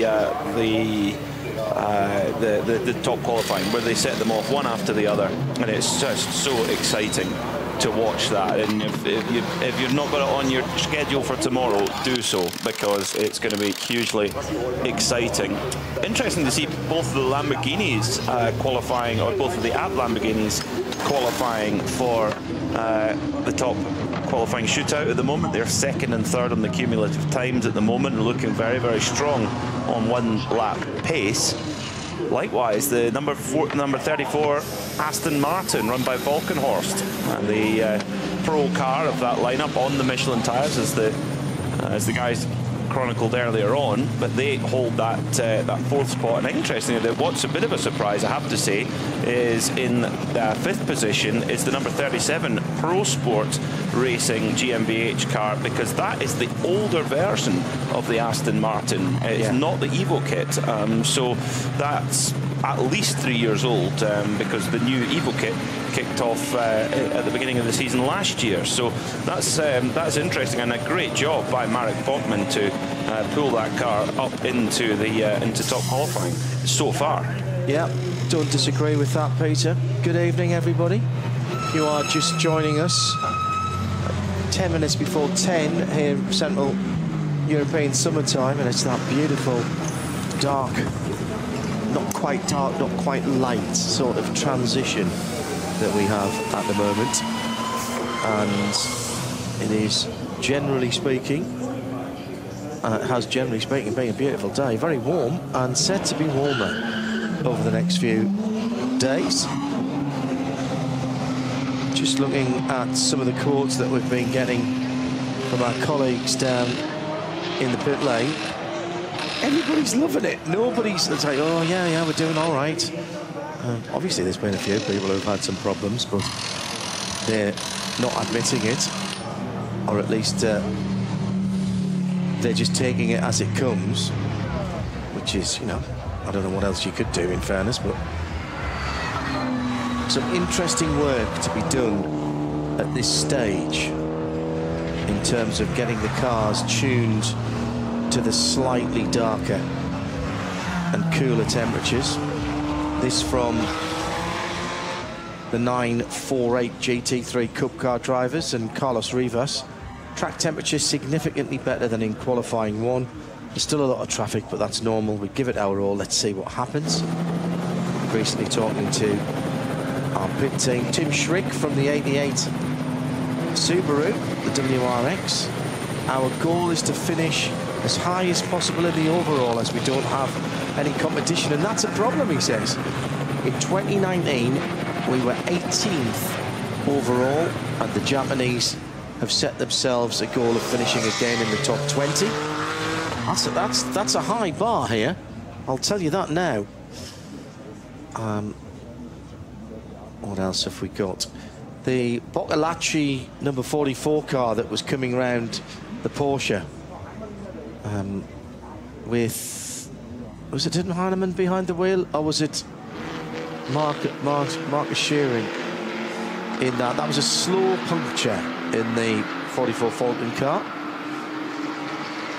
top qualifying, where they set them off one after the other, and it's just so exciting to watch that. And if you've not got it on your schedule for tomorrow, do so, because it's going to be hugely exciting. Interesting to see both of the Lamborghinis qualifying, or both of the ADAC Lamborghinis qualifying for the top qualifying shootout at the moment. They're second and third on the cumulative times at the moment, and looking very, very strong on one lap pace. Likewise, the number 34 Aston Martin, run by Valkenhorst, and the pro car of that lineup on the Michelin tyres, as the guys chronicled earlier on, but they hold that fourth spot. And interestingly, what's a bit of a surprise, I have to say, is in the fifth position is the number 37 Pro Sport Racing GmbH car, because that is the older version of the Aston Martin. It's not the Evo kit, so that's at least 3 years old, because the new Evo kit kicked off at the beginning of the season last year. So that's interesting, and a great job by Marek Bachmann to pull that car up into top qualifying so far. Yeah, don't disagree with that, Peter. Good evening, everybody. If you are just joining us, 10 minutes before 10 here in Central European summertime, and it's that beautiful dark, not quite dark, not quite light sort of transition that we have at the moment. And it is, generally speaking, has generally speaking been a beautiful day, very warm, and set to be warmer over the next few days. Just looking at some of the quotes that we've been getting from our colleagues down in the pit lane. Everybody's loving it. Nobody's like, oh yeah, we're doing all right. Obviously, there's been a few people who've had some problems, but they're not admitting it, or at least they're just taking it as it comes, which is, you know, I don't know what else you could do, in fairness, but some interesting work to be done at this stage in terms of getting the cars tuned to the slightly darker and cooler temperatures. This from the 948 GT3 Cup car drivers and Carlos Rivas. Track temperature significantly better than in qualifying one. There's still a lot of traffic, but that's normal. We give it our all. Let's see what happens. Recently talking to our pit team, Tim Schrick from the 88 Subaru, the WRX. Our goal is to finish as high as possible in the overall, as we don't have any competition, and that's a problem, he says. In 2019, we were 18th overall, and the Japanese have set themselves a goal of finishing again in the top 20. That's a high bar here, I'll tell you that now. What else have we got? The Boccolacci number 44 car that was coming round the Porsche, with, was it Heinemann behind the wheel, or was it Marcus Shearing in that? That was a slow puncture in the 44 Falcon car.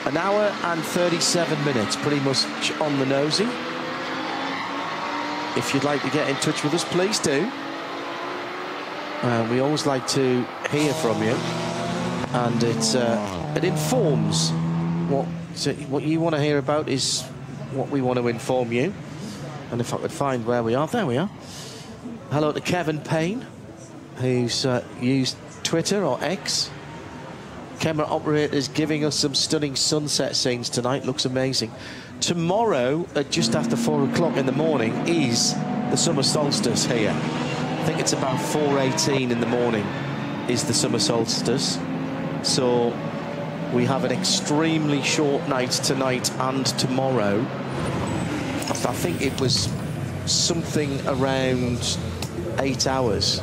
An hour and 37 minutes, pretty much on the nosy. If you'd like to get in touch with us, please do. We always like to hear from you, and it informs what you want to hear about is what we want to inform you. And if I could find where we are, there we are. Hello to Kevin Payne, who's used Twitter or X. Camera operators giving us some stunning sunset scenes tonight. Looks amazing. Tomorrow, at just after 4 o'clock in the morning, is the summer solstice here. I think it's about 4:18 in the morning is the summer solstice. So we have an extremely short night tonight and tomorrow. I think it was something around 8 hours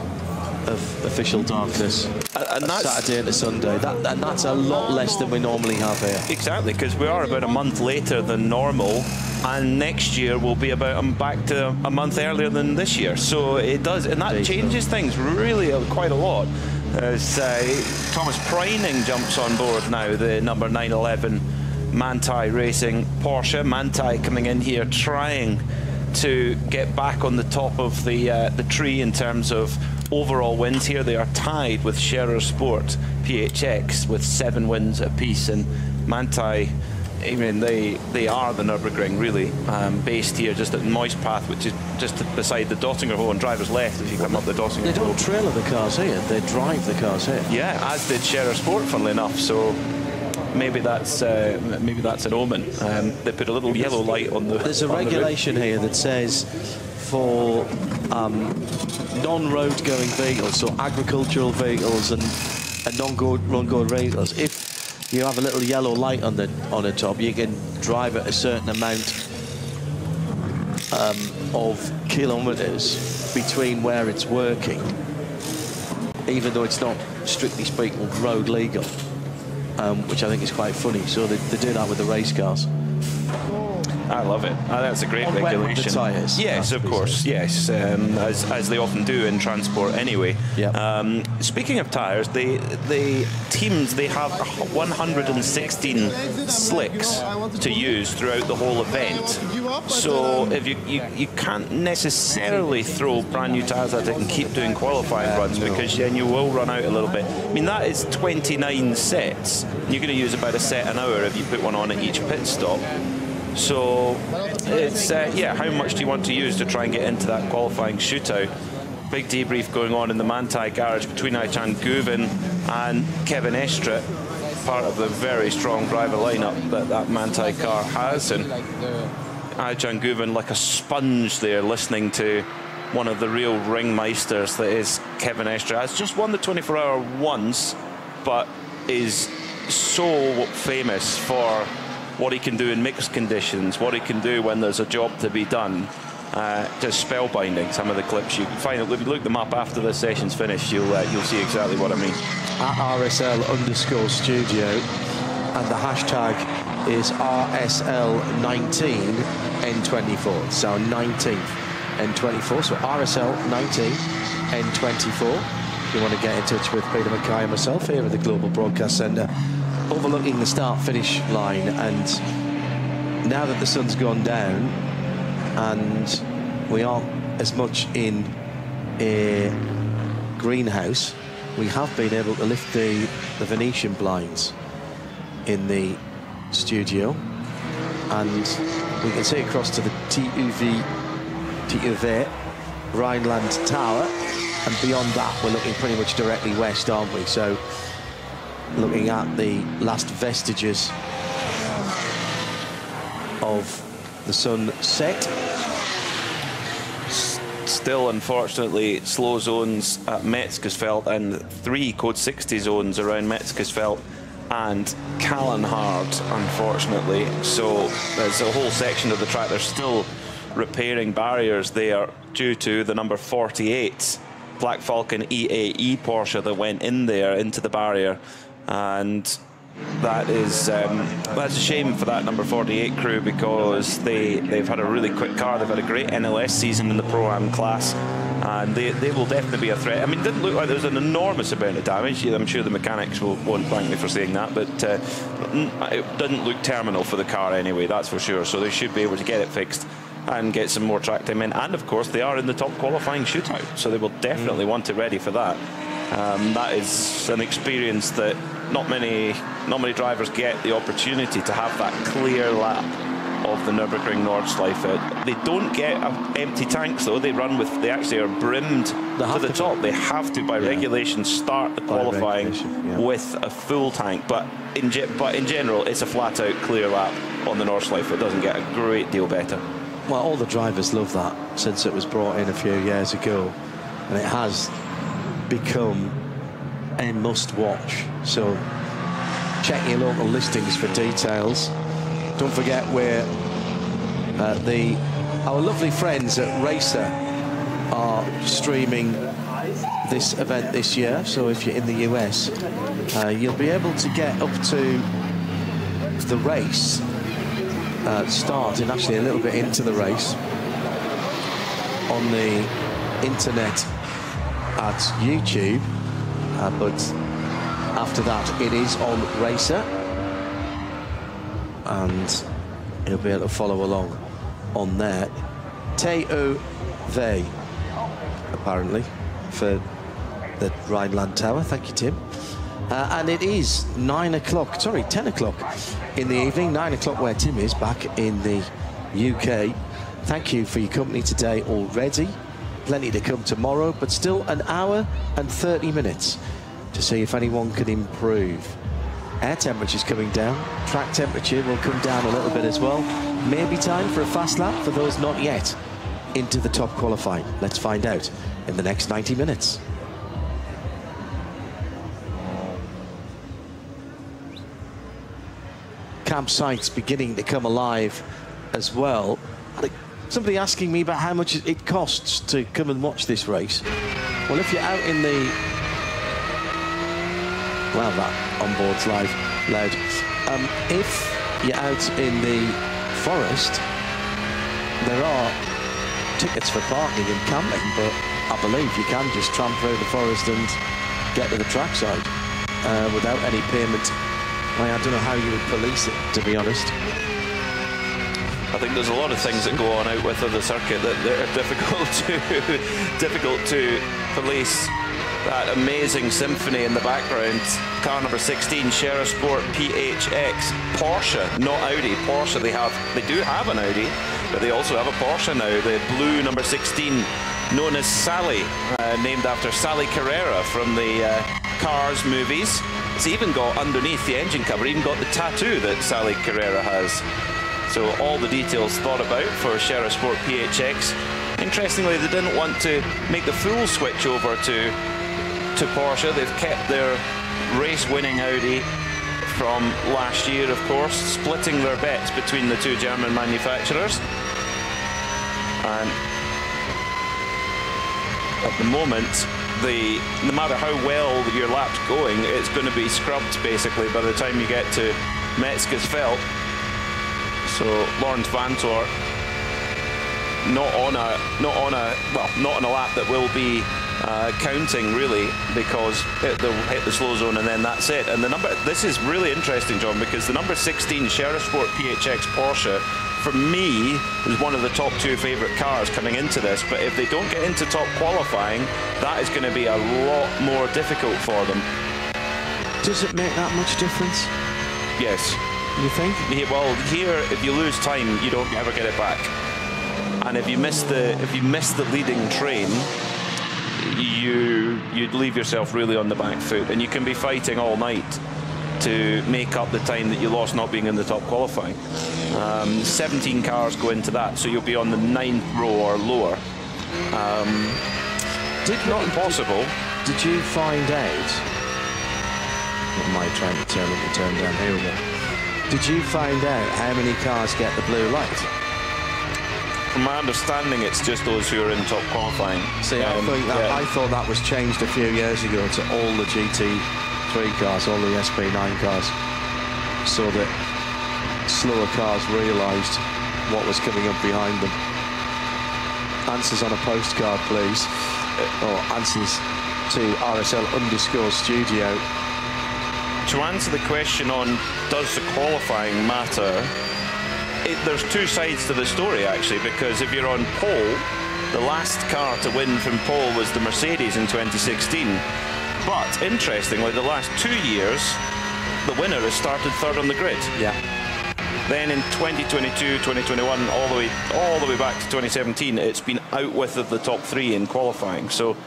of official darkness. And that's Saturday into Sunday. And that's a lot less than we normally have here. Exactly, because we are about a month later than normal, and next year will be about back to a month earlier than this year. So it does, and that changes things really quite a lot. As Thomas Preining jumps on board now, the number 911 Manthey Racing Porsche. Manthey coming in here trying to get back on the top of the tree in terms of overall wins here. They are tied with Scherer Sport PHX with 7 wins apiece, and Manthey, I mean, they are the Nürburgring really, based here just at Moistpath, which is just beside the Dottingerhof on driver's left if you come up the Dottingerhof. They don't trailer the cars here, they drive the cars here. Yeah, as did Scherer Sport, funnily enough, so maybe that's an omen. They put a little yellow light on the... There's a regulation here that says for non-road going vehicles, so agricultural vehicles and non-road vehicles, if you have a little yellow light on the top, you can drive at a certain amount of kilometres between where it's working, even though it's not, strictly speaking, road legal, which I think is quite funny. So they do that with the race cars. I love it. That's a great regulation. The tyres. Yes, of course. Yes, as they often do in transport anyway. Yep. Speaking of tyres, the teams, they have 116 slicks to use throughout the whole event. So if you can't necessarily throw brand new tyres at it and keep doing qualifying runs, because then you will run out a little bit. I mean, that is 29 sets. You're going to use about a set an hour if you put one on at each pit stop. So it's yeah, how much do you want to use to try and get into that qualifying shootout? Big debrief going on in the Manthey garage between Aycan Guven and Kevin Estret, part of the very strong driver lineup that Manthey car has, and Aycan Guven like a sponge there, listening to one of the real ringmeisters that is Kevin Estret. Has just won the 24-hour once, but is so famous for what he can do in mixed conditions, what he can do when there's a job to be done. Just spellbinding, some of the clips. You can find it, look them up after the session's finished, you'll see exactly what I mean. At RSL_studio, and the hashtag is RSL19N24, so 19th N24, so RSL19N24. If you want to get in touch with Peter Mackay and myself here at the Global Broadcast Centre, overlooking the start-finish line. And now that the sun's gone down and we aren't as much in a greenhouse, we have been able to lift the Venetian blinds in the studio, and we can see across to the TUV Rhineland Tower, and beyond that we're looking pretty much directly west, aren't we? So looking at the last vestiges of the sunset. Still, unfortunately, slow zones at Metzgesfeld and 3 code 60 zones around Metzgesfeld and Kallenhard, unfortunately. So there's a whole section of the track. They're still repairing barriers there due to the number 48 Black Falcon EAE Porsche that went in there into the barrier. And that is that's a shame for that number 48 crew, because they've had a really quick car. They've had a great NLS season in the Pro-Am class, and they will definitely be a threat. I mean, it didn't look like there was an enormous amount of damage. I'm sure the mechanics won't thank me for saying that, but it didn't look terminal for the car anyway, that's for sure. So they should be able to get it fixed and get some more track time in. And of course they are in the top qualifying shootout, so they will definitely want it ready for that. That is an experience that not many drivers get the opportunity to have, that clear lap of the Nürburgring Nordschleife. They don't get empty tanks though. They actually are brimmed to the top. They have to, by regulation, start the qualifying with a full tank. But in general, it's a flat-out clear lap on the Nordschleife. It doesn't get a great deal better. Well, all the drivers love that since it was brought in a few years ago, and it has become a must-watch. So check your local listings for details. Don't forget we're our lovely friends at Racer are streaming this event this year. So if you're in the US, you'll be able to get up to the race start and actually a little bit into the race on the internet at YouTube, but after that it is on Racer, and you'll be able to follow along on there. Teo Vey, apparently, for the Rhineland Tower. Thank you, Tim. And it is 10 o'clock in the evening, 9 o'clock where Tim is, back in the UK. Thank you for your company today already. Plenty to come tomorrow, but still an hour and 30 minutes to see if anyone can improve. Air temperature's coming down. Track temperature will come down a little bit as well. Maybe time for a fast lap for those not yet into the top qualifying. Let's find out in the next 90 minutes. Campsites beginning to come alive as well. Somebody asking me about how much it costs to come and watch this race. Well, if you're out in the... Well, that onboard's loud. If you're out in the forest, there are tickets for parking and camping, but I believe you can just tramp through the forest and get to the trackside without any payment. I don't know how you would police it, to be honest. I think there's a lot of things that go on out with the circuit that are difficult to police. That amazing symphony in the background. Car number 16, Shera Sport PHX, Porsche, not Audi. Porsche, they do have an Audi, but they also have a Porsche now. The blue number 16, known as Sally, named after Sally Carrera from the Cars movies. It's even got underneath the engine cover, even got the tattoo that Sally Carrera has. So all the details thought about for Shera Sport PHX. Interestingly, they didn't want to make the full switch over to Porsche. They've kept their race-winning Audi from last year, of course, splitting their bets between the two German manufacturers. And at the moment, no matter how well your lap's going, it's going to be scrubbed basically by the time you get to Metzgesfeld. So Lawrence Vanthoor not on a lap that will be counting really, because they'll hit the slow zone and then that's it. And this is really interesting, John, because the number 16 Shera Sport PHX Porsche, for me, was one of the top two favourite cars coming into this. But if they don't get into top qualifying, that is going to be a lot more difficult for them. Does it make that much difference? Yes. You think? Yeah, well, here, if you lose time, you don't ever get it back. And if you miss the leading train, you'd leave yourself really on the back foot, and you can be fighting all night to make up the time that you lost not being in the top qualifying. 17 cars go into that, so you'll be on the 9th row or lower. Not impossible. Did you find out? What am I trying to turn up and turn down? Here we go. Did you find out how many cars get the blue light? From my understanding, it's just those who are in top qualifying. See, I thought that was changed a few years ago to all the GT3 cars, all the SP9 cars, so that slower cars realised what was coming up behind them. Answers on a postcard, please. Or answers to RSL_studio. To answer the question on does the qualifying matter, there's two sides to the story actually, because if you're on pole, the last car to win from pole was the Mercedes in 2016. But interestingly, the last 2 years, the winner has started third on the grid. Yeah. Then in 2022, 2021, all the way back to 2017, it's been out with the top three in qualifying. So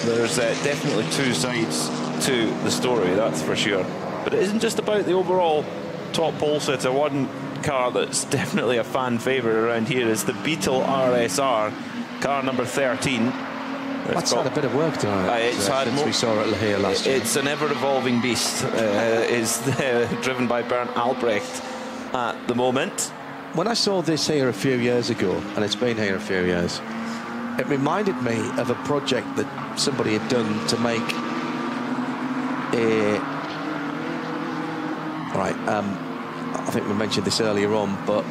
there's definitely two sides to the story, that's for sure. But it isn't just about the overall top pole sitter. One car that's definitely a fan favourite around here is the Beetle RSR, car number 13. That's had a bit of work done since we saw it here last year. It's an ever-evolving beast. Is driven by Bernd Albrecht at the moment. When I saw this here a few years ago, and it's been here a few years, it reminded me of a project that somebody had done to make a... Right, I think we mentioned this earlier on, but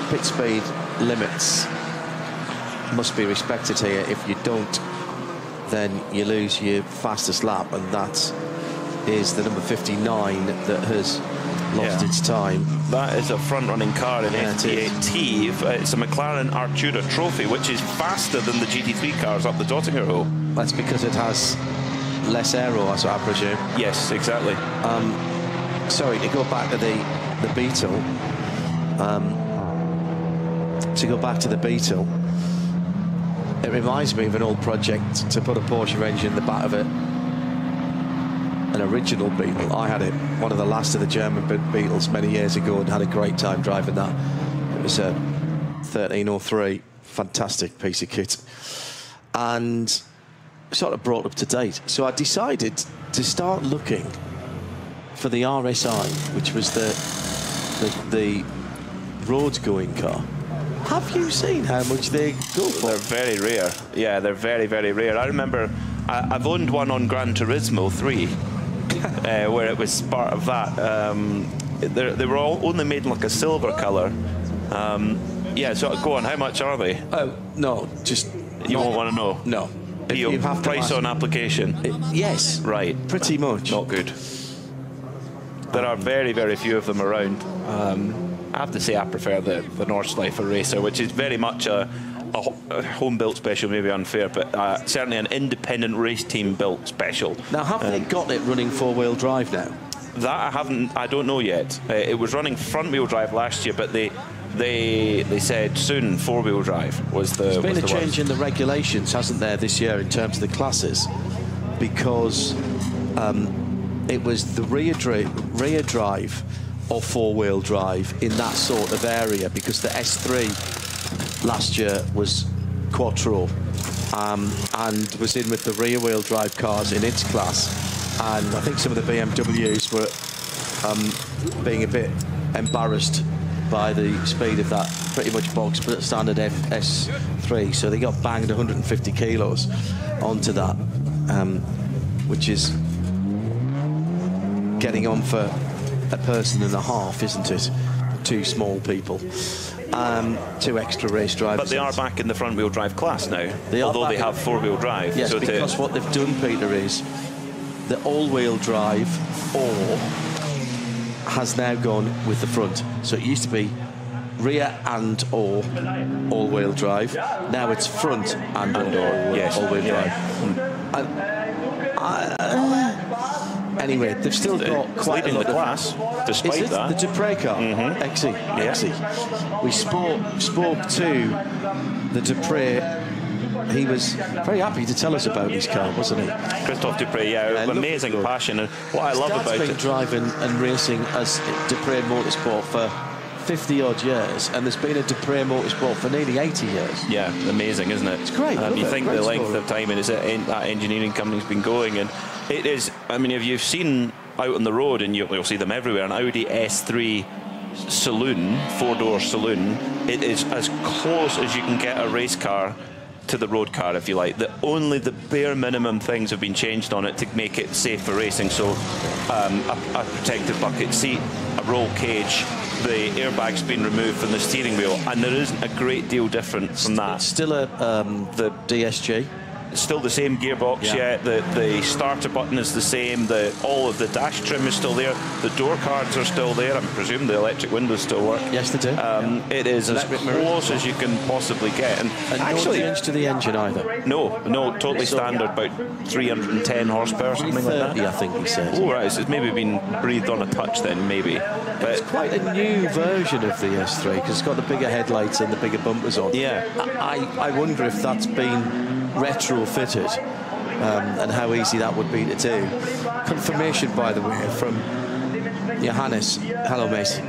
pit speed limits must be respected here. If you don't, then you lose your fastest lap, and that is the number 59 that has lost its time. That is a front-running car in FT8T. It's a McLaren Artura Trophy, which is faster than the GT3 cars up the Dottinger Row. That's because it has less aero, I presume. Yes, exactly. Sorry, to go back to the Beetle. It reminds me of an old project to put a Porsche engine in the back of it. An original Beetle. I had it, one of the last of the German Beetles many years ago, and had a great time driving that. It was a 1303, fantastic piece of kit, and sort of brought up to date. So I decided to start looking for the RSI, which was the road-going car. Have you seen how much they go for? They're very rare. Yeah, they're very, very rare. I remember I've owned one on Gran Turismo 3, where it was part of that. They were all only made in like a silver colour. Yeah, so go on, how much are they? Oh, no, just... You won't want to know? No. You have price on application? Yes. Right. Pretty much. Not good. There are very, very few of them around. I have to say I prefer the Nordschleifer Racer, which is very much a home-built special, maybe unfair, but certainly an independent race team built special. Now, have they got it running four-wheel drive now? That I don't know yet. It was running front-wheel drive last year, but they said soon four-wheel drive was the. There's been a change in the regulations, hasn't there, this year in terms of the classes, because it was the rear drive or four-wheel drive in that sort of area, because the S3 last year was Quattro and was in with the rear-wheel drive cars in its class, and I think some of the BMWs were being a bit embarrassed by the speed of that pretty much bog standard S3, so they got banged 150 kilos onto that, which is getting on for a person and a half, isn't it? Two small people, two extra race drivers. But they are back in the front-wheel drive class now, although they have four-wheel drive. Yes, so because what they've done, Peter, is the all-wheel drive or has now gone with the front. So it used to be rear and or all-wheel drive. Now it's front and or all-wheel drive. Anyway, they've still got quite a lot of class, despite that. The Dupre car? XE. We spoke to the Dupre. He was very happy to tell us about his car, wasn't he? Christophe Dupre, amazing passion. And what I love about it... He's been driving and racing as Dupre Motorsport for 50-odd years, and there's been a Dupre Motorsport for nearly 80 years. Yeah, amazing, isn't it? It's great. You think the length of time that engineering company's been going, and it is, I mean, if you've seen out on the road, and you'll see them everywhere, an Audi S3 saloon, four-door saloon, it is as close as you can get a race car to the road car, if you like. Only the bare minimum things have been changed on it to make it safe for racing. So a protected bucket seat, a roll cage, the airbag's been removed from the steering wheel, and there isn't a great deal different from that. It's still the DSG. It's still the same gearbox, the starter button is the same, all of the dash trim is still there, the door cards are still there, I presume the electric windows still work. Yes, they do. It is as close as you can possibly get. And actually, no change to the engine either. No, totally standard, about 310 horsepower, something like that. I think he said. Oh, right, so it's maybe been breathed on a touch then, maybe. But it's quite a new version of the S3, because it's got the bigger headlights and the bigger bumpers on. Yeah. I wonder if that's been retrofitted and how easy that would be to do. Confirmation, by the way, from Johannes. Hello, mate.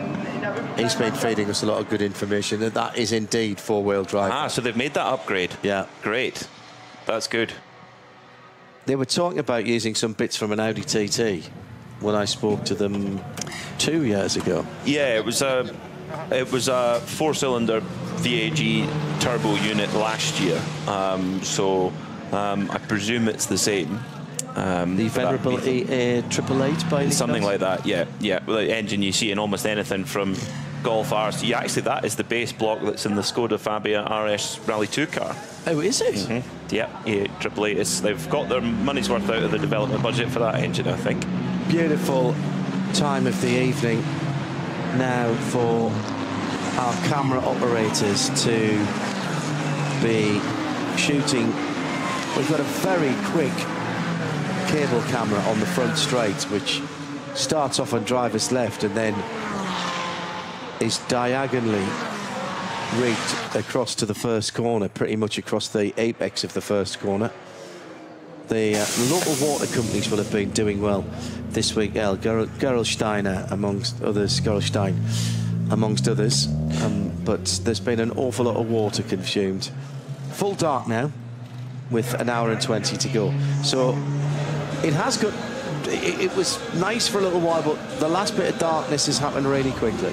He's been feeding us a lot of good information that is indeed four-wheel drive. So they've made that upgrade. Yeah. Great. That's good. They were talking about using some bits from an Audi TT when I spoke to them 2 years ago. Yeah, it was a four-cylinder VAG turbo unit last year. I presume it's the same. The venerable AA888 by something like that, yeah. Well, the engine you see in almost anything from Golf Rs. Yeah, actually, that is the base block that's in the Skoda Fabia RS Rally 2 car. Oh, is it? Yeah, AA888. They've got their money's worth out of the development budget for that engine, I think. Beautiful time of the evening now for our camera operators to be shooting. We've got a very quick cable camera on the front straight, which starts off on driver's left and then is diagonally rigged across to the first corner, pretty much across the apex of the first corner. The local water companies will have been doing well this week. Gerolsteiner amongst others, but there's been an awful lot of water consumed. Full dark now, with an hour and 20 to go. So it has got. It was nice for a little while, but the last bit of darkness has happened really quickly.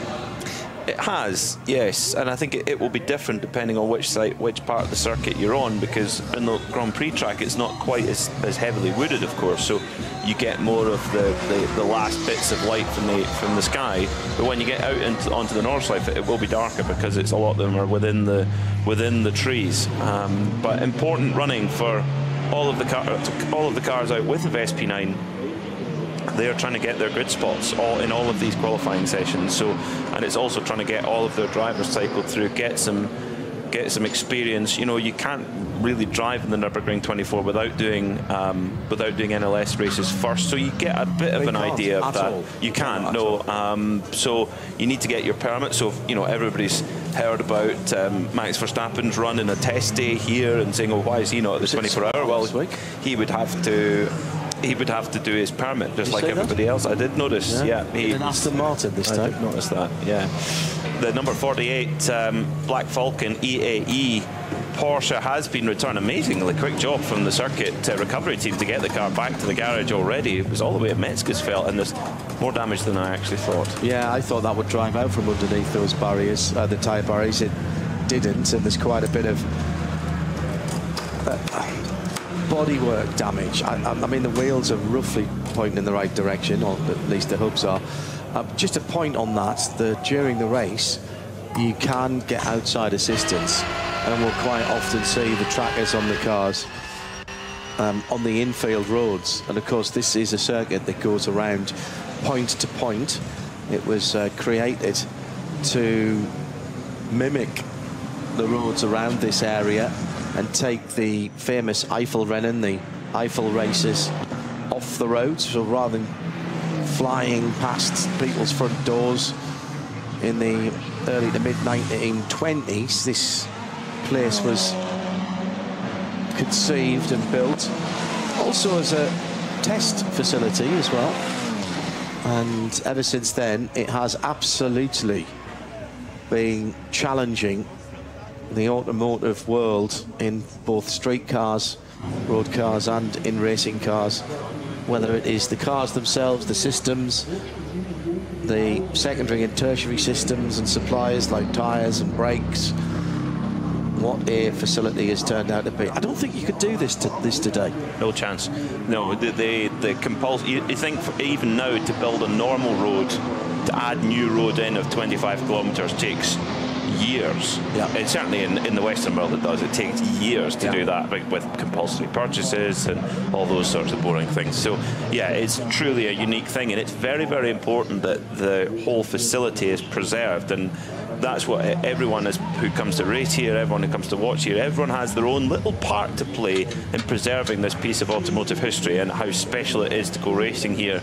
It has, yes, and I think it will be different depending on which part of the circuit you're on, because in the Grand Prix track it's not quite as heavily wooded, of course, so you get more of the last bits of light from the sky. But when you get out onto the Nordschleife, it will be darker because a lot of them are within the trees. But important running for all of the cars out with the SP9. They are trying to get their grid spots in all of these qualifying sessions. And it's also trying to get all of their drivers cycled through, get some experience. You know, you can't really drive in the Nürburgring 24 without doing NLS races first. So you get a bit of an idea of that. You can't, no. So you need to get your permit. So everybody's heard about Max Verstappen's run in a test day here and saying, oh, why is he not at the 24-hour? Well, he would have to do his permit just like everybody else. I did notice. Yeah, an Aston Martin this time. I did notice that. Yeah, the number 48 Black Falcon EAE Porsche has been returned. Amazingly quick job from the circuit recovery team to get the car back to the garage already. It was all the way at Metzgesfeld, and there's more damage than I actually thought. Yeah, I thought that would drive out from underneath those barriers, the tyre barriers. It didn't, and there's quite a bit of bodywork damage. I mean, the wheels are roughly pointing in the right direction, or at least the hubs are. Just a point on that, during the race, you can get outside assistance, and we'll quite often see the trackers on the cars on the infield roads. And of course, this is a circuit that goes around point to point. It was created to mimic the roads around this area and take the famous Eifelrennen, the Eiffel races, off the roads. So rather than flying past people's front doors in the early to mid-1920s, this place was conceived and built also as a test facility as well. And ever since then, it has absolutely been challenging the automotive world in both street cars, road cars, and in racing cars, whether it is the cars themselves, the systems, the secondary and tertiary systems and suppliers like tyres and brakes. What a facility has turned out to be. I don't think you could do this today. No chance. No, the compulsory. You think even now to build a normal road, to add new road in of 25 kilometres takes years. Yeah. And certainly in the Western world it does. It takes years to do that with compulsory purchases and all those sorts of boring things. So yeah, it's truly a unique thing, and it's very, very important that the whole facility is preserved. And that's what everyone who comes to race here, everyone who comes to watch here, everyone has their own little part to play in preserving this piece of automotive history and how special it is to go racing here.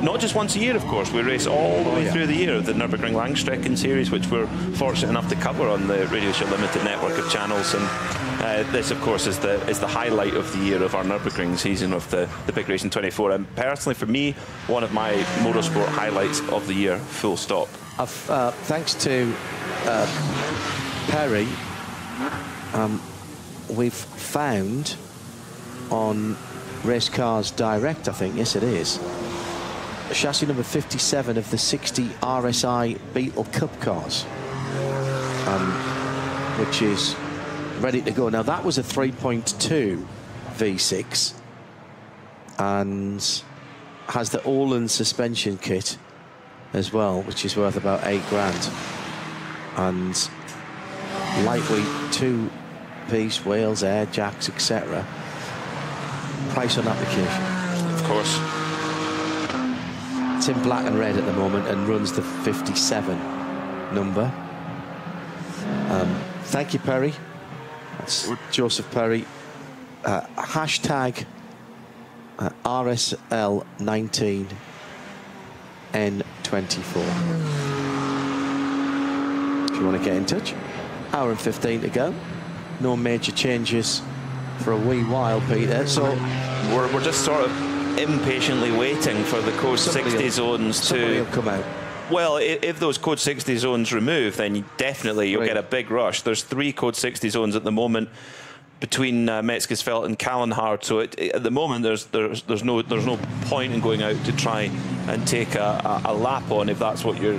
Not just once a year, of course. We race all the way through the year. The Nürburgring Langstrecken series, which we're fortunate enough to cover on the Radio Show Limited network of channels. And this, of course, is the highlight of the year of our Nürburgring season of the Big Racing 24. And personally, for me, one of my motorsport highlights of the year, full stop. Thanks to Perry, we've found on Race Cars Direct, I think, yes it is, chassis number 57 of the 60 RSI Beetle Cup cars. which is ready to go. Now, that was a 3.2 V6 and has the all-in suspension kit as well, which is worth about £8,000. And lightweight 2-piece wheels, air jacks, etc. Price on application. Of course. It's in black and red at the moment and runs the 57 number. Thank you, Perry. That's Joseph Perry. Hashtag RSL19N24. If you want to get in touch. Hour and 15 to go. No major changes for a wee while, Peter. So we're just sort of impatiently waiting for the code 60 zones to come out. Well, if those code 60 zones remove, then you'll get a big rush. There's 3 code 60 zones at the moment between Metzgesfeld and Kallenhardt. So at the moment, there's no point in going out to try and take a lap on if that's what you're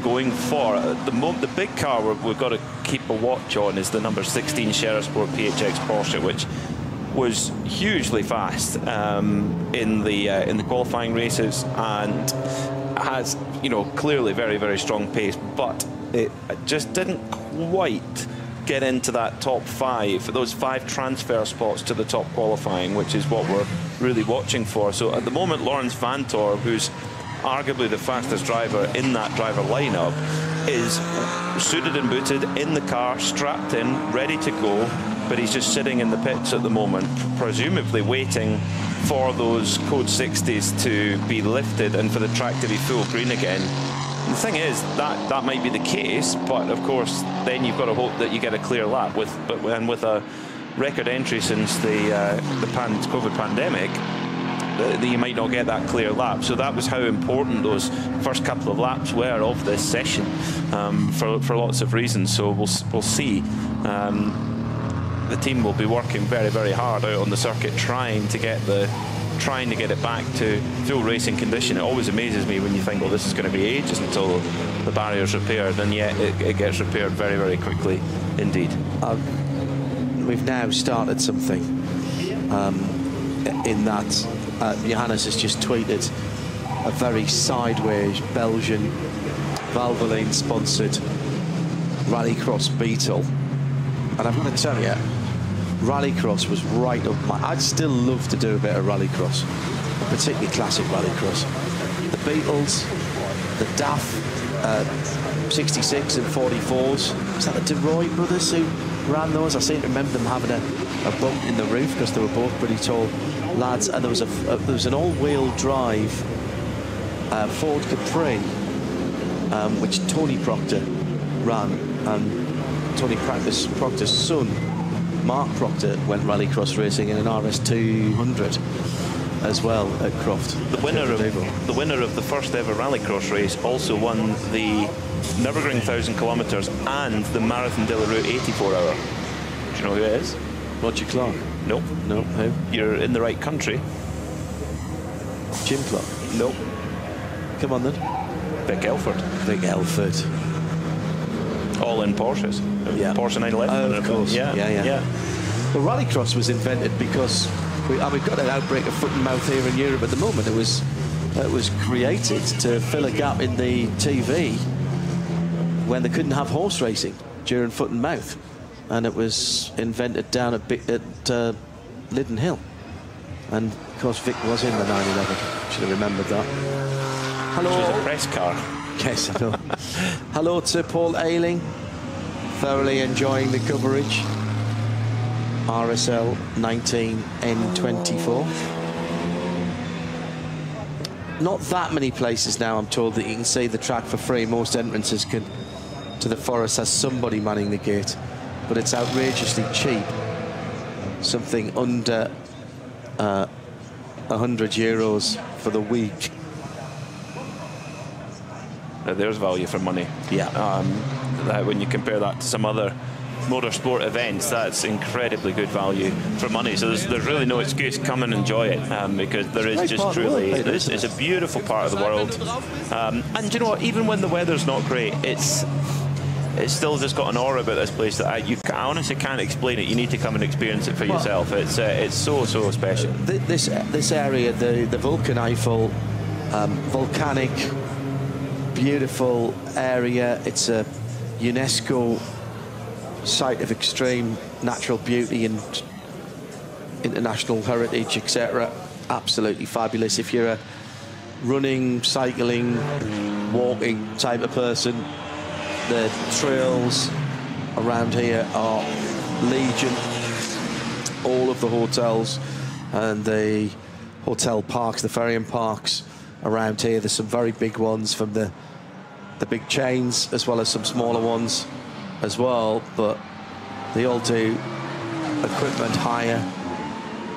going for. At the moment, the big car we've got to keep a watch on is the number 16 Sherasport PHX Porsche, which was hugely fast in the qualifying races and has clearly very, very strong pace, but it just didn't quite get into that top 5, those 5 transfer spots to the top qualifying, which is what we're really watching for. So at the moment, Lawrence Vantor, who's arguably the fastest driver in that driver lineup, is suited and booted in the car, strapped in, ready to go, but he's just sitting in the pits at the moment, presumably waiting for those code 60s to be lifted and for the track to be full green again. The thing is, that might be the case, but of course, then you've got to hope that you get a clear lap. With a record entry since the COVID pandemic, that you might not get that clear lap. So that was how important those first couple of laps were of this session, for lots of reasons. So we'll see. The team will be working very, very hard out on the circuit, trying to get it back to full racing condition. It always amazes me when you think, well, this is going to be ages until the barrier's repaired, and yet it gets repaired very, very quickly indeed. We've now started something in that Johannes has just tweeted a very sideways Belgian Valvoline sponsored Rallycross Beetle, and I've got to tell you, Rallycross was right up my... I'd still love to do a bit of Rallycross, particularly classic Rallycross. The Beetles, the DAF 66 and 44s. Is that the DeRoy brothers who ran those? I seem to remember them having a bump in the roof because they were both pretty tall lads. And there was an all-wheel drive Ford Capri, which Tony Proctor ran, and Tony Proctor's son, Mark Proctor, went rallycross racing in an RS200 as well at Croft. The winner of the first ever rallycross race also won the Nürburgring 1,000 kilometres and the Marathon de la Route 84 hour. Do you know who it is? Roger Clark. Nope. No, who? You're in the right country. Jim Clark. Nope. Come on then. Vic Elford. Vic Elford. All in Porsches. Yeah. Porsche 911. Of course. Yeah. Well, rallycross was invented because we've got an outbreak of foot and mouth here in Europe at the moment. It was created to fill a gap in the TV when they couldn't have horse racing during foot and mouth, and it was invented down at Liddon Hill, and of course Vic was in the 911. Should have remembered that. Hello. Which was a press car. Yes, I know. Hello to Paul Ayling, thoroughly enjoying the coverage. RSL 19N24. Not that many places now, I'm told, that you can see the track for free. Most entrances to the forest has somebody manning the gate, but it's outrageously cheap. Something under €100 for the week. There's value for money. Yeah. When you compare that to some other motorsport events, that's incredibly good value for money. So there's really no excuse. Come and enjoy it, because there is just truly, it's a beautiful part of the world. And you know what, even when the weather's not great, it's still just got an aura about this place that I honestly can't explain it. You need to come and experience it for yourself. It's so special. This area, the Vulcan Eiffel, volcanic, beautiful area. It's a UNESCO site of extreme natural beauty and international heritage, etc. Absolutely fabulous. If you're a running, cycling, walking type of person, the trails around here are legion. All of the hotels and the hotel parks, the ferrying parks around here, there's some very big ones from the big chains, as well as some smaller ones as well, but they all do equipment hire.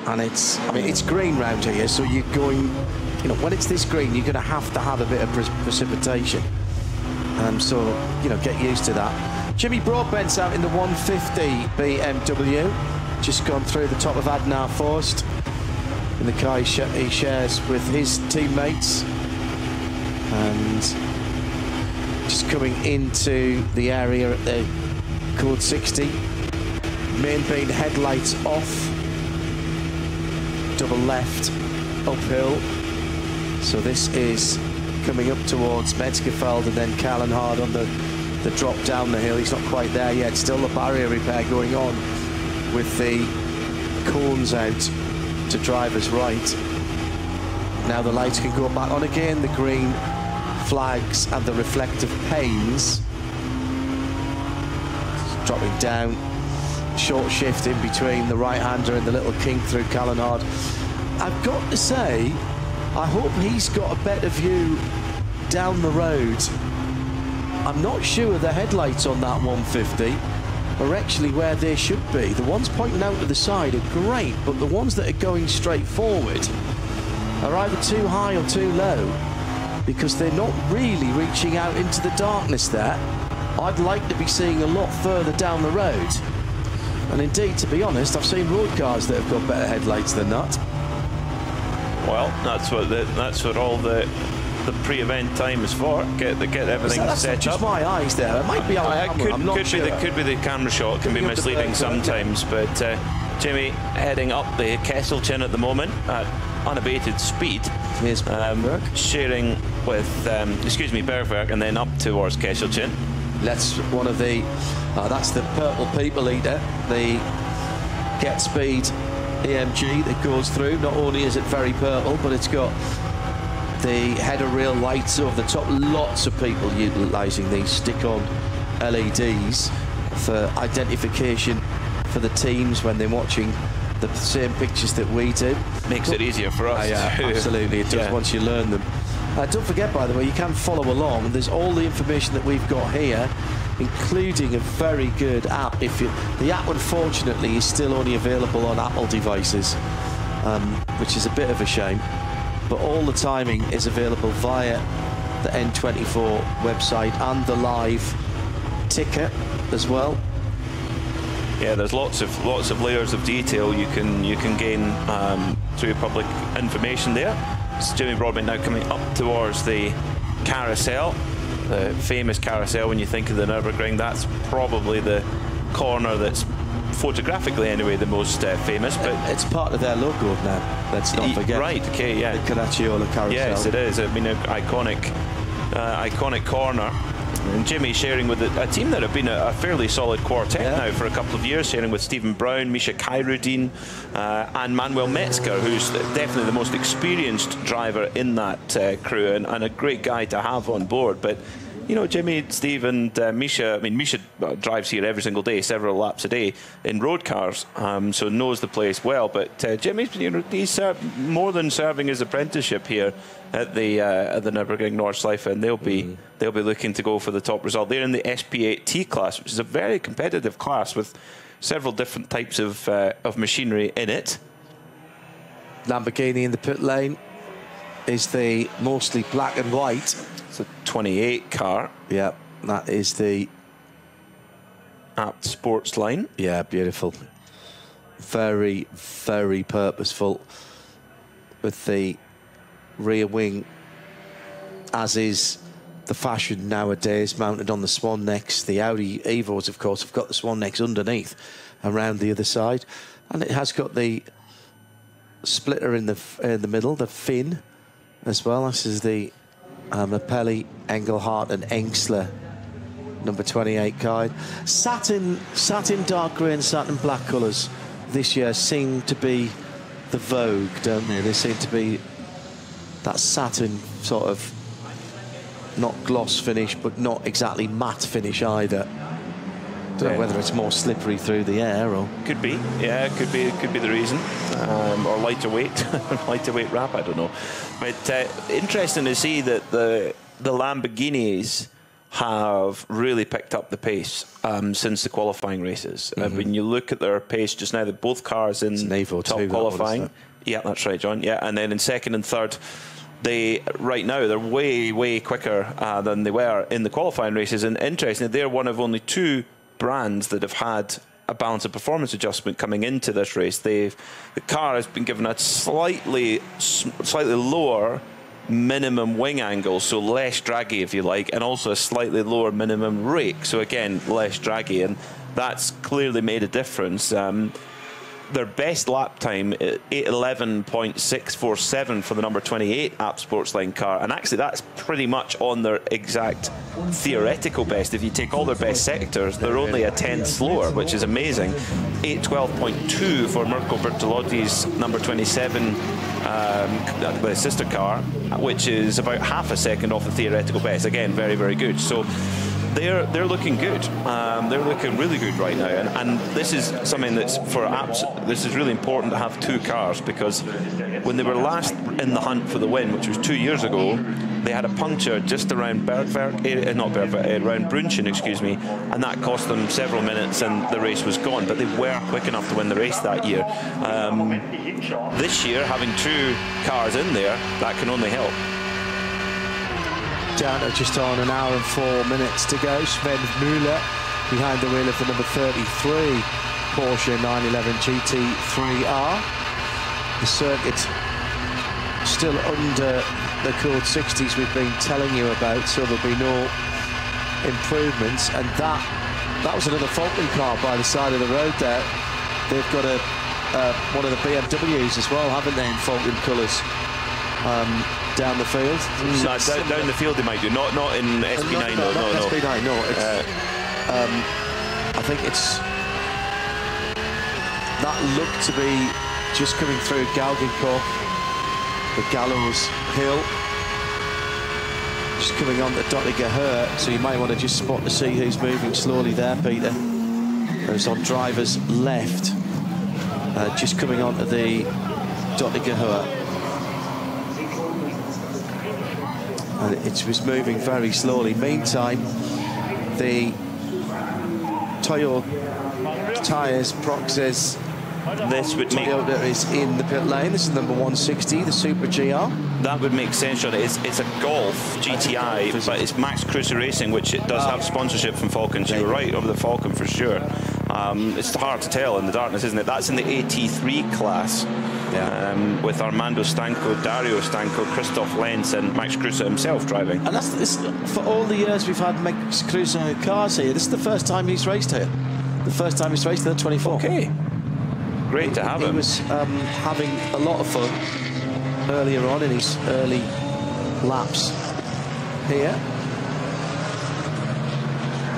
And it's green round here, so you're going, you know, when it's this green, you're going to have a bit of precipitation. So, you know, get used to that. Jimmy Broadbent's out in the 150 BMW, just gone through the top of Adnar Forst in the car he shares with his teammates, and just coming into the area at the code 60. Main beam headlights off. Double left, uphill. So this is coming up towards Metzgerfeld and then Kallenhard on the drop down the hill. He's not quite there yet. Still the barrier repair going on with the cones out to driver's right. Now the lights can go back on again. The green flags and the reflective panes. Dropping down. Short shift in between the right-hander and the little kink through Kallenhard. I've got to say, I hope he's got a better view down the road. I'm not sure the headlights on that 150 are actually where they should be. The ones pointing out to the side are great, but the ones that are going straight forward are either too high or too low, because they're not really reaching out into the darkness there. I'd like to be seeing a lot further down the road. And indeed, to be honest, I've seen road cars that have got better headlights than that. Well, that's what all the pre-event time is for. Get everything that's set just up. My eyes there. It might be our camera. I'm not sure. Could be the camera shot. Can be misleading sometimes. But Jimmy heading up the Kesselchen at the moment at unabated speed. Here's sharing with Bergwerk, and then up towards Kesselchen. That's one of the. That's the purple people eater, the Get Speed AMG that goes through. Not only is it very purple, but it's got the header rail lights over the top. Lots of people utilising these stick-on LEDs for identification for the teams when they're watching the same pictures that we do. Makes it easier for us. Yeah, absolutely, it does once you learn them. Don't forget, by the way, you can follow along. There's all the information that we've got here, including a very good app. The app, unfortunately, is still only available on Apple devices, which is a bit of a shame. But all the timing is available via the N24 website and the live ticker as well. Yeah, there's lots of layers of detail you can gain through public information there. It's Jimmy Broadbent now coming up towards the carousel, the famous carousel. When you think of the Nürburgring, that's probably the corner that's photographically anyway the most famous. But it's part of their logo now. Let's not forget. Right. Okay. Yeah. The Caracciolo carousel. Yes, it is. I mean, an iconic corner. And Jimmy sharing with a team that have been a fairly solid quartet now for a couple of years, sharing with Stephen Brown, Misha Khairuddin, and Manuel Metzger, who's definitely the most experienced driver in that crew, and a great guy to have on board. But you know, Jimmy, Steve, and Misha. I mean, Misha drives here every single day, several laps a day in road cars, so knows the place well. But Jimmy's, he's more than serving his apprenticeship here at the Nürburgring Nordschleife, and they'll be looking to go for the top result. They're in the SP8T class, which is a very competitive class with several different types of machinery in it. Lamborghini in the pit lane is the mostly black and white. It's a 28 car. Yeah, that is the Apt Sports line. Yeah, beautiful. Very, very purposeful with the rear wing, as is the fashion nowadays, mounted on the swan necks. The Audi Evos, of course, have got the swan necks underneath, around the other side, and it has got the splitter in the middle, the fin as well. This is the Mapelli, Engelhardt and Engsler number 28 guide. Satin dark grey and satin black colours this year seem to be the vogue, don't they? They seem to be that satin sort of, not gloss finish, but not exactly matte finish either. Don't know whether it's more slippery through the air or... Could be, yeah, could be the reason. Or lighter weight, lighter weight wrap, I don't know. But interesting to see that the Lamborghinis have really picked up the pace since the qualifying races. When you look at their pace just now, that both cars in top qualifying. Yeah, that's right, John. Yeah, and then in second and third, right now they're way quicker than they were in the qualifying races. And interestingly, they're one of only two brands that have had a balance of performance adjustment coming into this race. The car has been given a slightly lower minimum wing angle, so less draggy if you like, and also a slightly lower minimum rake, so again less draggy, and that's clearly made a difference. Their best lap time, 8:11.647 for the number 28 App Sportsline car, and actually that's pretty much on their exact theoretical best. If you take all their best sectors, they're only a 10th slower, which is amazing. 8:12.2 for Mirko Bertolotti's number 27 the sister car, which is about half a second off the theoretical best. Again, very good. So they're looking good. They're looking really good right now, and this is something that's for apps. This is really important to have two cars, because when they were last in the hunt for the win, which was 2 years ago, they had a puncture just around around Brunchen, excuse me, and that cost them several minutes, and the race was gone. But they were quick enough to win the race that year. This year, having two cars in there, that can only help. Down to just on an hour and 4 minutes to go. Sven Müller behind the wheel of the number 33 Porsche 911 GT3R. The circuit still under the cooled 60s we've been telling you about, so there'll be no improvements. And that was another Falcon car by the side of the road there. They've got one of the BMWs as well, haven't they, in Falcon colours? Down the field. Down the field they might do, not in SP9. No. SP9, no. I think it's that looked to be just coming through Galgenkoch, the Gallows Hill, just coming on the Dottinger Höhe, so you might want to just spot to see who's moving slowly there, Peter. Those on driver's left, just coming onto the Dottinger Höhe. And it was moving very slowly. Meantime, the Toyo tyres, Proxys, Toyota is in the pit lane. This is number 160, the Super GR. That would make sense, John. It's a Golf GTI, but it's Max Cruiser Racing, which it does have sponsorship from Falcon. So you're right over the Falcon for sure. It's hard to tell in the darkness, isn't it? That's in the AT3 class. Yeah. With Armando Stanco, Dario Stanco, Christoph Lenz and Max Kruse himself driving. And that's for all the years we've had Max Kruse cars here, this is the first time he's raced here. The first time he's raced in the 24. Okay. Great to have him. He was having a lot of fun earlier on in his early laps here.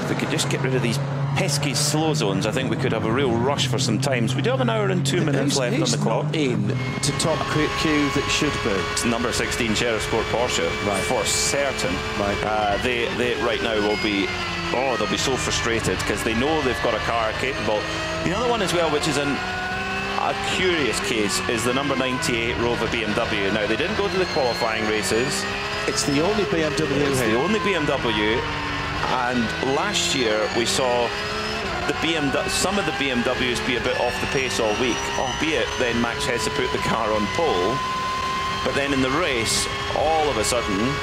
If we could just get rid of these pesky slow zones, I think we could have a real rush for some times. We do have an hour and 2 minutes left on the clock. In to top queue that should be. It's number 16 Sheriff Sport Porsche, right, for certain. Right. They right now will be, they'll be so frustrated because they know they've got a car capable. The other one as well, which is a curious case, is the number 98 Rover BMW. Now, they didn't go to the qualifying races. It's the only BMW It's the only BMW. And last year we saw some of the BMWs be a bit off the pace all week, albeit then Max Hesse put the car on pole. But then in the race, all of a sudden,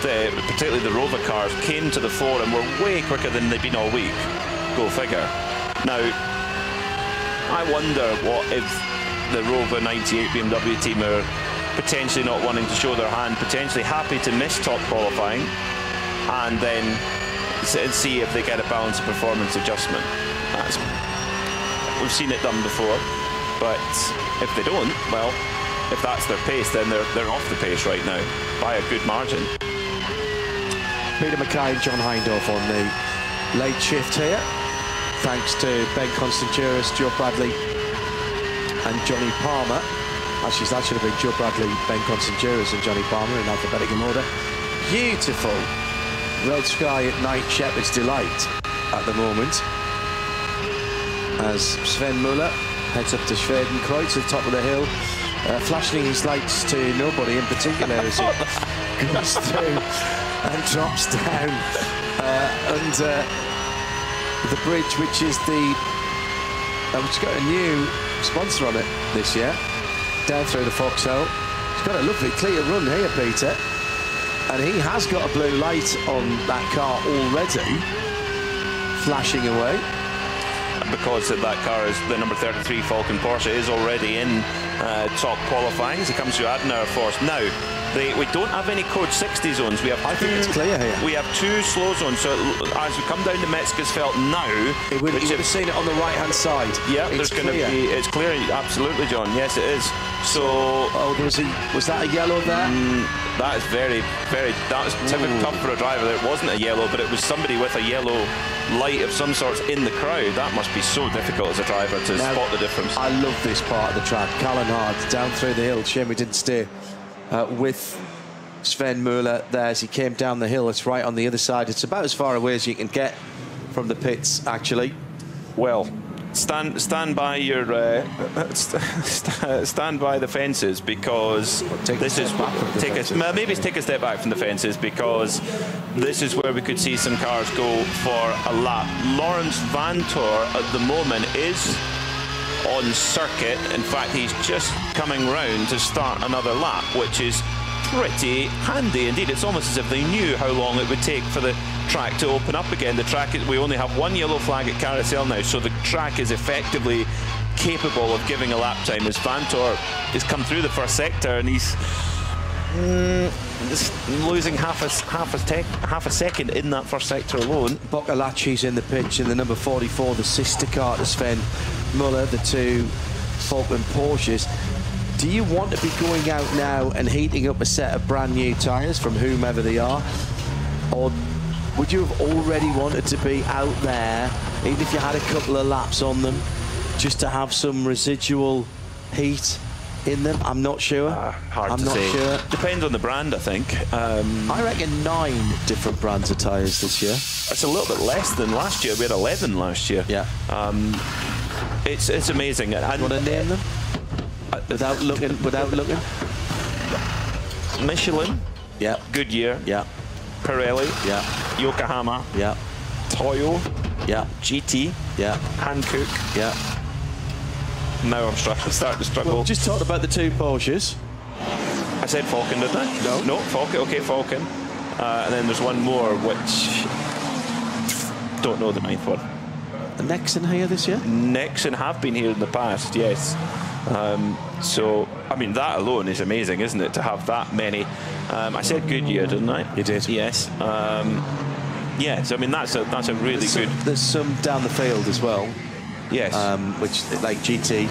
particularly the Rover cars came to the fore and were way quicker than they've been all week. Go figure. Now, I wonder what if the Rover 98 BMW team are potentially not wanting to show their hand, potentially happy to miss top qualifying, and then see if they get a balance of performance adjustment. We've seen it done before, but if they don't, well, if that's their pace, then they're off the pace right now by a good margin. Peter Mackay and John Hindhaugh on the late shift here, thanks to Ben Constantiouris, Joe Bradley and Johnny Palmer. Actually, that should have been Joe Bradley, Ben Constantiouris and Johnny Palmer in alphabetical order. Beautiful red sky at night, Shepherd's Delight at the moment, as Sven Muller heads up to Schwedenkreuz to the top of the hill, flashing his lights to nobody in particular as he goes through and drops down under the bridge, which is which got a new sponsor on it this year, down through the foxhole. He's got a lovely clear run here, Peter, and he has got a blue light on that car already, flashing away. Because that car is the number 33 Falcon Porsche is already in top qualifying as he comes through Adenauer Force. Now, we don't have any code 60 zones. I think it's clear here. We have 2 slow zones. So as we come down to Metzgersfeld now, you would have seen it on the right-hand side. Yeah, it's clear. Absolutely, John. Yes, it is. So, was that a yellow there? That is very, very. That was tough for a driver. It wasn't a yellow, but it was somebody with a yellow light of some sorts in the crowd. That must be so difficult as a driver to spot the difference. I love this part of the track. Callan Hard down through the hill. Shame we didn't stay with Sven Muller there as he came down the hill. It's right on the other side. It's about as far away as you can get from the pits, actually. Well, stand by your stand by the fences, because maybe take a step back from the fences, because this is where we could see some cars go for a lap. Lawrence Vantor at the moment is on circuit. In fact, he's just coming round to start another lap, which is pretty handy indeed. It's almost as if they knew how long it would take for the track to open up again. The track, we only have 1 yellow flag at Carousel now, so the track is effectively capable of giving a lap time, as Vantor has come through the first sector and he's losing half a second in that first sector alone. Boccolacci's in the pitch in the number 44, the sister car to Sven Muller, the 2 Falcon Porsches. Do you want to be going out now and heating up a set of brand new tyres from whomever they are, or would you have already wanted to be out there, even if you had a couple of laps on them, just to have some residual heat in them? I'm not sure. Hard to say. Sure. Depends on the brand, I think. I reckon 9 different brands of tyres this year. It's a little bit less than last year. We had 11 last year. Yeah. It's amazing. And want to name them? Without looking. Michelin. Yeah. Goodyear. Yeah. Pirelli. Yeah. Yokohama. Yeah. Toyo. Yeah. GT. Yeah. Hankook. Yeah. Now I'm starting to struggle. Well, just talked about the 2 Porsches. I said Falcon, didn't I? No, Falcon. Okay, Falcon. And then there's one more, which don't know the 9th one. The Nexon here this year? Nexon have been here in the past, yes. So, I mean, that alone is amazing, isn't it, to have that many? I said Goodyear, didn't I? You did. Yes. Yes, I mean, that's a really good... There's some down the field as well. Yes. Which, like GT,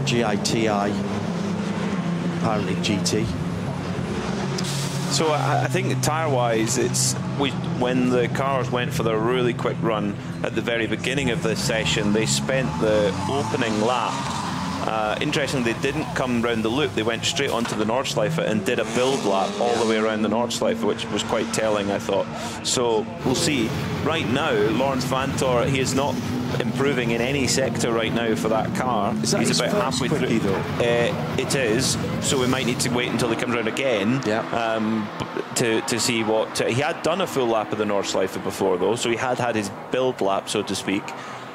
GITI, apparently GT. So I think tyre-wise, when the cars went for their really quick run at the very beginning of the session, they spent the opening lap. Interestingly, they didn't come round the loop. They went straight onto the Nordschleife and did a build lap all the way around the Nordschleife, which was quite telling, I thought. So we'll see. Right now, Lawrence Vantor, he is not improving in any sector right now for that car. Is that He's about halfway through. Though? It is. So we might need to wait until he comes round again. Yeah. To see what... he had done a full lap of the Nordschleife before, though, so he had his build lap, so to speak.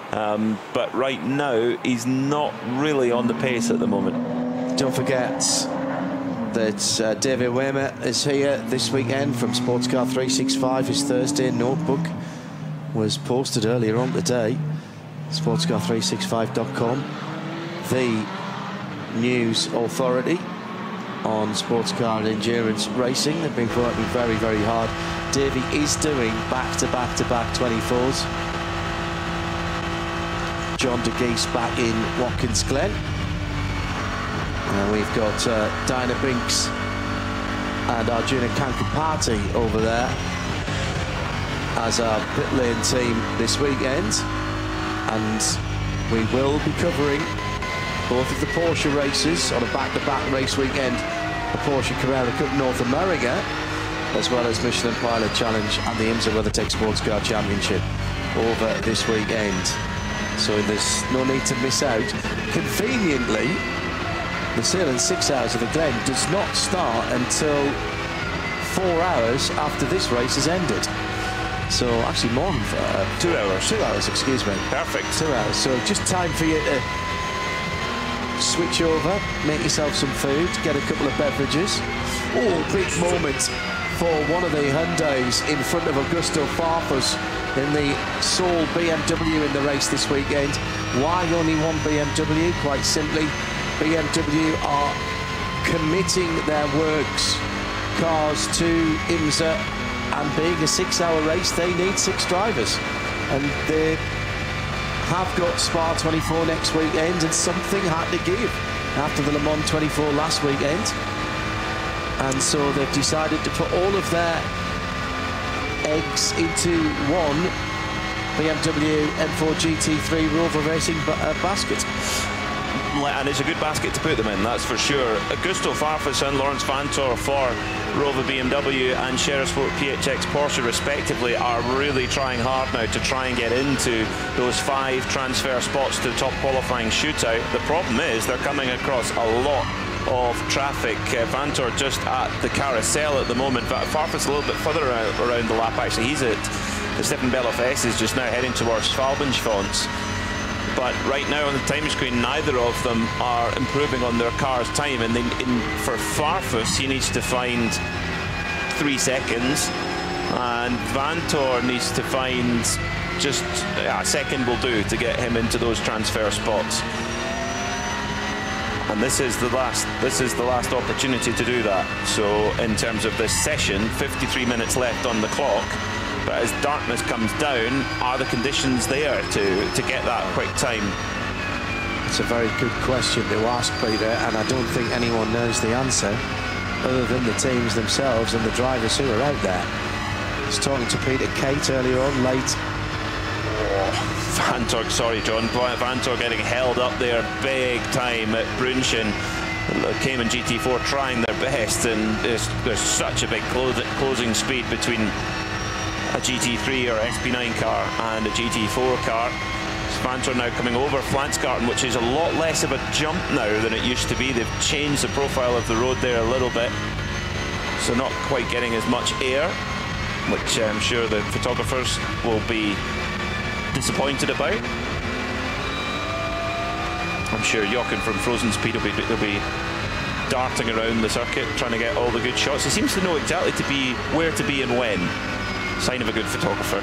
But right now, he's not really on the pace at the moment. Don't forget that David Waymer is here this weekend from Sportscar 365. His Thursday notebook was posted earlier on today. Sportscar365.com, the news authority on sports car and endurance racing. They've been working very, very hard. Davey is doing back-to-back-to-back 24s. John de Geese back in Watkins Glen. And we've got Dinah Binks and Arjuna Kankapati over there as our pit lane team this weekend. And we will be covering both of the Porsche races on a back-to-back race weekend. The Porsche Carrera Cup North America, as well as Michelin Pilot Challenge and the IMSA WeatherTech Sports Car Championship over this weekend. So there's no need to miss out. Conveniently, the Sale in 6 Hours of the Glen does not start until 4 hours after this race has ended. So actually more than 2 hours. 2 hours, excuse me. Perfect. 2 hours. So just time for you to switch over, make yourself some food, get a couple of beverages. Oh, big moment for one of the Hyundais in front of Augusto Farfus in the sole BMW in the race this weekend. Why only one BMW? Quite simply, BMW are committing their works cars to IMSA, and being a 6-hour race, they need 6 drivers. And they have got Spa 24 next weekend, and something had to give after the Le Mans 24 last weekend. And so they've decided to put all of their eggs into one BMW M4 GT3 Rover Racing basket. And it's a good basket to put them in, that's for sure. Augusto Farfus and Lawrence Vantor for Rover BMW and Sherasport PHX Porsche respectively are really trying hard now to try and get into those 5 transfer spots to the top qualifying shootout. The problem is they're coming across a lot of traffic. Vantor just at the carousel at the moment, but Farfus a little bit further around the lap actually. He's at the Stephen Beloff S, is just now heading towards Schwalbenschwanz. But right now on the time screen, neither of them are improving on their car's time. And for Farfus, he needs to find 3 seconds. And Vantor needs to find just a second will do to get him into those transfer spots. And this is the last opportunity to do that. So in terms of this session, 53 minutes left on the clock. But as darkness comes down, are the conditions there to get that quick time? It's a very good question to ask, Peter, and I don't think anyone knows the answer other than the teams themselves and the drivers who are out there. I was talking to Peter Kate earlier on, late. Vantor, sorry John, Vantor getting held up there big time at Brunchen. Cayman GT4 trying their best, and there's such a big closing speed between a GT3 or SP9 car and a GT4 car. Vantor now coming over Flansgarten, which is a lot less of a jump now than it used to be. They've changed the profile of the road there a little bit, so not quite getting as much air, which I'm sure the photographers will be disappointed about. I'm sure Jochen from Frozen Speed will be darting around the circuit trying to get all the good shots. He seems to know exactly where to be and when. Sign of a good photographer.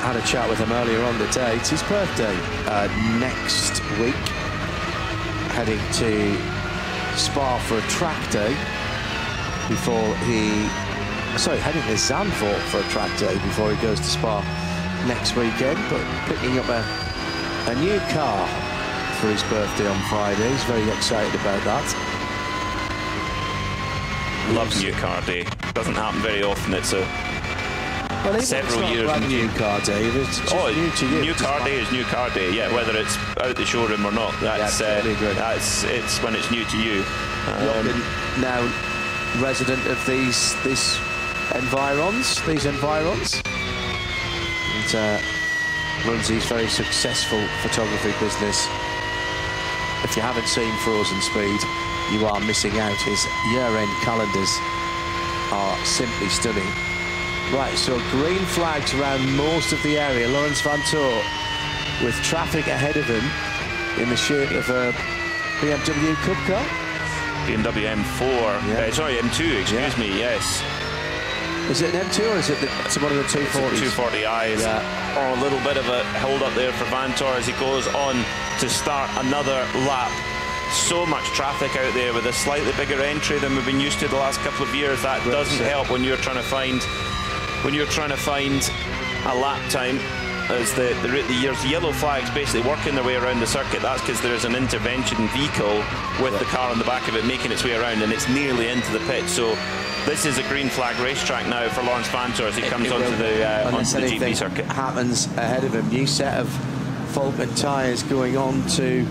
Had a chat with him earlier on today. It's his birthday next week. Heading to Spa for a track day before heading to Zandvoort for a track day before he goes to Spa next weekend. But picking up a new car for his birthday on Friday. He's very excited about that. Love new car day. Doesn't happen very often. It's several years. New car day. It's new to you. New car day is new car day. Yeah, whether it's out the showroom or not. That's it's when it's new to you. Now resident of these environs, and runs his very successful photography business. If you haven't seen Frozen Speed, you are missing out. His year-end calendars are simply stunning. Right, so green flags around most of the area. Lawrence Vantor with traffic ahead of him in the shape of a BMW Cup car. BMW M4, sorry, M2, excuse me, yes. Is it an M2 or is it one of the 240s? 240i's. Yeah. Oh, a little bit of a hold up there for Vantor as he goes on to start another lap. So much traffic out there with a slightly bigger entry than we've been used to the last couple of years. That doesn't help when you're trying to find when you're trying to find a lap time, as the yellow flags basically working their way around the circuit. That's because there is an intervention vehicle with the car on the back of it making its way around, and it's nearly into the pit. So this is a green flag racetrack now for Lawrence Fantor as he comes onto the GP circuit. Happens ahead of him. New set of Falcon tyres going on to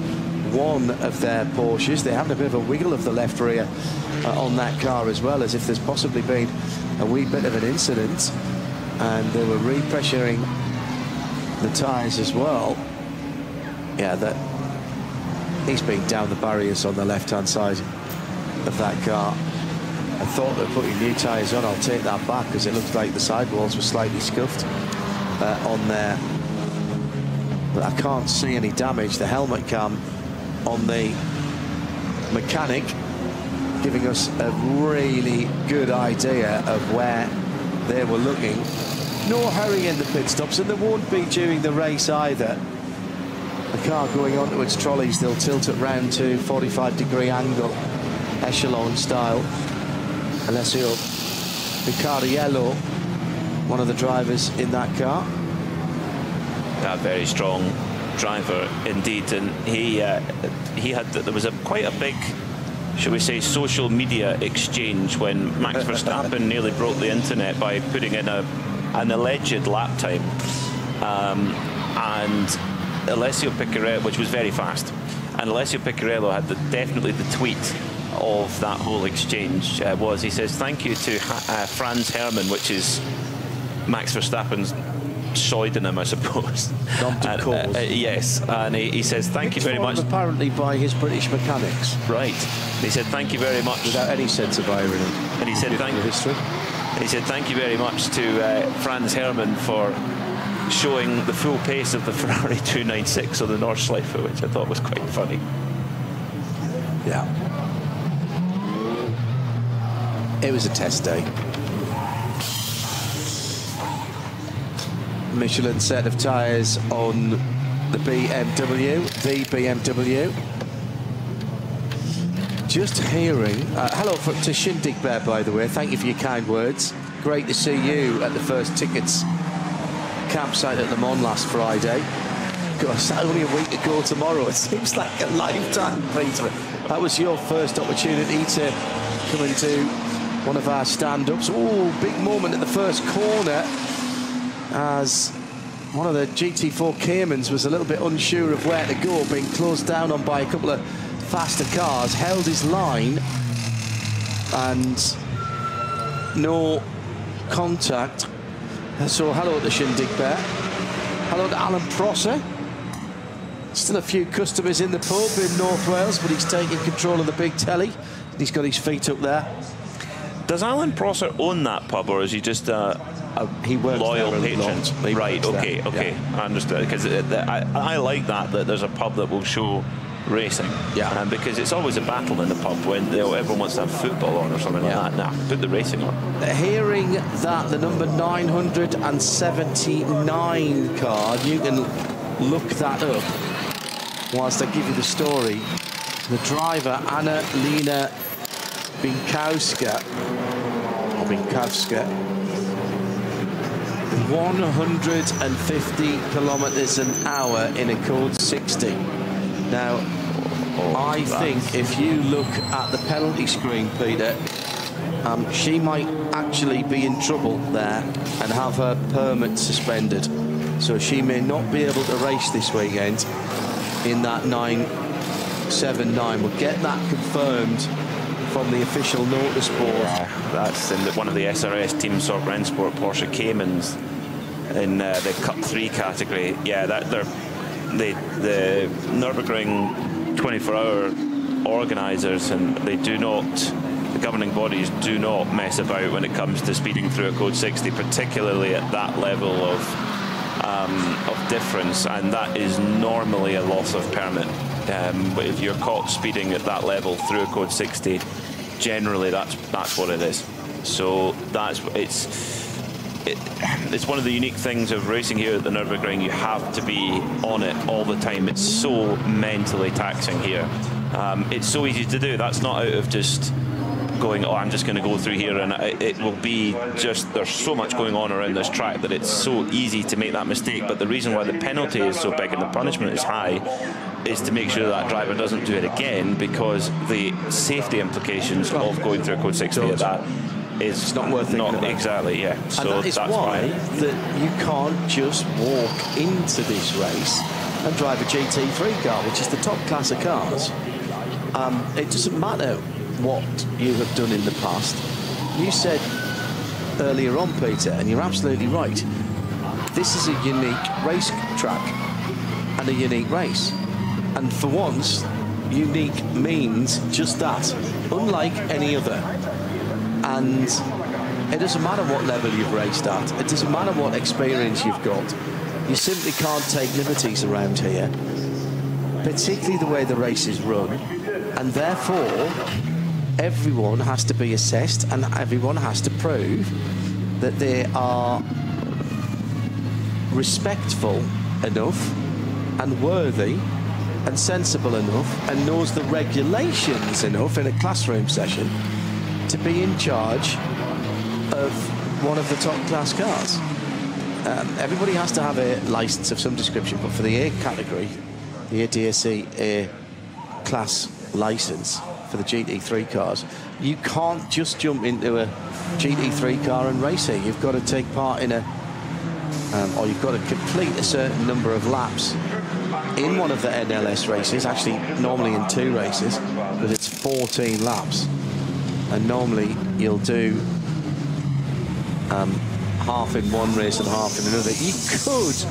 one of their Porsches. They're having a bit of a wiggle of the left rear on that car as well, as if there's possibly been a wee bit of an incident, and they were repressuring the tyres as well. Yeah, that he's been down the barriers on the left-hand side of that car. I thought they were putting new tyres on. I'll take that back, because it looks like the sidewalls were slightly scuffed on there. But I can't see any damage. The helmet cam on the mechanic giving us a really good idea of where they were looking. No hurry in the pit stops, and there won't be during the race either. The car going onto its trolleys, they'll tilt it round to 45-degree angle, echelon style. Alessio Ricciardiello, one of the drivers in that car. A very strong driver indeed, and he had, there was quite a big, shall we say, social media exchange when Max Verstappen nearly broke the internet by putting in an alleged lap time, and Alessio Piccarello, which was very fast, and Alessio Piccarello had definitely the tweet of that whole exchange he says, "Thank you to Franz Hermann," which is Max Verstappen's pseudonym, I suppose. Yes, and he says, "Thank you very much." Apparently by his British mechanics. Right. He said, "Thank you very much." Without any sense of irony. And he said, "Thank you very much to Franz Hermann for showing the full pace of the Ferrari 296 on the Nordschleife," which I thought was quite funny. Yeah. It was a test day. Michelin set of tyres on the BMW. Just hearing... hello to Shindig Bear, by the way. Thank you for your kind words. Great to see you at the first tickets campsite at Le Mans last Friday. Gosh, only a week ago tomorrow. It seems like a lifetime, Peter. That was your first opportunity to come into one of our stand-ups. Oh, big moment at the first corner, as one of the GT4 Caymans was a little bit unsure of where to go, being closed down on by a couple of faster cars, held his line, and no contact. So hello to Shindig Bear. Hello to Alan Prosser. Still a few customers in the pub in North Wales, but he's taking control of the big telly. He's got his feet up there. Does Alan Prosser own that pub, or is he just he works loyal patron? Right, okay, yeah. I understood. Because I like that there's a pub that will show racing. Yeah. Because it's always a battle in the pub when everyone wants to have football on or something like that. Nah, put the racing on. Hearing that the number 979 car, you can look that up whilst I give you the story. The driver, Anna-Lena Binkowska, 150 kilometers an hour in a code 60. Now, I think if you look at the penalty screen, Peter, she might actually be in trouble there and have her permit suspended. So she may not be able to race this weekend in that 979. We'll get that confirmed from the official notice board. Yeah, that's in one of the SRS Team Sorg Rennsport Porsche Caymans in the Cup 3 category. Yeah, they're the Nürburgring 24-hour organisers, and the governing bodies do not mess about when it comes to speeding through a code 60, particularly at that level of difference, and that is normally a loss of permit. But if you're caught speeding at that level through a code 60, generally that's what it is. So it's one of the unique things of racing here at the Nürburgring. You have to be on it all the time. It's so mentally taxing here. It's so easy to do. That's not out of just going, oh, I'm just going to go through here, and it will be just, there's so much going on around this track that it's so easy to make that mistake. But the reason why the penalty is so big and the punishment is high is to make sure that driver doesn't do it again, because the safety implications of going through a code 60 at that is it's not worth it. Not exactly, yeah. So and that is why that you can't just walk into this race and drive a GT3 car, which is the top class of cars. It doesn't matter what you have done in the past. You said earlier on, Peter, and you're absolutely right, this is a unique race track and a unique race. And for once, unique means just that, unlike any other. And it doesn't matter what level you've raced at, it doesn't matter what experience you've got, you simply can't take liberties around here, particularly the way the race is run, and therefore everyone has to be assessed and everyone has to prove that they are respectful enough and worthy and sensible enough and knows the regulations enough in a classroom session to be in charge of one of the top class cars. Everybody has to have a license of some description, but for the A category, the ADAC A class license for the GT3 cars, you can't just jump into a GT3 car and race it. You've got to take part in a, or you've got to complete a certain number of laps in one of the NLS races, actually normally in 2 races, but it's 14 laps. And normally you'll do half in one race and half in another. You could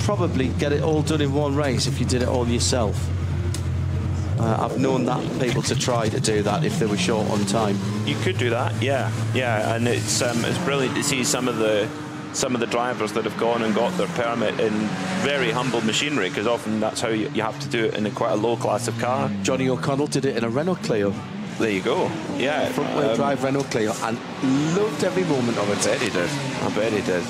probably get it all done in one race if you did it all yourself. I've known that people to try to do that if they were short on time. You could do that, yeah, and it's brilliant to see some of the drivers that have gone and got their permit in very humble machinery, because often that's how you have to do it in quite a low class of car. Johnny O'Connell did it in a Renault Clio. There you go. Yeah. Front-wheel drive Renault Clio, and loved every moment of it. I bet he did.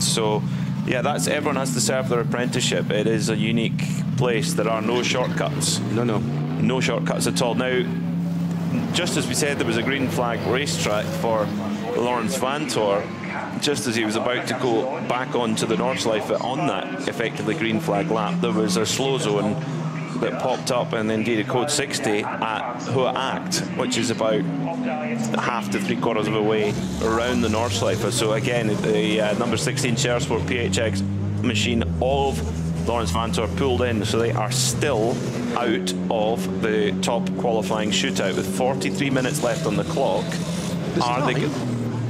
So, yeah, everyone has to serve their apprenticeship. It is a unique place. There are no shortcuts. No shortcuts at all. Now, just as we said, there was a green flag racetrack for Lawrence Vantor. Just as he was about to go back onto the Nordschleife on that effectively green flag lap, there was a slow zone that popped up, and indeed a code 60 at Hoa Act, which is about half to 3/4 of a way around the Nordschleife. So again, the number 16 Shersport PHX machine of Lawrence Vantor pulled in, so they are still out of the top qualifying shootout with 43 minutes left on the clock.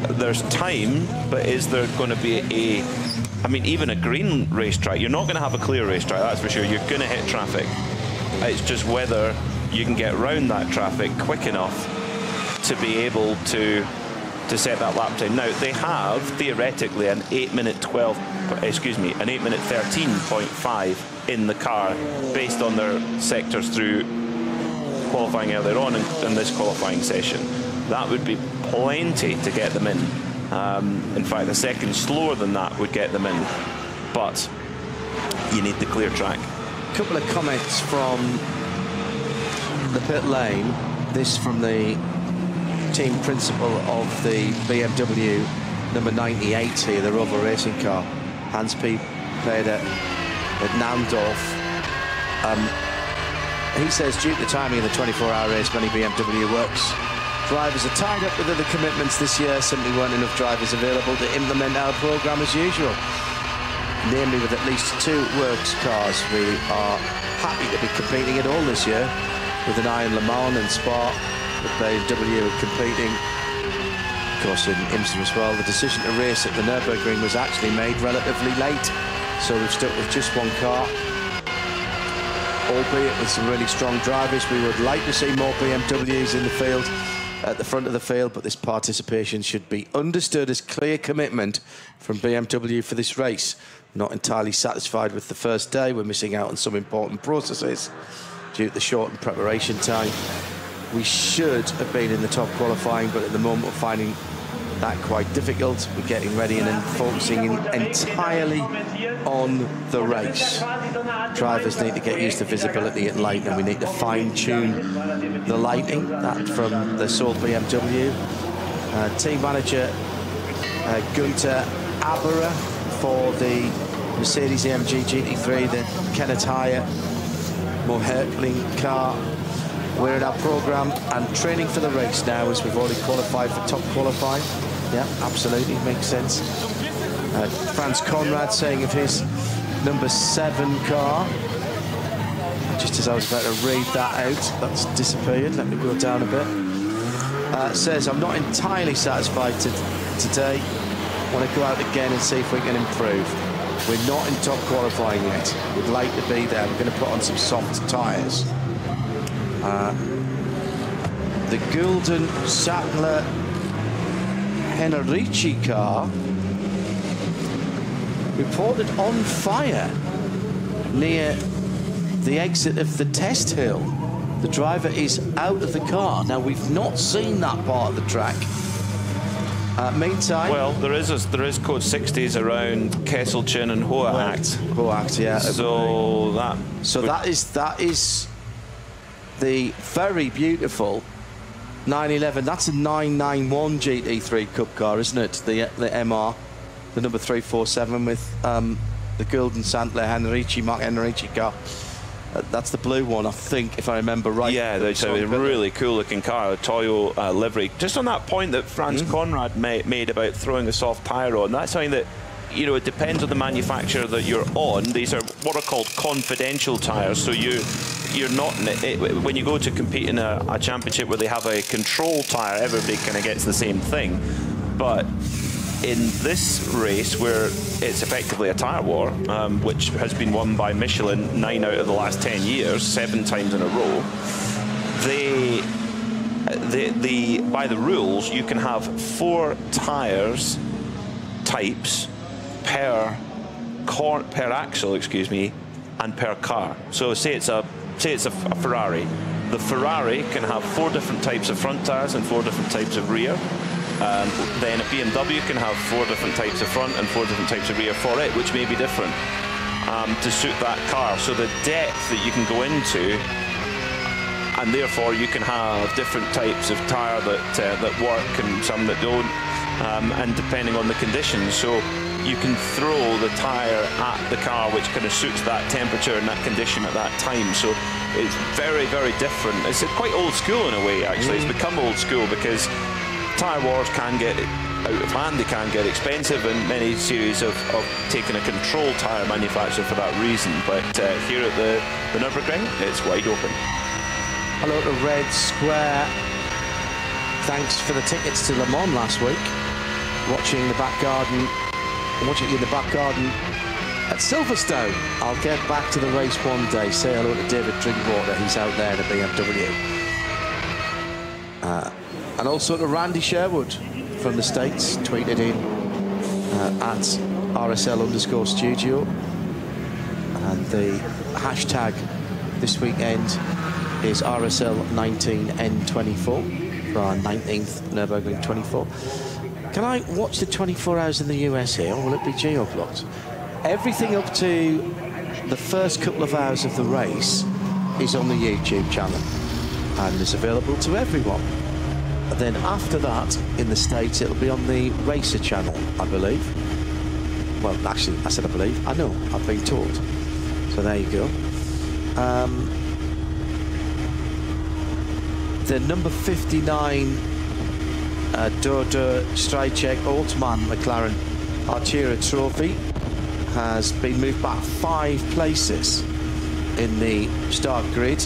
There's time, but is there going to be even a green racetrack? You're not going to have a clear racetrack, that's for sure. You're going to hit traffic. It's just whether you can get around that traffic quick enough to be able to set that lap time. Now, they have theoretically an 8-minute 13.5 in the car based on their sectors through qualifying earlier on in this qualifying session. That would be plenty to get them in. In fact, a second slower than that would get them in. But you need the clear track. A couple of comments from the pit lane. This from the team principal of the BMW number 98 here, the Rover racing car. Hans P. played at Naundorf. He says, due to the timing of the 24-hour race, many BMW works drivers are tied up with other commitments this year. Simply weren't enough drivers available to implement our programme as usual. Namely, with at least 2 works cars. We are happy to be competing at all this year, with an eye on Le Mans and Spa, with BMW competing, of course, in IMSA as well. The decision to race at the Nürburgring was actually made relatively late, so we've stuck with just 1 car, albeit with some really strong drivers. We would like to see more BMWs in the field, at the front of the field, but this participation should be understood as clear commitment from BMW for this race. Not entirely satisfied with the first day. We're missing out on some important processes due to the shortened preparation time. We should have been in the top qualifying, but at the moment we're finding that quite difficult. We're getting ready and then focusing entirely on the race. Drivers need to get used to visibility and light, and we need to fine-tune the lighting. That from the Soul BMW. Team manager Gunther Aberer for the Mercedes-AMG GT3, the Kenneth Heyer Mohertling car. We're in our programme and training for the race now, as we've already qualified for top qualifying. Yeah, absolutely, makes sense. Franz Conrad saying of his number 7 car, just as I was about to read that out, that's disappeared. Let me go down a bit. Says, I'm not entirely satisfied today. Want to go out again and see if we can improve. We're not in top qualifying yet. We'd like to be there. We're going to put on some soft tyres. The Gulden Sattler Henrici car reported on fire near the exit of the test hill. The driver is out of the car. Now, we've not seen that part of the track. Meantime, well, there is code 60s around Kesselchen and Hoacht. Hoacht, yeah. So that is the very beautiful 911. That's a 991 GT3 Cup car, isn't it? The MR, the number 347 with the Gulden Sattler Henrici, Mark Henrici car. That's the blue one, I think, if I remember right. Yeah, it's a really cool-looking car, a Toyo livery. Just on that point that Franz Conrad made about throwing a soft tyre on, that's something that, you know, it depends on the manufacturer that you're on. These are what are called confidential tyres, so you're not when you go to compete in a championship where they have a control tyre, everybody kind of gets the same thing. But in this race, where it's effectively a tyre war, which has been won by Michelin 9 out of the last 10 years, 7 times in a row, by the rules, you can have 4 tyres types per axle, excuse me, and per car. So say it's a Ferrari. The Ferrari can have 4 different types of front tyres and 4 different types of rear. Then a BMW can have 4 different types of front and 4 different types of rear for it, which may be different to suit that car. So the depth that you can go into, and therefore you can have different types of tyre that work and some that don't, and depending on the conditions. So you can throw the tyre at the car which kind of suits that temperature and that condition at that time. So it's very, very different. It's quite old school in a way, actually. It's become old school because tyre wars can get out of hand, they can get expensive, and many series of taking a control tyre manufacturer for that reason. But here at the Nürburgring, it's wide open. Hello to Red Square. Thanks for the tickets to Le Mans last week. Watching in the back garden at Silverstone. I'll get back to the race one day. Say hello to David Drinkwater, he's out there in a BMW. And also to Randy Sherwood from the States, tweeted in at RSL_studio. And the hashtag this weekend is RSL19N24 for our 19th Nürburgring 24. Can I watch the 24 hours in the US here, or will it be geo-blocked? Everything up to the first couple of hours of the race is on the YouTube channel and is available to everyone. And then after that, in the States, it'll be on the Racer channel, I believe. Well, actually, I said I believe. I know, I've been told. So there you go. The number 59 Dodo Strycek Altman McLaren Artura Trophy has been moved back 5 places in the start grid,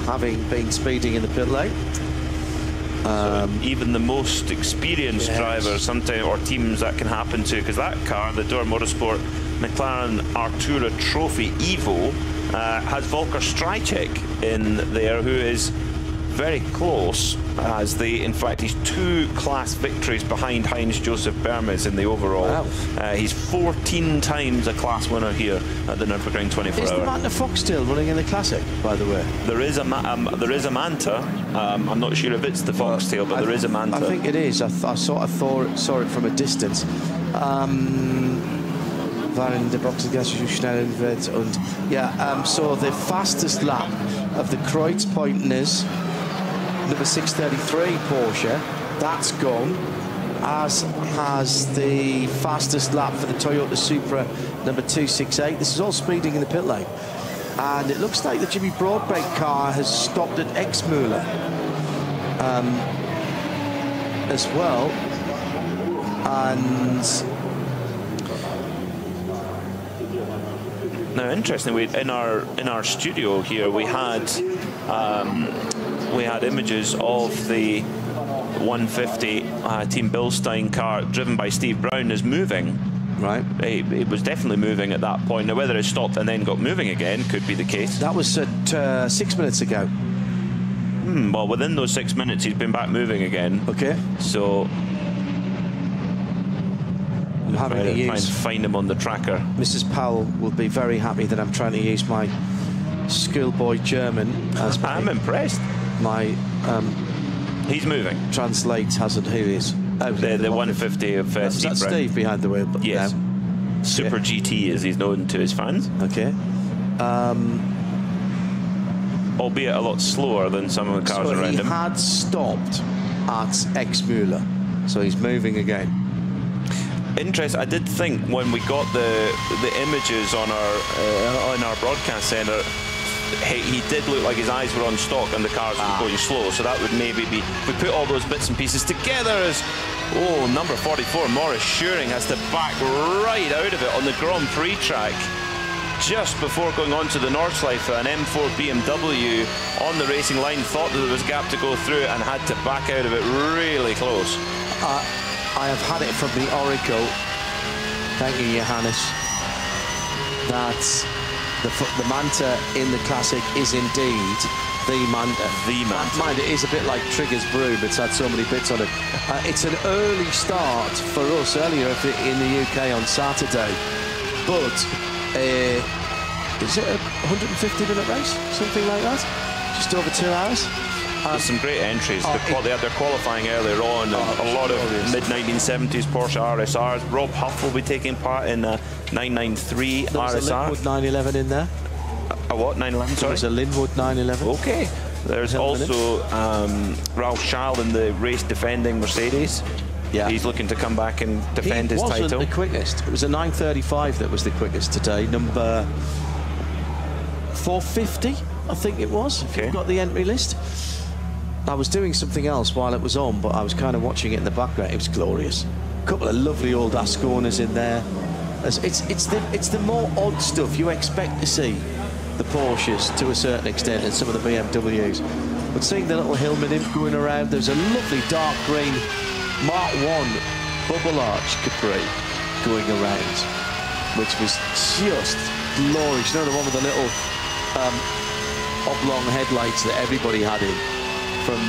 having been speeding in the pit lane. So even the most experienced drivers sometimes, or teams, that can happen to, because that car, the Dor Motorsport McLaren Artura Trophy Evo, has Volker Strycek in there, who is very close, as in fact, he's 2 class victories behind Heinz Joseph Bermes in the overall. Wow. He's 14 times a class winner here at the Nürburgring 24 Is hour. the Manta Foxtail running in the Classic, by the way? There is a Manta. I'm not sure if it's the Foxtail, but there is a Manta. I think it is. I saw it from a distance. Waren der Boxengas schnell wird und so the fastest lap of the Kreuzpointners number 633 Porsche, that's gone, as has the fastest lap for the Toyota Supra number 268. This is all speeding in the pit lane, and it looks like the Jimmy Broadbent car has stopped at Exmüller as well. And now, interestingly, in our studio here, we had images of the 150 Team Bilstein car driven by Steve Brown is moving. Right. It was definitely moving at that point. Now, whether it stopped and then got moving again could be the case. That was at 6 minutes ago. Well, within those 6 minutes, he's been back moving again. Okay. So I'm having to try and find him on the tracker. Mrs. Powell will be very happy that I'm trying to use my schoolboy German as I'm impressed. My he's moving. Translate hasn't. Who is? Oh, the 150 of Steve Steve Brown. Steve behind the wheel? Yes. No. Super GT, as he's known to his fans. Okay. Albeit a lot slower than some of the cars around him. He had stopped at Exmüller, so he's moving again. Interesting. I did think when we got the images on our broadcast centre, he did look like his eyes were on stock and the cars were going slow. So that would maybe be, if we put all those bits and pieces together, as number 44 Maurice Schuring has to back right out of it on the Grand Prix track just before going on to the Nordschleife. An M4 BMW on the racing line, thought that there was a gap to go through and had to back out of it really close. I have had it from the Oracle, thank you, Johannes, that the Manta in the Classic is indeed the Manta. The Manta. Mind, it is a bit like Trigger's Broom. It's had so many bits on it. It's an early start for us earlier in the UK on Saturday, but is it a 150-minute race? Something like that? Just over 2 hours? There's some great entries. They had their qualifying earlier on. A lot of mid-1970s Porsche RSRs. Rob Huff will be taking part in a 993 there was RSR. a Linwood 911 in there. A what? 911, sorry? There was a Linwood 911. Okay. There's also Ralph Schall in the race-defending Mercedes. Yeah. He's looking to come back and defend his title. He wasn't the quickest. It was a 935 that was the quickest today. Number 450, I think it was, if you've got the entry list. I was doing something else while it was on, but I was kind of watching it in the background. It was glorious. A couple of lovely old Ascornas in there. It's the more odd stuff you expect to see the Porsches to a certain extent and some of the BMWs. But seeing the little Hillman imp going around, there's a lovely dark green Mark 1 bubble arch Capri going around, which was just glorious. You know, the one with the little oblong headlights that everybody had in. From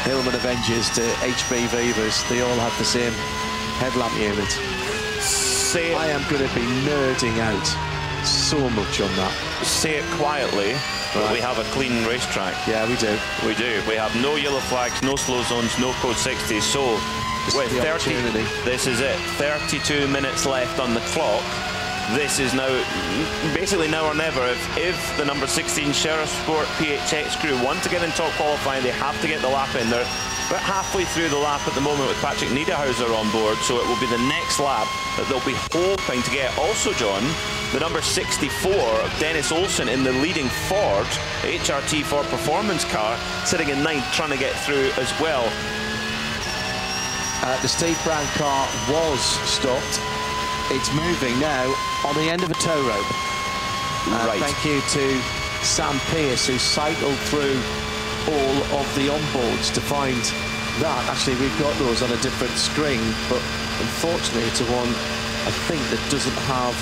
Hillman Avengers to HB Vivas, they all had the same headlamp unit. I am going to be nerding out so much on that. Say it quietly, but we have a clean racetrack. Yeah, we do. We do. We have no yellow flags, no slow zones, no code 60. So with 30, this is it. 32 minutes left on the clock. This is now basically now or never. If the number 16 Sheriff Sport PHX crew want to get in top qualifying, they have to get the lap in. They're about halfway through the lap at the moment with Patrick Niederhauser on board, so it will be the next lap that they'll be hoping to get. Also, John, the number 64 of Dennis Olsen in the leading Ford HRT Ford Performance car, sitting in 9th, trying to get through as well. The Steve Brown car was stopped. It's moving now on the end of a tow rope. Right. Thank you to Sam Pearce, who cycled through all of the onboards to find that. Actually, we've got those on a different screen, but unfortunately it's a one, I think, that doesn't have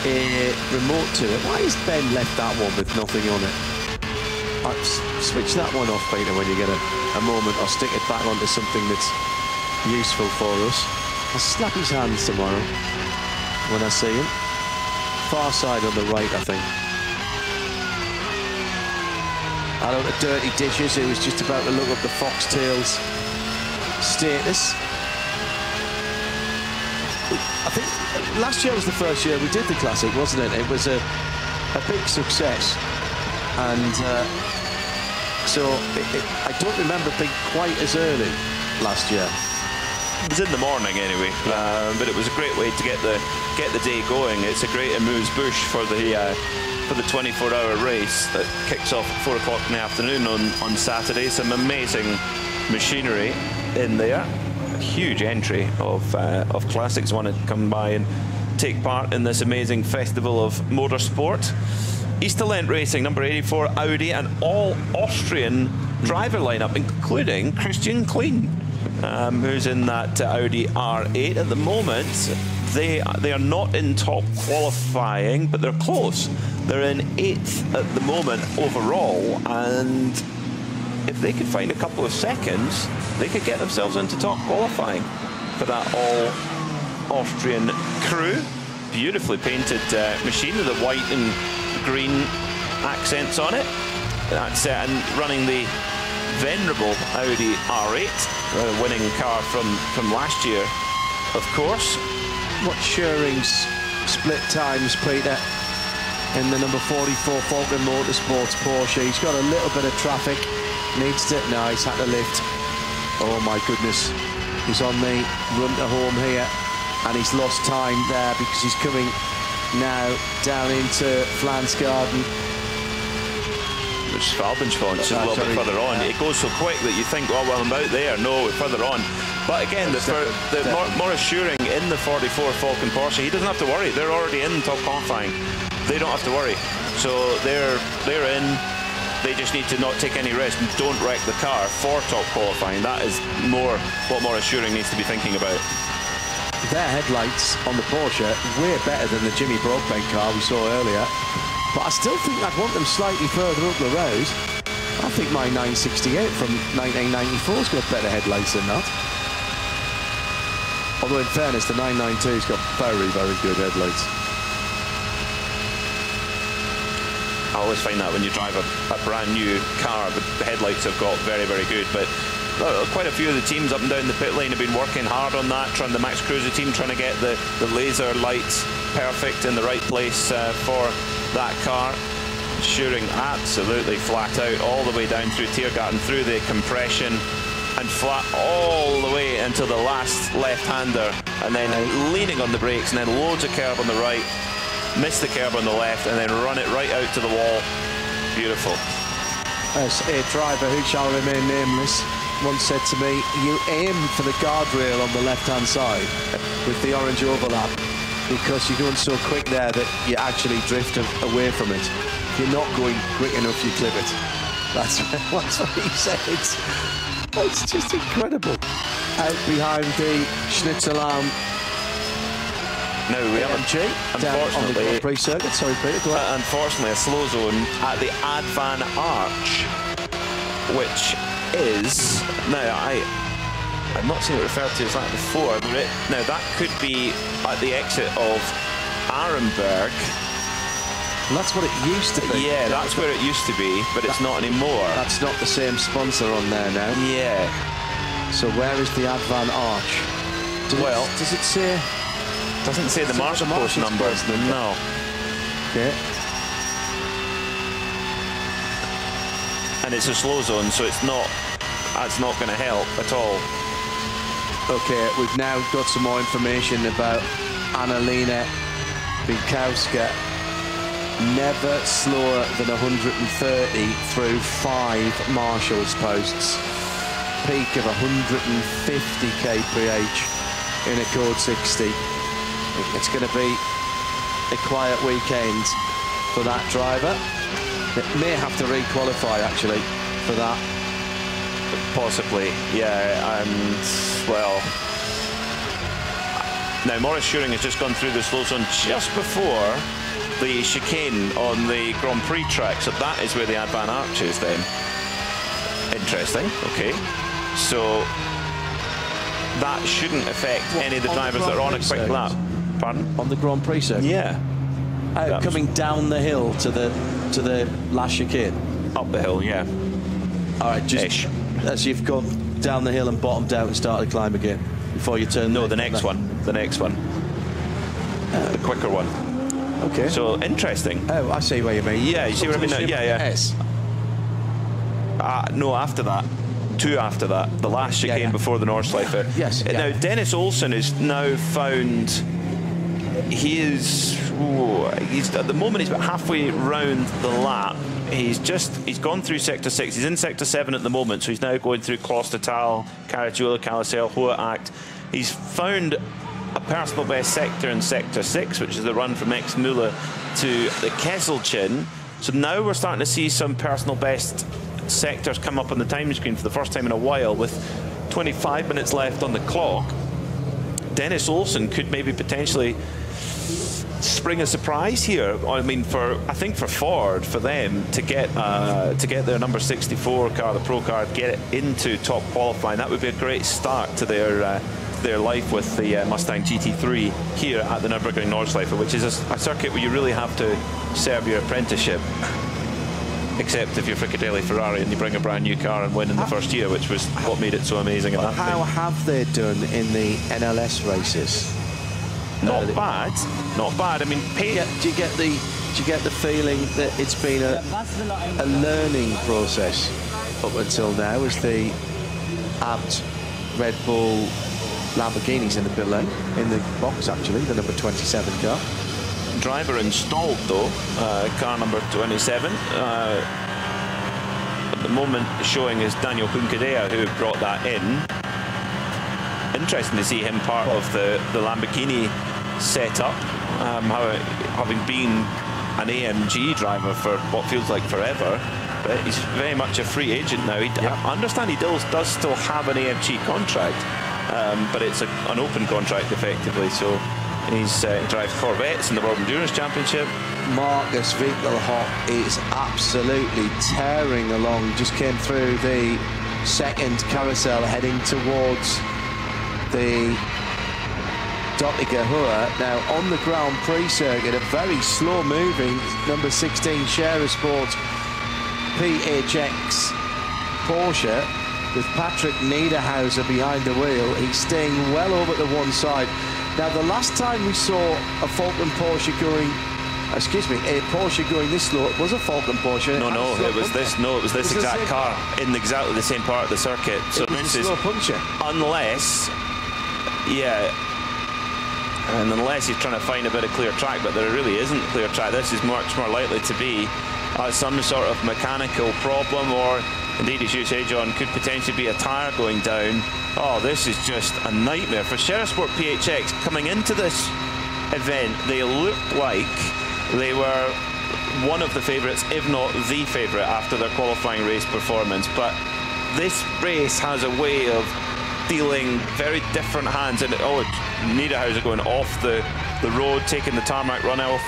a remote to it. Why has Ben left that one with nothing on it? Switch that one off, Peter, when you get a moment, or stick it back onto something that's useful for us. I'll slap his hands tomorrow when I see him. Far side on the right, I think. Out of the Dirty Dishes, who was just about to look up the Foxtails status. I think last year was the first year we did the Classic, wasn't it? It was a big success, and so I don't remember being quite as early last year. It was in the morning anyway, but it was a great way to get the day going. It's a great amuse-bouche for the 24-hour race that kicks off at 4 o'clock in the afternoon on Saturday. Some amazing machinery in there. A huge entry of classics want to come by and take part in this amazing festival of motorsport. Easterland Racing, number 84 Audi, and all Austrian driver lineup, including Christian Klein, who's in that Audi R8 at the moment. They are not in top qualifying, but they're close. They're in 8th at the moment overall, and if they could find a couple of seconds, they could get themselves into top qualifying for that all Austrian crew. Beautifully painted machine with the white and green accents on it. That's and running the venerable Audi R8, winning car from last year, of course. What Schuring's split times, Peter, in the number 44 Falcon Motorsports Porsche. He's got a little bit of traffic. Needs to... No, he's had to lift. Oh, my goodness. He's on the run to home here, and he's lost time there because he's coming now down into Flans Garden. Which is Falbenschwon, just a little bit further on. It goes so quick that you think, oh, well, I'm about there. No, we're further on. But again, Maurice Schuring in the 44 Falcon Porsche, he doesn't have to worry. They're already in top qualifying. They don't have to worry. So they're in. They just need to not take any risk and don't wreck the car for top qualifying. That is more what Maurice Schuring needs to be thinking about. Their headlights on the Porsche way better than the Jimmy Broadbent car we saw earlier. But I still think I'd want them slightly further up the road. I think my 968 from 1994's got better headlights than that. Although in fairness, the 992's got very, very good headlights. I always find that when you drive a brand new car, the headlights have got very, very good. But quite a few of the teams up and down the pit lane have been working hard on that, the Max Cruiser team trying to get the laser lights perfect in the right place for that car. Schuring absolutely flat out all the way down through Tiergarten, through the compression, and flat all the way into the last left-hander, and then leaning on the brakes, and then loads of curb on the right, miss the curb on the left, and then run it right out to the wall. Beautiful. As a driver who shall remain nameless once said to me, you aim for the guardrail on the left-hand side with the orange overlap, because you're going so quick there that you actually drift away from it. If you're not going quick enough, you clip it. That's what he said. It's just incredible. Out behind the Schnitzelarm. Now we have unfortunately, pre-circuit. Sorry, Peter, go ahead. Unfortunately, a slow zone at the Advan Arch, which is now I'm not seeing it referred to as that before, but now that could be at the exit of Arenberg. Well, that's what it used to be. Yeah, that's where it used to be, but it's not anymore. That's not the same sponsor on there now. Yeah. So where is the Advan Arch? Does it say? Doesn't say the marshal post number. No. Okay. And it's a slow zone, so that's not going to help at all. Okay, we've now got some more information about Annalena Bienkowska. Never slower than 130 through 5 marshals posts. Peak of 150 kph in a code 60. It's going to be a quiet weekend for that driver. It may have to re-qualify, actually, for that. Possibly, yeah, and, well, Now, Maurice Schuring has just gone through the slow zone just before the chicane on the Grand Prix track, so that is where the Advan Arch is then. Interesting, okay. So that shouldn't affect any of the drivers that are on a quick lap. Pardon? On the Grand Prix circuit? Yeah. Coming down the hill to the last chicane? Up the hill, yeah. All right, just as you've gone down the hill and bottomed out and started to climb again before you turn. No, the next one. The next one. The quicker one. Okay. So interesting. Oh, I see what you mean. Yeah, you see what I mean? Yeah, yeah. Yes. No, after that. Two after that. The last chicane before the Nordschleife. Yes. Now, Dennis Olsen is now found. He's at the moment he's about halfway round the lap. He's gone through sector 6. He's in sector 7 at the moment, so he's now going through Klostertal, Caracciolo, Calasel, Hohe Acht. He's found a personal best sector in sector 6, which is the run from Exmühle to the Kesselchen. So now we're starting to see some personal best sectors come up on the time screen for the first time in a while, with 25 minutes left on the clock. Dennis Olsen could maybe potentially spring a surprise here. I mean, I think for Ford, for them to get their number 64 car, the Pro car, get it into top qualifying, that would be a great start to their life with the Mustang GT3 here at the Nürburgring Nordschleife, which is a circuit where you really have to serve your apprenticeship. Except if you're Fricadelli Ferrari and you bring a brand new car and win in the first year, which was what made it so amazing. At that how have they done in the NLS races? Not bad, not bad. I mean, do you get the feeling that it's been a learning process up until now, as the Abt, Red Bull, Lamborghinis in the pit lane, in the box actually, the number 27 car. Driver installed though, car number 27. At the moment showing is Daniel Hunkadea, who brought that in. Interesting to see him part of the Lamborghini setup, having been an AMG driver for what feels like forever, but he's very much a free agent now. I understand he does still have an AMG contract, but it's an open contract effectively, so he drives Corvettes in the World Endurance Championship. Marcus Winkelhock is absolutely tearing along, just came through the second carousel heading towards the Dottiger Hohe. Now on the Grand Prix circuit, a very slow moving number 16 Scherer Sports PHX Porsche with Patrick Niederhauser behind the wheel. He's staying well over to one side. Now the last time we saw a Falcon Porsche going, a Porsche going this slow, it was a Falcon Porsche. No, it was this exact car in exactly the same part of the circuit. So this is slow puncher. Unless he's trying to find a bit of clear track, but there really isn't clear track. This is much more likely to be some sort of mechanical problem, or indeed, as you say, John, could potentially be a tyre going down. Oh, this is just a nightmare. For Scherer Sport PHX, coming into this event, they looked like they were one of the favourites, if not the favourite, after their qualifying race performance. But this race has a way of dealing very different hands. And Niederhauser going off the road, taking the tarmac run off,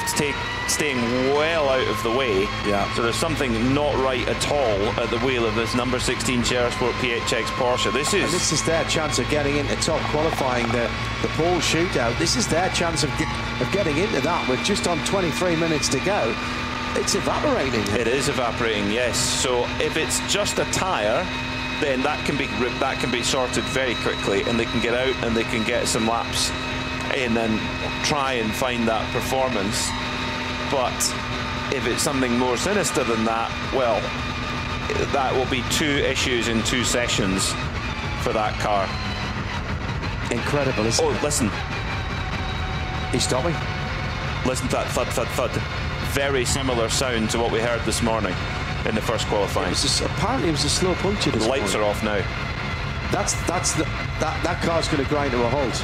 staying well out of the way. Yeah. So there's something not right at all at the wheel of this number 16 Scherer Sport PHX Porsche. This is their chance of getting into top qualifying, the pole shootout. This is their chance of getting into that with just on 23 minutes to go. It's evaporating. It is evaporating, yes. So if it's just a tyre, then that can be sorted very quickly, and they can get out and they can get some laps in and try and find that performance. But if it's something more sinister than that, well, that will be 2 issues in 2 sessions for that car. Incredible, isn't it? Oh, listen. He's stopping. Listen to that thud, thud, thud. Very similar sound to what we heard this morning in the first qualifying. Apparently it was a slow puncture this morning. Lights are off now. That car's going to grind to a halt.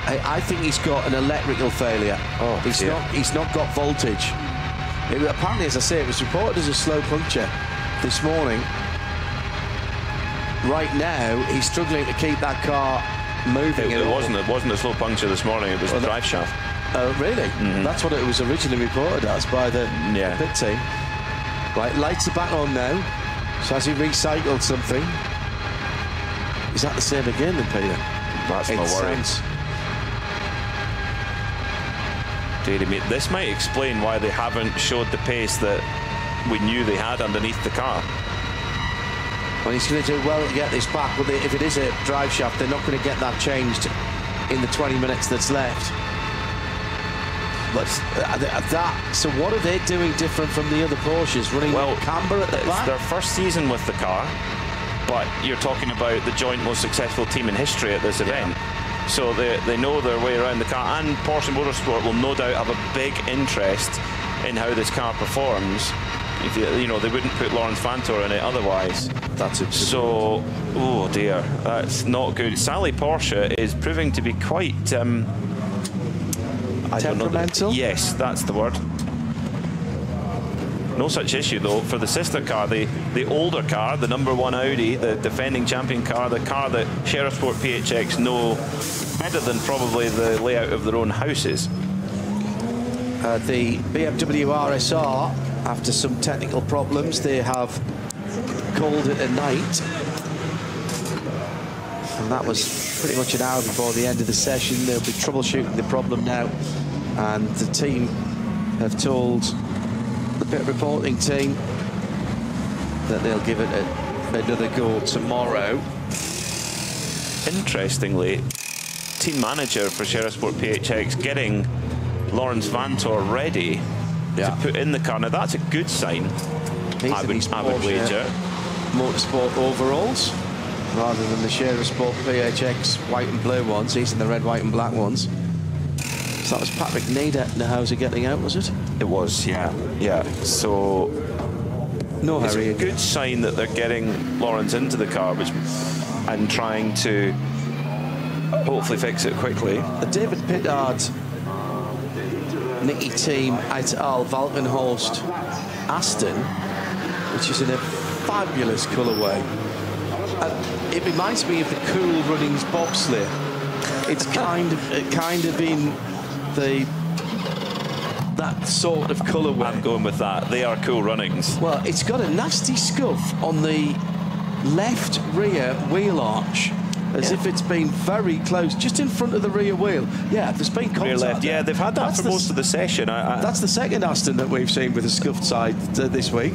I think he's got an electrical failure. Oh, he's not got voltage. Apparently, as I say, it was reported as a slow puncture this morning. Right now, he's struggling to keep that car moving. It wasn't a slow puncture this morning. It was the drive shaft. Oh, really? That's what it was originally reported as by the pit team. Right, lights are back on now. So has he recycled something? Is that the same again then, Peter? That's my worry. This might explain why they haven't showed the pace that we knew they had underneath the car. Well, he's going to do well to get this back, but if it is a drive shaft, they're not going to get that changed in the 20 minutes that's left. But so what are they doing different from the other Porsches? Running camber at the back? It's their first season with the car, but you're talking about the joint most successful team in history at this event. So they know their way around the car, and Porsche Motorsport will no doubt have a big interest in how this car performs. If they wouldn't put Lawrence Vanthoor in it otherwise. That's it. So, oh dear, that's not good. Sally Porsche is proving to be quite temperamental? Yes, that's the word. No such issue though for the sister car, the older car, the #1 Audi, the defending champion car, the car that Sheriff Sport PHX know better than probably the layout of their own houses. The BMW RSR, after some technical problems, they have called it a night. And that was pretty much an hour before the end of the session. They'll be troubleshooting the problem now. And the team have told the pit reporting team that they'll give it another go tomorrow. Interestingly, team manager for Sheriff Sport PHX getting Lawrence Vanthoor ready to put in the car. Now that's a good sign. I would wager. Motorsport overalls rather than the Sheriff Sport PHX white and blue ones. He's in the red, white and black ones. So that was Patrick Niederhauser getting out, was it? It was, yeah. So no hurry. It's a good sign that they're getting Lawrence into the car and trying to hopefully fix it quickly. David Pittard, Nicky Team et al. Valkenhorst Aston, which is in a fabulous colourway. It reminds me of the Cool Runnings bobsleigh. It's kind of in that sort of colourway. I'm going with that. They are Cool Runnings. Well, it's got a nasty scuff on the left rear wheel arch, as if it's been very close, just in front of the rear wheel. Yeah, there's been contact. Rear left. Yeah, they've had that for most of the session. That's the second Aston that we've seen with a scuffed side this week.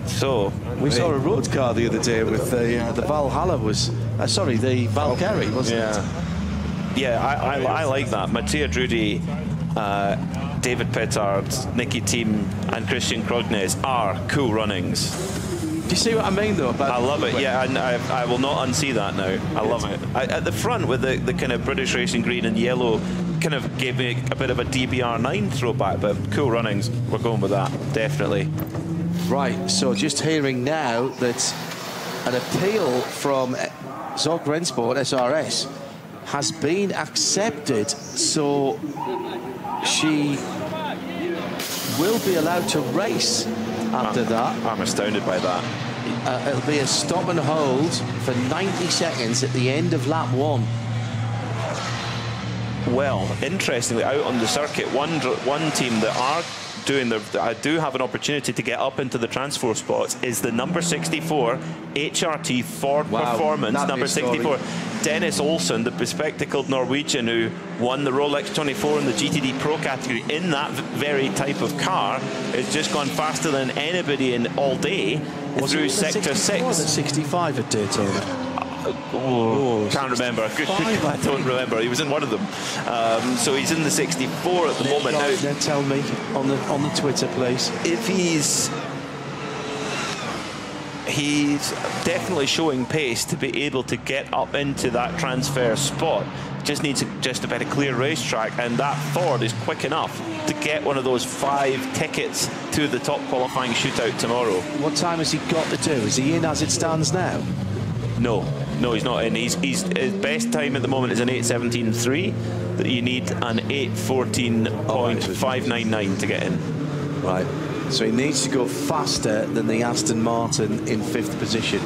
So we saw a road car the other day with the Valhalla was the Valkyrie, wasn't it? Yeah, I like that. Mattia Drudi, David Pittard, Nicky Team and Christian Krognes are Cool Runnings. Do you see what I mean though? I love it, yeah, and I will not unsee that now. I love it. At the front with the kind of British Racing green and yellow kind of gave me a bit of a DBR9 throwback, but Cool Runnings, we're going with that, definitely. Right, so just hearing now that an appeal from Zork Rennsport SRS has been accepted, so she will be allowed to race after that. I'm astounded by that. It'll be a stop and hold for 90 seconds at the end of lap 1. Well, interestingly, out on the circuit, one team that are doing I do have an opportunity to get up into the transfer spots is the number 64 HRT Ford Performance, number 64. Dennis Olsen, the bespectacled Norwegian who won the Rolex 24 in the GTD Pro category in that very type of car, has just gone faster than anybody in all day through Sector 6. Was it 65 at Daytona? Can't remember. I don't remember. He was in one of them. So he's in the 64 at the moment now. Then tell me on the Twitter, please. If he's definitely showing pace to be able to get up into that transfer spot. Just needs just a bit of clear racetrack, and that Ford is quick enough to get one of those 5 tickets to the top qualifying shootout tomorrow. What time has he got to do? Is he in as it stands now? No, he's not in. His best time at the moment is an 8:17.3. That you need an 8:14.599 to get in. Right. So he needs to go faster than the Aston Martin in 5th position.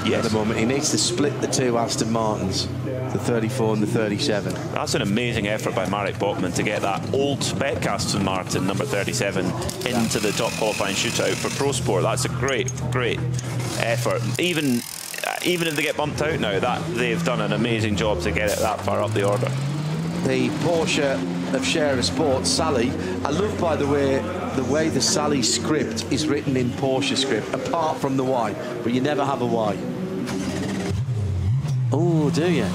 Yes. At the moment, he needs to split the 2 Aston Martins. the 34 and the 37. That's an amazing effort by Marek Bachmann to get that old spec Aston Martin number 37 into the top qualifying shootout for Pro Sport. That's a great effort. Even if they get bumped out now, that they've done an amazing job to get it that far up the order. The Porsche of Scherer Sport, Sally. I love, by the way the Sally script is written in Porsche script, apart from the Y, but you never have a Y. Oh, do you?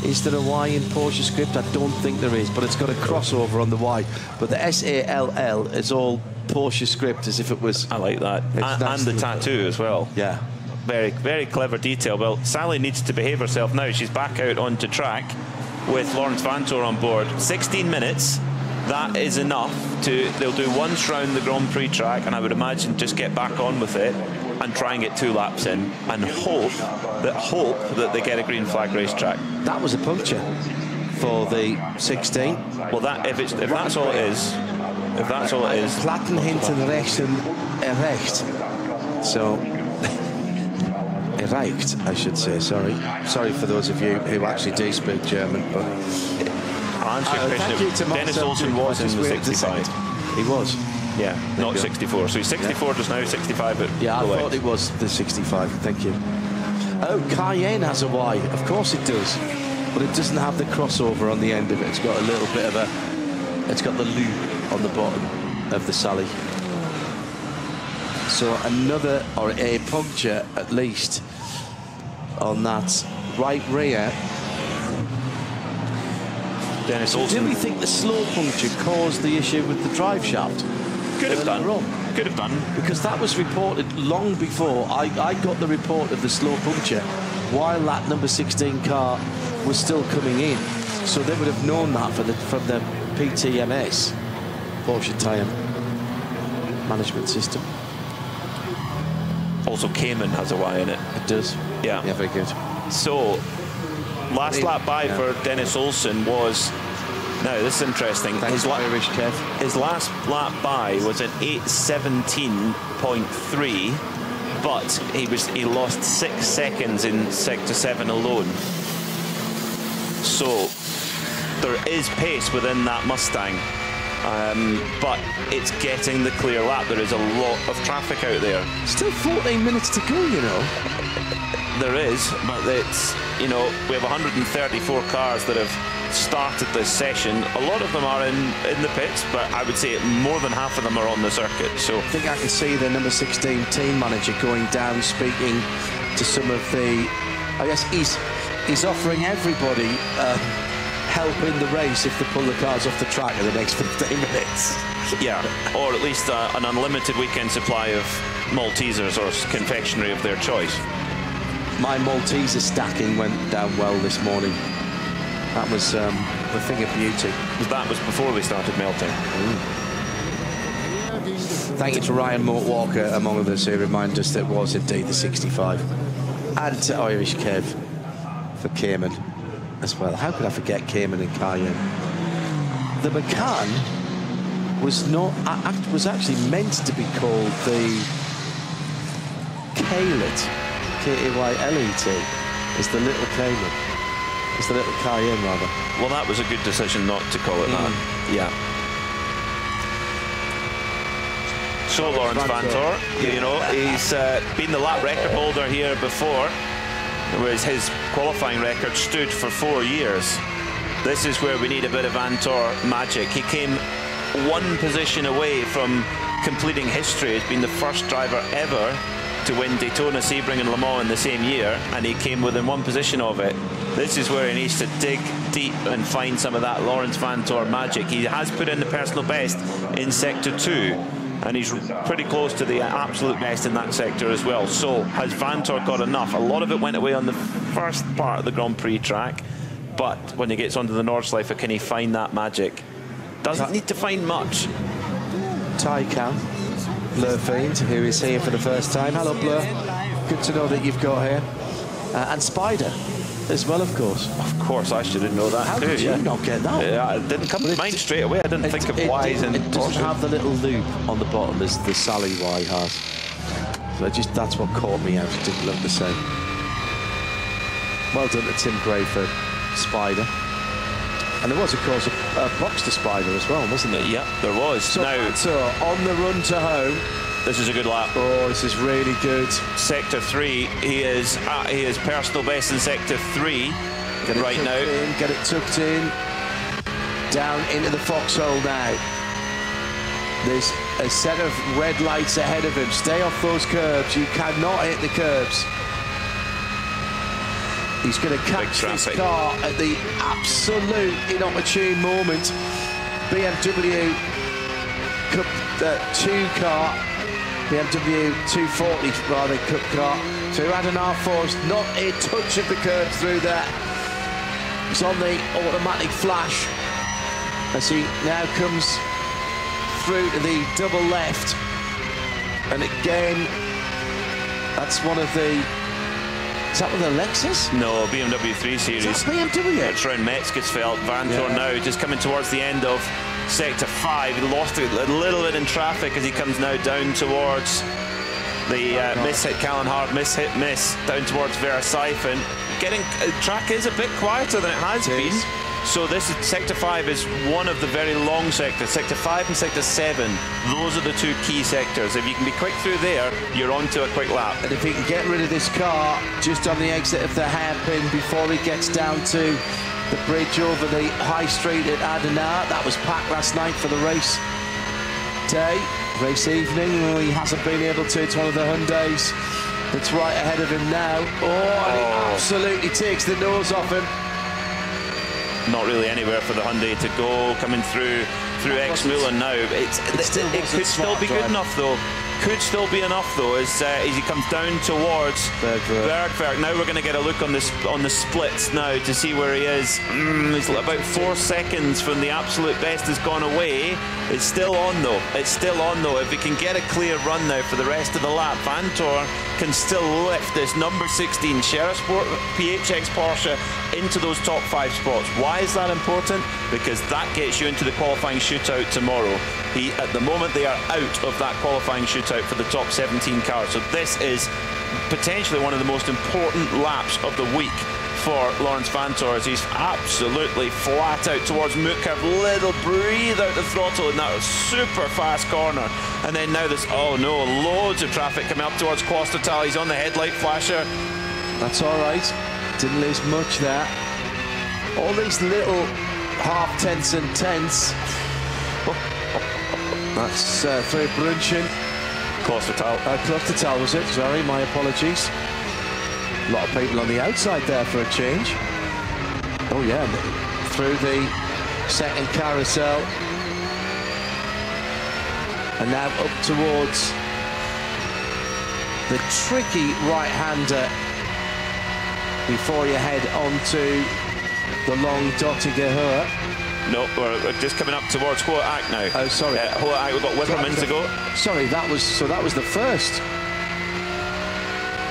Is there a Y in Porsche script? I don't think there is, but it's got a crossover on the Y. But the SALL is all Porsche script, as if it was... I like that. And the tattoo as well. Yeah. Very, very clever detail. Well, Sally needs to behave herself now. She's back out onto track with Lawrence Vantor on board. 16 minutes. That is enough to... They'll do once round the Grand Prix track, and I would imagine just get back on with it and try and get 2 laps in, and hope that they get a green flag racetrack. That was a puncture for the 16. Well, that if that's all it is, Platten hinten rechten erreicht. So erreicht, I should say. Sorry for those of you who actually do speak German, but I'll answer your question. Dennis Olsen was in the 65. He was. Yeah, not 64. So he's 64 just now, 65 at I thought it was the 65. Thank you. Oh, Cayenne has a Y. Of course it does. But it doesn't have the crossover on the end of it. It's got a little bit of a... It's got the loop on the bottom of the Sally. So another, or a puncture at least, on that right rear. Dennis Olsen. Do we think the slow puncture caused the issue with the drive shaft? Could have done. Could have done. Because that was reported long before. I got the report of the slow puncture while that number 16 car was still coming in. So they would have known that from the PTMS, Porsche Tyre Management System. Also, Cayman has a Y in it. It does. Yeah. Yeah, very good. So, last lap by for Dennis Olsen was... Now, this is interesting. His last lap by was an 8:17.3, but he lost 6 seconds in Sector 7 alone. So there is pace within that Mustang, but it's getting the clear lap. There is a lot of traffic out there. Still 14 minutes to go, you know. There is, but it's, you know, we have 134 cars that have started this session. A lot of them are in the pits, but I would say more than half of them are on the circuit. So I think I can see the number 16 team manager going down, speaking to some of the... I guess he's offering everybody help in the race if they pull the cars off the track in the next 15 minutes. Yeah, or at least an unlimited weekend supply of Maltesers or confectionery of their choice. My Malteser stacking went down well this morning. That was the thing of beauty. That was before they started melting. Thank you to Ryan Walker, among others, who reminded us that it was indeed the 65. And to Irish Kev for Cayman as well. How could I forget Cayman and Cayenne? The McCann was actually meant to be called the Kaylet, K-A-Y-L-E-T, is the little Cayman. It's the little Cayenne, rather. Well, that was a good decision not to call it that. Yeah. So Lawrence Vantor, you know, he's been the lap record holder here before, whereas his qualifying record stood for 4 years. This is where we need a bit of Vantor magic. He came 1 position away from completing history as being the first driver ever to win Daytona, Sebring and Le Mans in the same year, and he came within 1 position of it. This is where he needs to dig deep and find some of that Lawrence Vantor magic. He has put in the personal best in Sector 2, and he's pretty close to the absolute best in that sector as well. So has Vantor got enough? A lot of it went away on the first part of the Grand Prix track, but when he gets onto the Nordschleife, can he find that magic? Doesn't need to find much. Taycan, Blur Fiend, who is here for the first time. Hello, Blur. Good to know that you've got here. And Spider as well, of course. Of course, I should have known that. How too. did you not get that? Yeah, it didn't come to mind straight away. I didn't think of Y's and it doesn't have the little loop on the bottom as the Sally Y has. So that's what caught me out. It didn't look the same. Well done to Tim Gray for Spider. And there was, of course, a Boxster Spider as well, wasn't there? Yeah, there was. So now, on the run to home. this is a good lap. Oh, this is really good. Sector 3, he is personal best in Sector 3 right now. Get it tucked in. Down into the foxhole now. There's a set of red lights ahead of him. Stay off those curbs. You cannot hit the curbs. He's going to catch this car at the absolute inopportune moment. BMW Cup 2 car, BMW 240 rather, Cup car. So he had an R4, not a touch of the curb through there. It's on the automatic flash as he now comes through to the double left. And again, that's one of the... Is that with a Lexus? No, BMW 3 Series. Is that BMW? It's around Metzgersfeld. Vantor now just coming towards the end of Sector 5. He lost a little bit in traffic as he comes now down towards the miss hit Callanhard, miss down towards Versailles. Track is a bit quieter than it has been. So this is, Sector 5 is one of the very long sectors. Sector 5 and Sector 7, those are the two key sectors. If you can be quick through there, you're on to a quick lap. And if he can get rid of this car just on the exit of the hairpin before he gets down to the bridge over the high street at ADAC, that was packed last night for the race day, race evening. Well, he hasn't been able to. It's one of the Hyundais that's right ahead of him now. Oh, and he absolutely takes the nose off him. Not really anywhere for the Hyundai to go, coming through Exmoulen now. It could still be good enough though. Could still be enough though as he comes down towards Bergwerk. Now we're going to get a look on the splits now to see where he is. He's about 4 seconds from the absolute best has gone away. It's still on though. It's still on though. If he can get a clear run now for the rest of the lap, Vantor can still lift this number 16 Sport PHX Porsche into those top 5 spots. Why is that important? Because that gets you into the qualifying shootout tomorrow. At the moment, they are out of that qualifying shootout for the top 17 cars. So this is potentially one of the most important laps of the week for Laurens Vantor as he's absolutely flat out towards Mutkov. Little breathe out the throttle in that super fast corner. And then now there's, oh no, loads of traffic coming up towards Klostertal. He's on the headlight flasher. That's all right. Didn't lose much there. All these little half-tenths and tenths. That's through Brunchen. Klostertal. Klostertal was it, sorry, my apologies. A lot of people on the outside there for a change. Oh yeah, through the second carousel. And now up towards the tricky right-hander before you head onto the long Dottinger. No, we're just coming up towards Hoa Ac now. Oh, sorry. Hoa Ac, we've got Wipperman to go. Sorry, that was the first.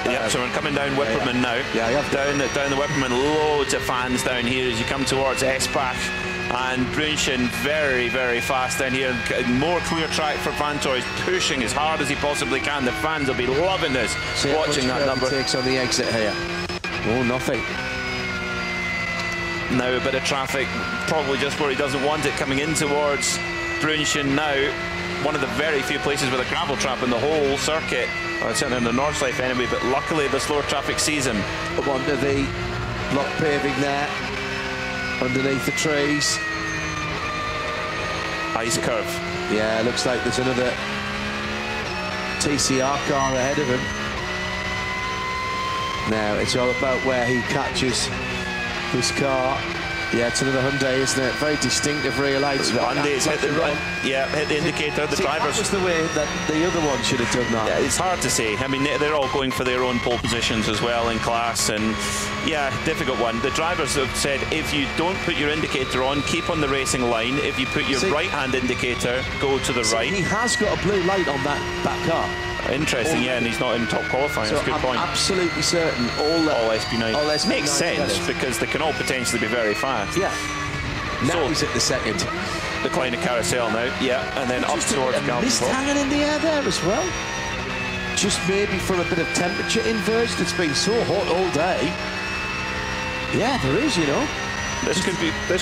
Yep, so we're coming down Wipperman now. Yeah, down the Wipperman, loads of fans down here as you come towards Espach and Brunchen, very, very fast down here. More clear track for Vantor. He's pushing as hard as he possibly can. The fans will be loving this, watching that number. Takes on the exit here. Oh, nothing. Now a bit of traffic, probably just where he doesn't want it, coming in towards Brunchen now. One of the very few places with a gravel trap in the whole circuit, certainly in the Nordschleife anyway, but luckily the slower traffic sees him. Up onto the block paving there, underneath the trees. Ice curve. Yeah, looks like there's another TCR car ahead of him. Now it's all about where he catches this car. Yeah, it's another Hyundai, isn't it? Very distinctive rear lights. The Hyundai's hit the indicator. The drivers. That was the way that the other one should have done that. Yeah, it's hard to say. I mean, they're all going for their own pole positions as well in class, and yeah, difficult one. The drivers have said if you don't put your indicator on, keep on the racing line. If you put your right-hand indicator, go to the right. He has got a blue light on that car. Interesting, yeah, and he's not in top qualifying. So that's a good point. Absolutely certain all SP9 makes sense because they can all potentially be very fast. Yeah. Now he's at the second. The Kleine Carousel now, yeah, and then up towards Galgenport. Mist hanging in the air there as well. Just maybe from a bit of temperature inversion. It's been so hot all day. Yeah, there is, you know. This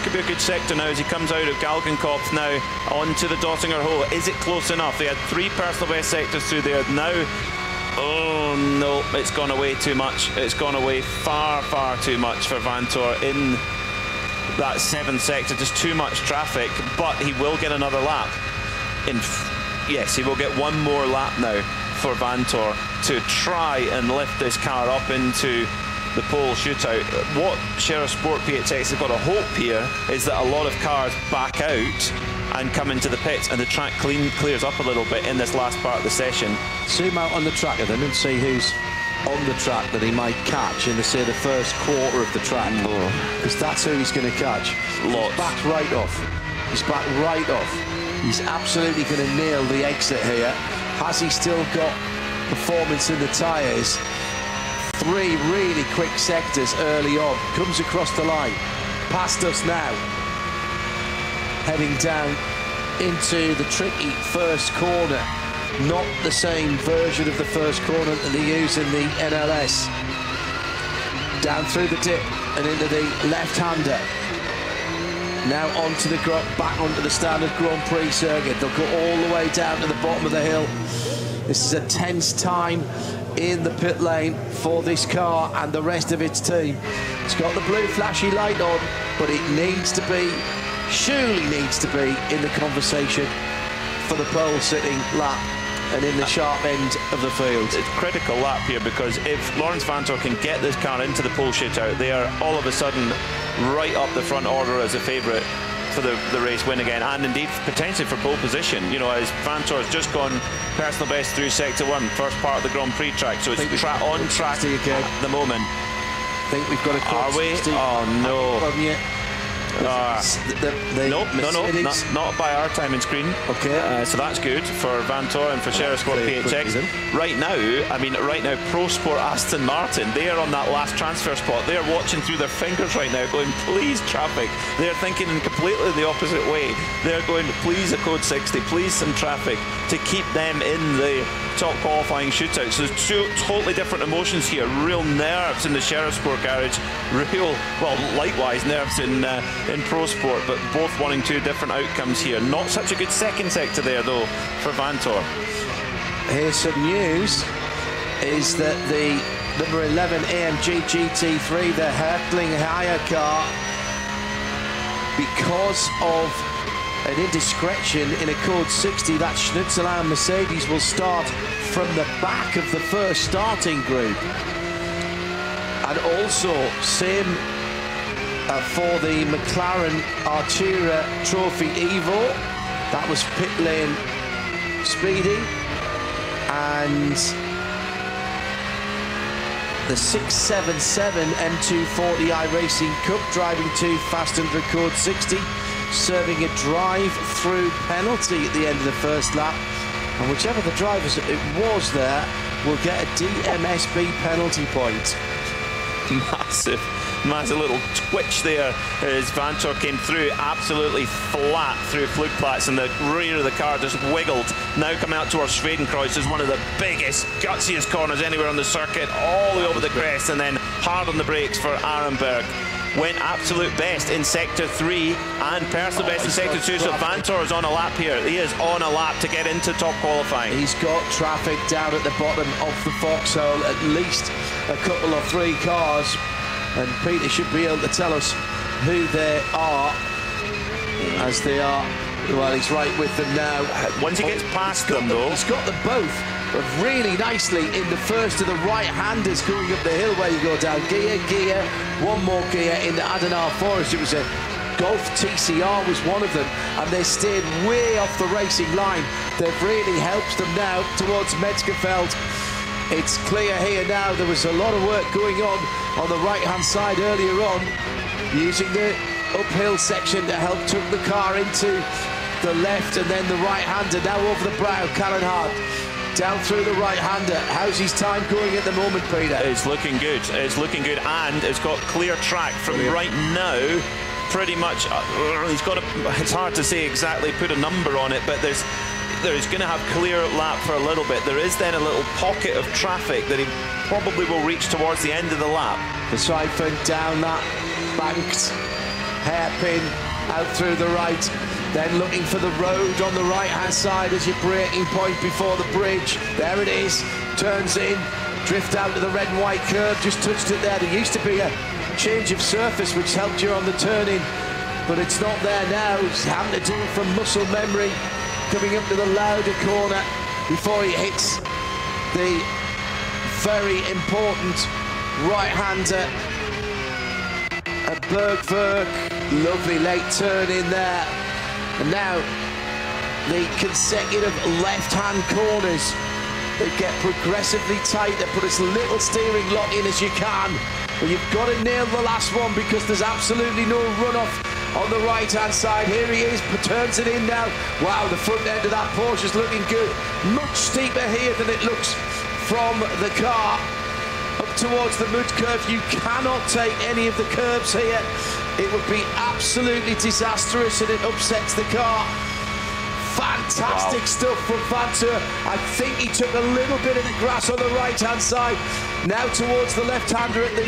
could be a good sector now as he comes out of Galgenkopf now onto the Dottinger Hole. Is it close enough? They had 3 personal best sectors through there. Now, oh no, it's gone away too much. It's gone away far, far too much for Vantor in that 7th sector. Just too much traffic, but he will get another lap. Yes, he will get one more lap now for Vantor to try and lift this car up into the pole shootout. What Sheriff Sport PHX have got to hope here is that a lot of cars back out and come into the pits and the track clears up a little bit in this last part of the session. Zoom out on the track then and see who's on the track that he might catch in the first quarter of the track, because that's who he's going to catch. Lots. He's backed right off. He's backed right off. He's absolutely going to nail the exit here. Has he still got performance in the tyres? 3 really quick sectors early on. Comes across the line. Past us now. Heading down into the tricky first corner. Not the same version of the first corner that they use in the NLS. Down through the dip and into the left-hander. Now onto the back onto the standard Grand Prix circuit. They'll go all the way down to the bottom of the hill. This is a tense time in the pit lane for this car and the rest of its team. It's got the blue flashy light on, but it needs to be, surely needs to be in the conversation for the pole sitting lap and in the sharp end of the field. It's a critical lap here, because if Lawrence Vantor can get this car into the pole shootout, they are all of a sudden right up the front order as a favourite for the race win again, and indeed potentially for pole position. You know, as Vantor's just gone personal best through sector 1, first part of the Grand Prix track, so it's on track at the moment. I think we've got a call. Are we? Oh no. Nope, not by our timing screen. Okay. So that's good for Vantor and for Sheriff Sport PHX. Right now, Pro Sport Aston Martin, they are on that last transfer spot. They are watching through their fingers right now, going, please traffic. They are thinking in completely the opposite way. They're going, please a code 60, please some traffic to keep them in the top qualifying shootout. So there's 2 totally different emotions here. Real nerves in the Sheriff Sport garage. Likewise nerves in Pro Sport, but both wanting 2 different outcomes here. Not such a good second sector there though for Vantor. Here's some news, is that the number 11 AMG GT3, the Hertling hire car, because of an indiscretion in a code 60, that Schnitzelau Mercedes will start from the back of the first starting group. And also, same for the McLaren Artura Trophy Evo. That was pit lane speeding. And the 677 M240 iRacing Cup driving 2 fast under code 60, serving a drive-through penalty at the end of the first lap. And whichever the drivers it was there will get a DMSB penalty point. Massive little twitch there as Vantor came through absolutely flat through Flugplatz, and the rear of the car just wiggled. Now coming out towards Schwedenkreuz is one of the biggest, gutsiest corners anywhere on the circuit, all the way over the crest, and then hard on the brakes for Arenberg. Went absolute best in sector 3 and personal best in sector 2, so Vantor is on a lap here. He is on a lap to get into top qualifying. He's got traffic down at the bottom of the foxhole, at least a couple or 3 cars, and Peter should be able to tell us who they are, as they are. Well, he's right with them now. Once he gets past them, though, he's got them both really nicely in the first of the right-handers going up the hill where you go down. Gear, one more gear in the Adenauer Forest. It was a Golf TCR was one of them, and they stayed way off the racing line. They've really helped them now towards Metzgerfeld. It's clear here now. There was a lot of work going on the right-hand side earlier on, using the uphill section to help tuck the car into the left, and then the right-hander now over the brow. Callenhard down through the right-hander. How's his time going at the moment, Peter? It's looking good. It's looking good, and it's got clear track from right now. Pretty much, he's got it's hard to say exactly, put a number on it, but there's going to have clear lap for a little bit. There is then a little pocket of traffic that he probably will reach towards the end of the lap. The Seifert down that banked hairpin out through the right, then looking for the road on the right-hand side as your braking point before the bridge. There it is, turns in, drift out to the red and white curb, just touched it there. There used to be a change of surface which helped you on the turning, but it's not there now. He's having to do it from muscle memory, coming up to the Lauda corner before he hits the very important right-hander at Bergwerk. Lovely late turn in there. And now the consecutive left-hand corners, they get progressively tighter. Put as little steering lock in as you can. But you've got to nail the last one because there's absolutely no runoff on the right-hand side. Here he is, turns it in now. Wow, the front end of that Porsche's looking good. Much steeper here than it looks from the car. Up towards the mud curve, you cannot take any of the curbs here. It would be absolutely disastrous and it upsets the car. Fantastic stuff from Vantur. I think he took a little bit of the grass on the right-hand side. Now towards the left-hander at the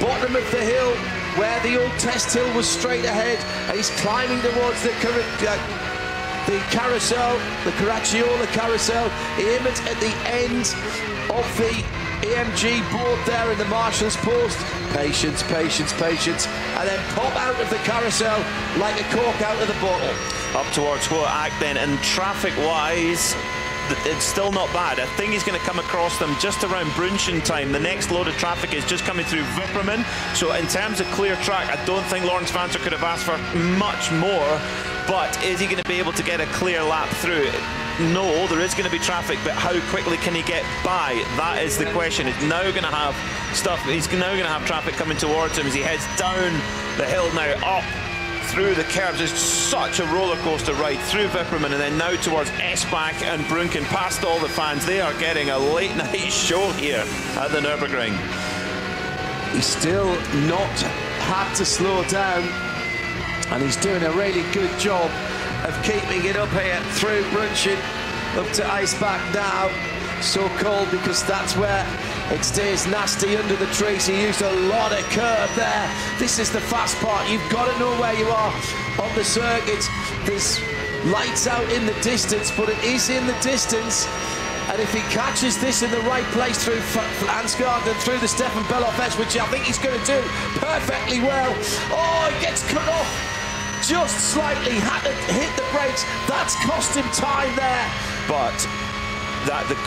bottom of the hill, where the old test hill was straight ahead, and he's climbing towards the carousel, the Caracciola carousel, aimed at the end of the AMG board there in the marshal's post. Patience, patience, patience, and then pop out of the carousel like a cork out of the bottle. Up towards ADAC then, and traffic-wise, it's still not bad. I think he's going to come across them just around Brunchen time. The next load of traffic is just coming through Wipperman. So in terms of clear track, I don't think Lawrence Vantur could have asked for much more. But is he going to be able to get a clear lap through? No, there is going to be traffic, but how quickly can he get by? That is the question. He's now going to have he's now going to have traffic coming towards him as he heads down the hill now, up through the curbs. It's such a roller coaster ride through Wipperman and then now towards Esbach and Brunken, past all the fans. They are getting a late night show here at the Nürburgring. He's still not had to slow down, and he's doing a really good job of keeping it up here through Brunchen up to Eisbach now. So cold because that's where it stays nasty under the trees. He used a lot of curb there. This is the fast part. You've got to know where you are on the circuit. There's lights out in the distance, but it is in the distance. And if he catches this in the right place through Ansgaard and through the Stefan Beloff edge, which I think he's going to do perfectly well. Oh, he gets cut off just slightly, had to hit the brakes. That's cost him time there. But the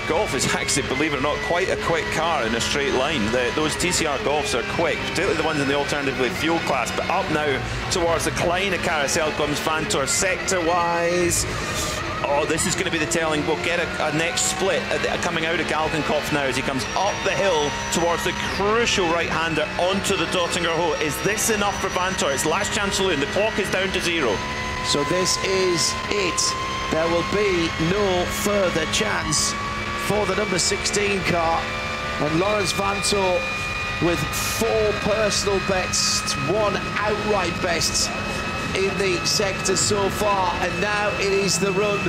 Golf is actually, believe it or not, quite a quick car in a straight line. Those TCR Golfs are quick, particularly the ones in the alternatively fuel class. But up now towards the Kleine carousel comes Vantur sector-wise. Oh, this is going to be the telling. We'll get a next split coming out of Galgenkopf now as he comes up the hill towards the crucial right-hander onto the Dottinger Hohe. Is this enough for Vantur? It's last chance saloon. The clock is down to 0. So this is it. There will be no further chance for the number 16 car. And Lawrence Vantur with 4 personal bests, 1 outright best in the sector so far, and now it is the run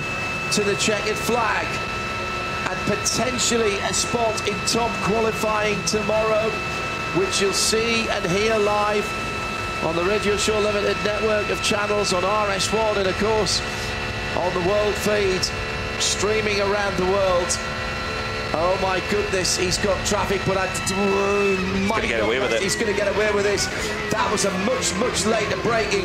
to the checkered flag and potentially a spot in top qualifying tomorrow, which you'll see and hear live on the Radio Show Limited network of channels, on RS1 and of course on the world feed streaming around the world. Oh my goodness, he's got traffic, but he's going to get away with it. He's going to get away with this. That was a much later braking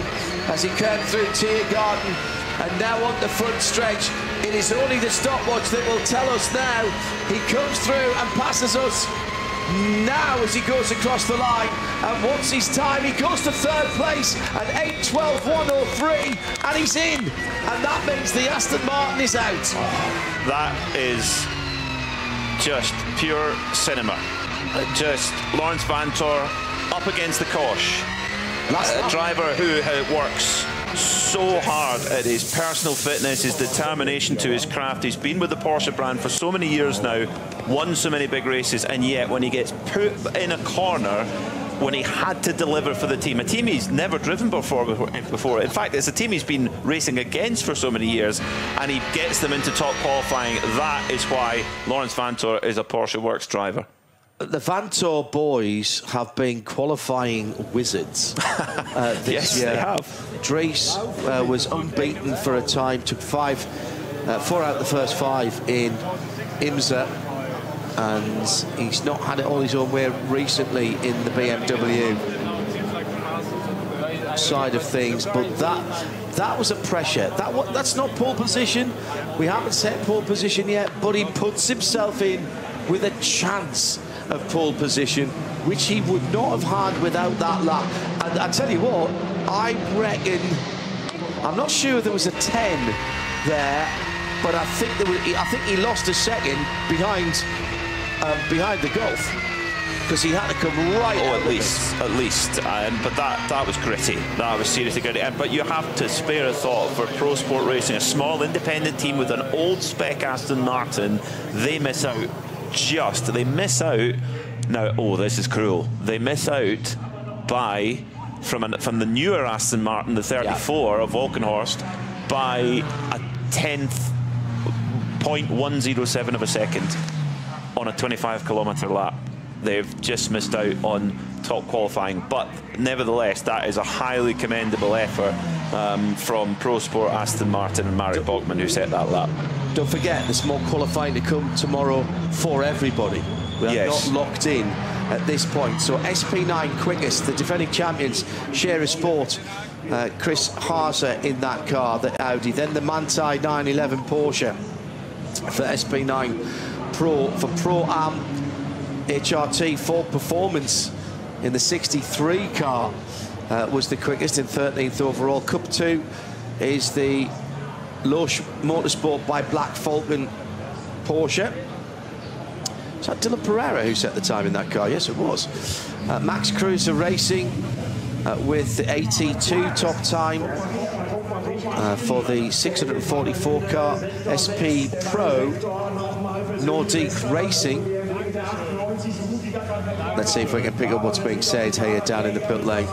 as he came through Tiergarten, and now on the front stretch. It is only the stopwatch that will tell us now. He comes through and passes us now as he goes across the line, and what's his time? He goes to 3rd place at 8:12.103, and he's in, and that means the Aston Martin is out. That is just pure cinema. Just Lawrence Vantur up against the Kosh. A driver who works so hard at his personal fitness, his determination to his craft. He's been with the Porsche brand for so many years now, won so many big races, and yet when he gets put in a corner, when he had to deliver for the team, a team he's never driven before. In fact, it's a team he's been racing against for so many years, and he gets them into top qualifying. That is why Lawrence Vantur is a Porsche Works driver. The Vantor boys have been qualifying wizards this yes, year. They have. Drees was unbeaten for a time, took 4 out of the first 5 in IMSA, and he's not had it all his own way recently in the BMW side of things, but that was a pressure. That's not pole position. We haven't set pole position yet, but he puts himself in with a chance of pole position, which he would not have had without that lap. And I tell you what, I reckon, I'm not sure there was a 10 there, but I think he lost a second behind the Gulf, because he had to come right. Oh, at least. But that was gritty. That was seriously gritty. But you have to spare a thought for Pro Sport Racing, a small independent team with an old spec Aston Martin. They miss out. They miss out. Now, oh, this is cruel. They miss out by from the newer Aston Martin, the 34 of Walkenhorst, by a 10th, 0.107 of a second on a 25-kilometre lap. They've just missed out on top qualifying, but nevertheless, that is a highly commendable effort from Pro Sport, Aston Martin and Marek Bachmann, who set that lap. Don't forget, there's more qualifying to come tomorrow for everybody. We are not locked in at this point. So SP9 quickest, the defending champions, share a sport. Chris Haase in that car, the Audi. Then the Manthey 911 Porsche for SP9 Pro. For Pro-Am, HRT Ford Performance in the 63 car was the quickest in 13th overall. Cup 2 is the Loesch Motorsport by Black Falcon Porsche. Is that Dylan Pereira who set the time in that car? Yes, it was. Max Cruiser Racing with the AT2 top time for the 644 car. SP Pro Nordic Racing. Let's see if we can pick up what's being said here down in the pit lane.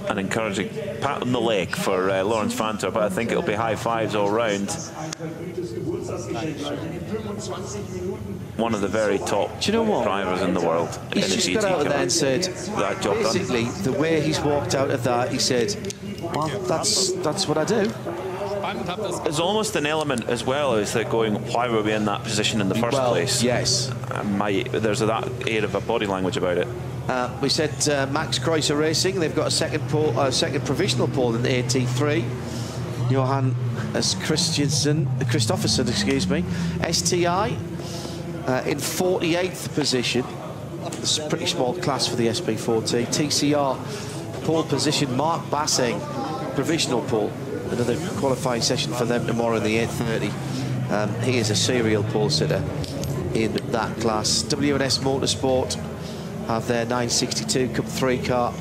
An encouraging pat on the leg for Lawrence Vantor, but I think it'll be high fives all round. One of the very top drivers in the world. He's just got out of there and said, basically, the way he's walked out of that, he said, well, that's what I do. There's almost an element as well as they're going, why were we in that position in the first place? Yes. There's that air of a body language about it. We said Max Cruiser Racing, they've got a second provisional pole in the AT3. Johan Christofferson, excuse me. STI in 48th position. It's a pretty small class for the SP14. TCR pole position, Mark Bassing, provisional pole. Another qualifying session for them tomorrow in the 8:30. He is a serial pole sitter in that class. W&S Motorsport have their 962 Cup 3 car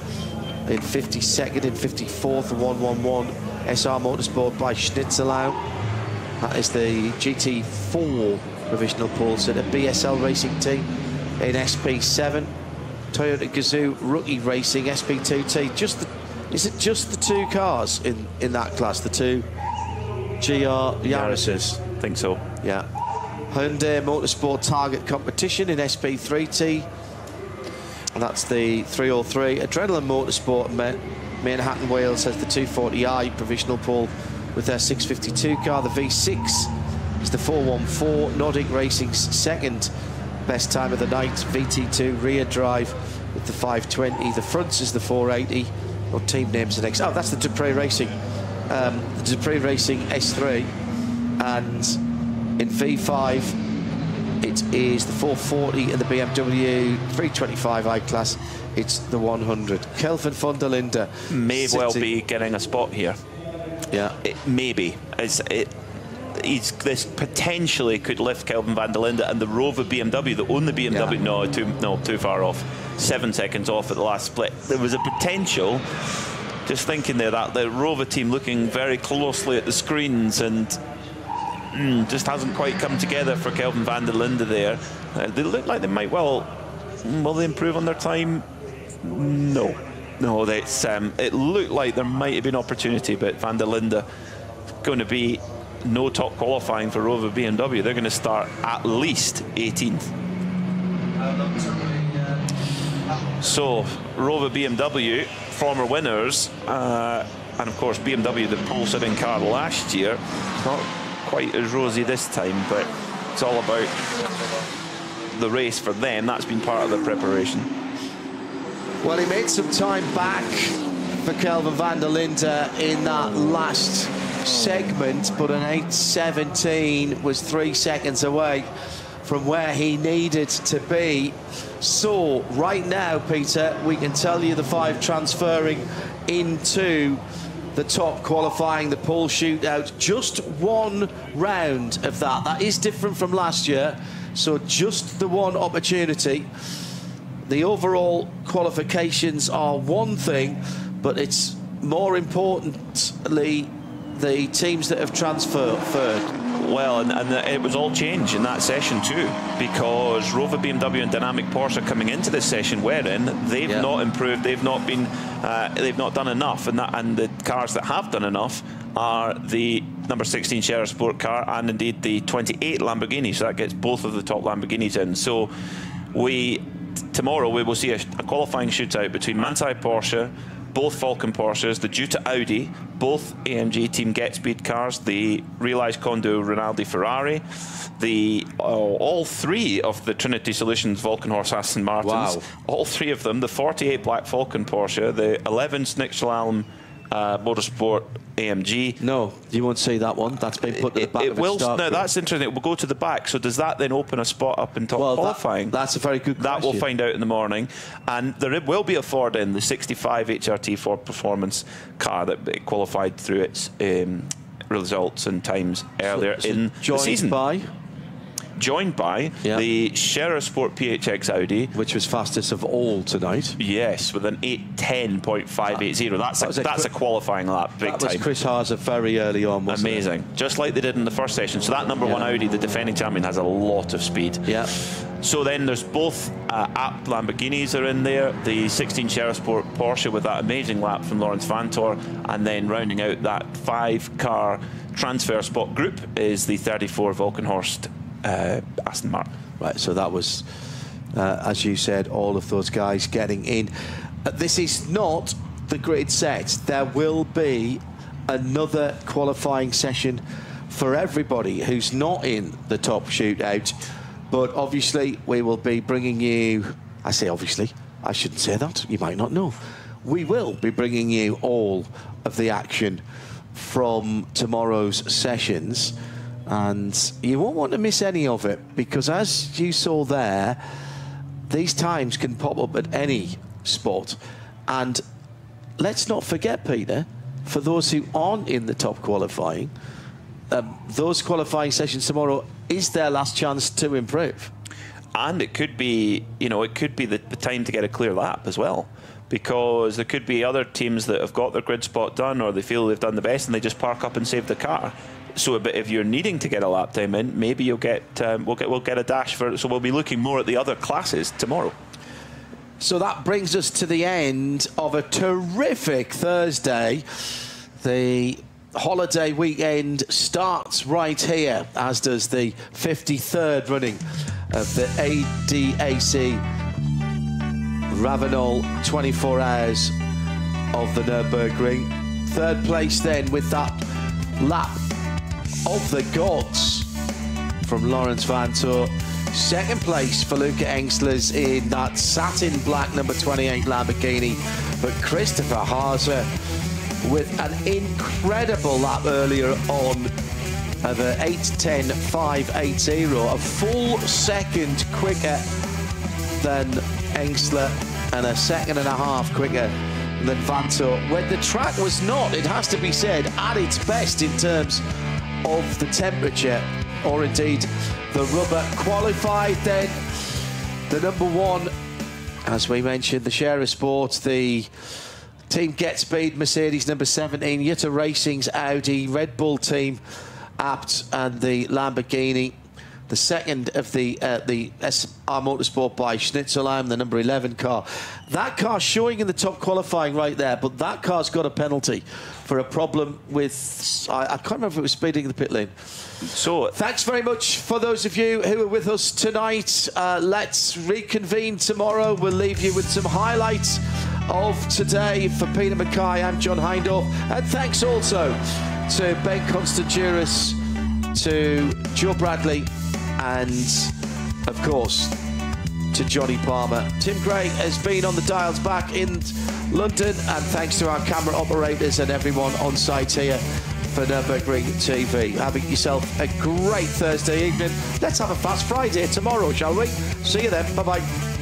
in 52nd, in 54th, and 111. SR Motorsport by Schnitzelau. That is the GT4 provisional pole sitter. BSL Racing Team in SP7. Toyota Gazoo Rookie Racing SP2T. Is it just the 2 cars in that class? The 2 GR Yaris's? I think so. Yeah. Hyundai Motorsport Target Competition in SP3T. And that's the 303. Adrenaline Motorsport Manhattan, Wales has the 240i provisional pole with their 652 car. The V6 is the 414. Nordic Racing's second best time of the night. VT2 rear drive with the 520. The front is the 480. Or team names the next. Oh, that's the Dupree Racing. The Dupree Racing S3. And in V5, it is the 440 in the BMW 325 I-Class. It's the 100. Kelvin van der Linde may well be getting a spot here. Yeah. Maybe. This potentially could lift Kelvin van der Linde and the Rover BMW, the only BMW. No, too far off. 7 seconds off at the last split. There was a potential, just thinking there, that the Rover team looking very closely at the screens and just hasn't quite come together for Kelvin van der Linde there. They look like they might will they improve on their time? No, it looked like there might have been opportunity, but van der Linde going to be no top qualifying for Rover BMW. They're going to start at least 18th. So Rover BMW, former winners, and of course BMW, the pole sitting car last year, not quite as rosy this time, but it's all about the race for them. That's been part of the preparation. Well, he made some time back for Kelvin van der Linde in that last segment, but an 8:17 was 3 seconds away from where he needed to be. So right now, Peter, we can tell you the 5 transferring into the top qualifying, the pole shootout, just 1 round of that. That is different from last year, so just the 1 opportunity. The overall qualifications are one thing, but it's more importantly the teams that have transferred. Well, and it was all changed in that session too, because Rover BMW and Dynamic Porsche coming into this session we're in, they've not improved, they've not been, they've not done enough, and the cars that have done enough are the number 16 Sierra Sport car and indeed the 28 Lamborghini. So that gets both of the top Lamborghinis in. So tomorrow we will see a qualifying shootout between Manthey Porsche, both Falcon Porsches, the Duta Audi, both AMG Team Get Speed cars, the Realize Kondo Rinaldi Ferrari, all 3 of the Trinity Solutions Volkenhorst Aston Martins, all 3 of them, the 48 Black Falcon Porsche, the 11 Snixelalm Motorsport AMG. No, you won't see that one. That's been put to the back of its start. No, that's interesting. It will go to the back. So does that then open a spot up in top qualifying? That's a very good question. That we'll find out in the morning. And there will be a Ford in, the 65 HRT Ford Performance car that qualified through its results and times earlier in the season. Joined by the Sierra Sport PHX Audi, which was fastest of all tonight. Yes, with an 8:10.580. That's a qualifying lap, big time. That was Chris Haase very early on, wasn't Amazing. it? Just like they did in the first session. So that number 1 Audi, the defending champion, has a lot of speed. Yeah. So then there's both apt Lamborghinis are in there, the 16 Sierra Sport Porsche with that amazing lap from Lawrence Vantor, and then rounding out that 5-car transfer spot group is the 34 Volkenhorst Aston Martin. Right, so that was, as you said, all of those guys getting in. This is not the grid set. There will be another qualifying session for everybody who's not in the top shootout. But obviously, we will be bringing you... I say obviously, I shouldn't say that. You might not know. We will be bringing you all of the action from tomorrow's sessions. And you won't want to miss any of it, because as you saw there, these times can pop up at any spot. And let's not forget, Peter, for those who aren't in the top qualifying, those qualifying sessions tomorrow is their last chance to improve. And it could be, it could be the time to get a clear lap as well, because there could be other teams that have got their grid spot done, or they feel they've done the best and they just park up and save the car. So, but if you're needing to get a lap time in, maybe you'll get we'll get a dash for it. So we'll be looking more at the other classes tomorrow. So that brings us to the end of a terrific Thursday. The holiday weekend starts right here, as does the 53rd running of the ADAC Ravenol 24 Hours of the Nürburgring. 3rd place then with that lap of the gods from Lawrence Vantor. 2nd place for Luca Engslers in that satin black number 28 Lamborghini. But Christopher Haase with an incredible lap earlier on the 8:10.580, a full second quicker than Engsler and a 1.5 seconds quicker than Vantor, when the track was not, it has to be said, at its best in terms of the temperature, or indeed the rubber. Qualified then, the number 1, as we mentioned, the Sierra Sport, the Team Get Speed Mercedes number 17, Jutta Racing's Audi, Red Bull Team Apt, and the Lamborghini the second of the SRO Motorsport by Schnitzelheim, the number 11 car. That car showing in the top qualifying right there, but that car's got a penalty for a problem with, I can't remember if it was speeding in the pit lane. So thanks very much for those of you who are with us tonight. Let's reconvene tomorrow. We'll leave you with some highlights of today. For Peter Mackay, I'm John Hindorf, and thanks also to Ben Constantiouris, to Joe Bradley, and of course to Johnny Palmer. Tim Gray has been on the dials back in London, and thanks to our camera operators and everyone on site here for Nürburgring TV. Having yourself a great Thursday evening. Let's have a fast Friday tomorrow, shall we? See you then. Bye-bye.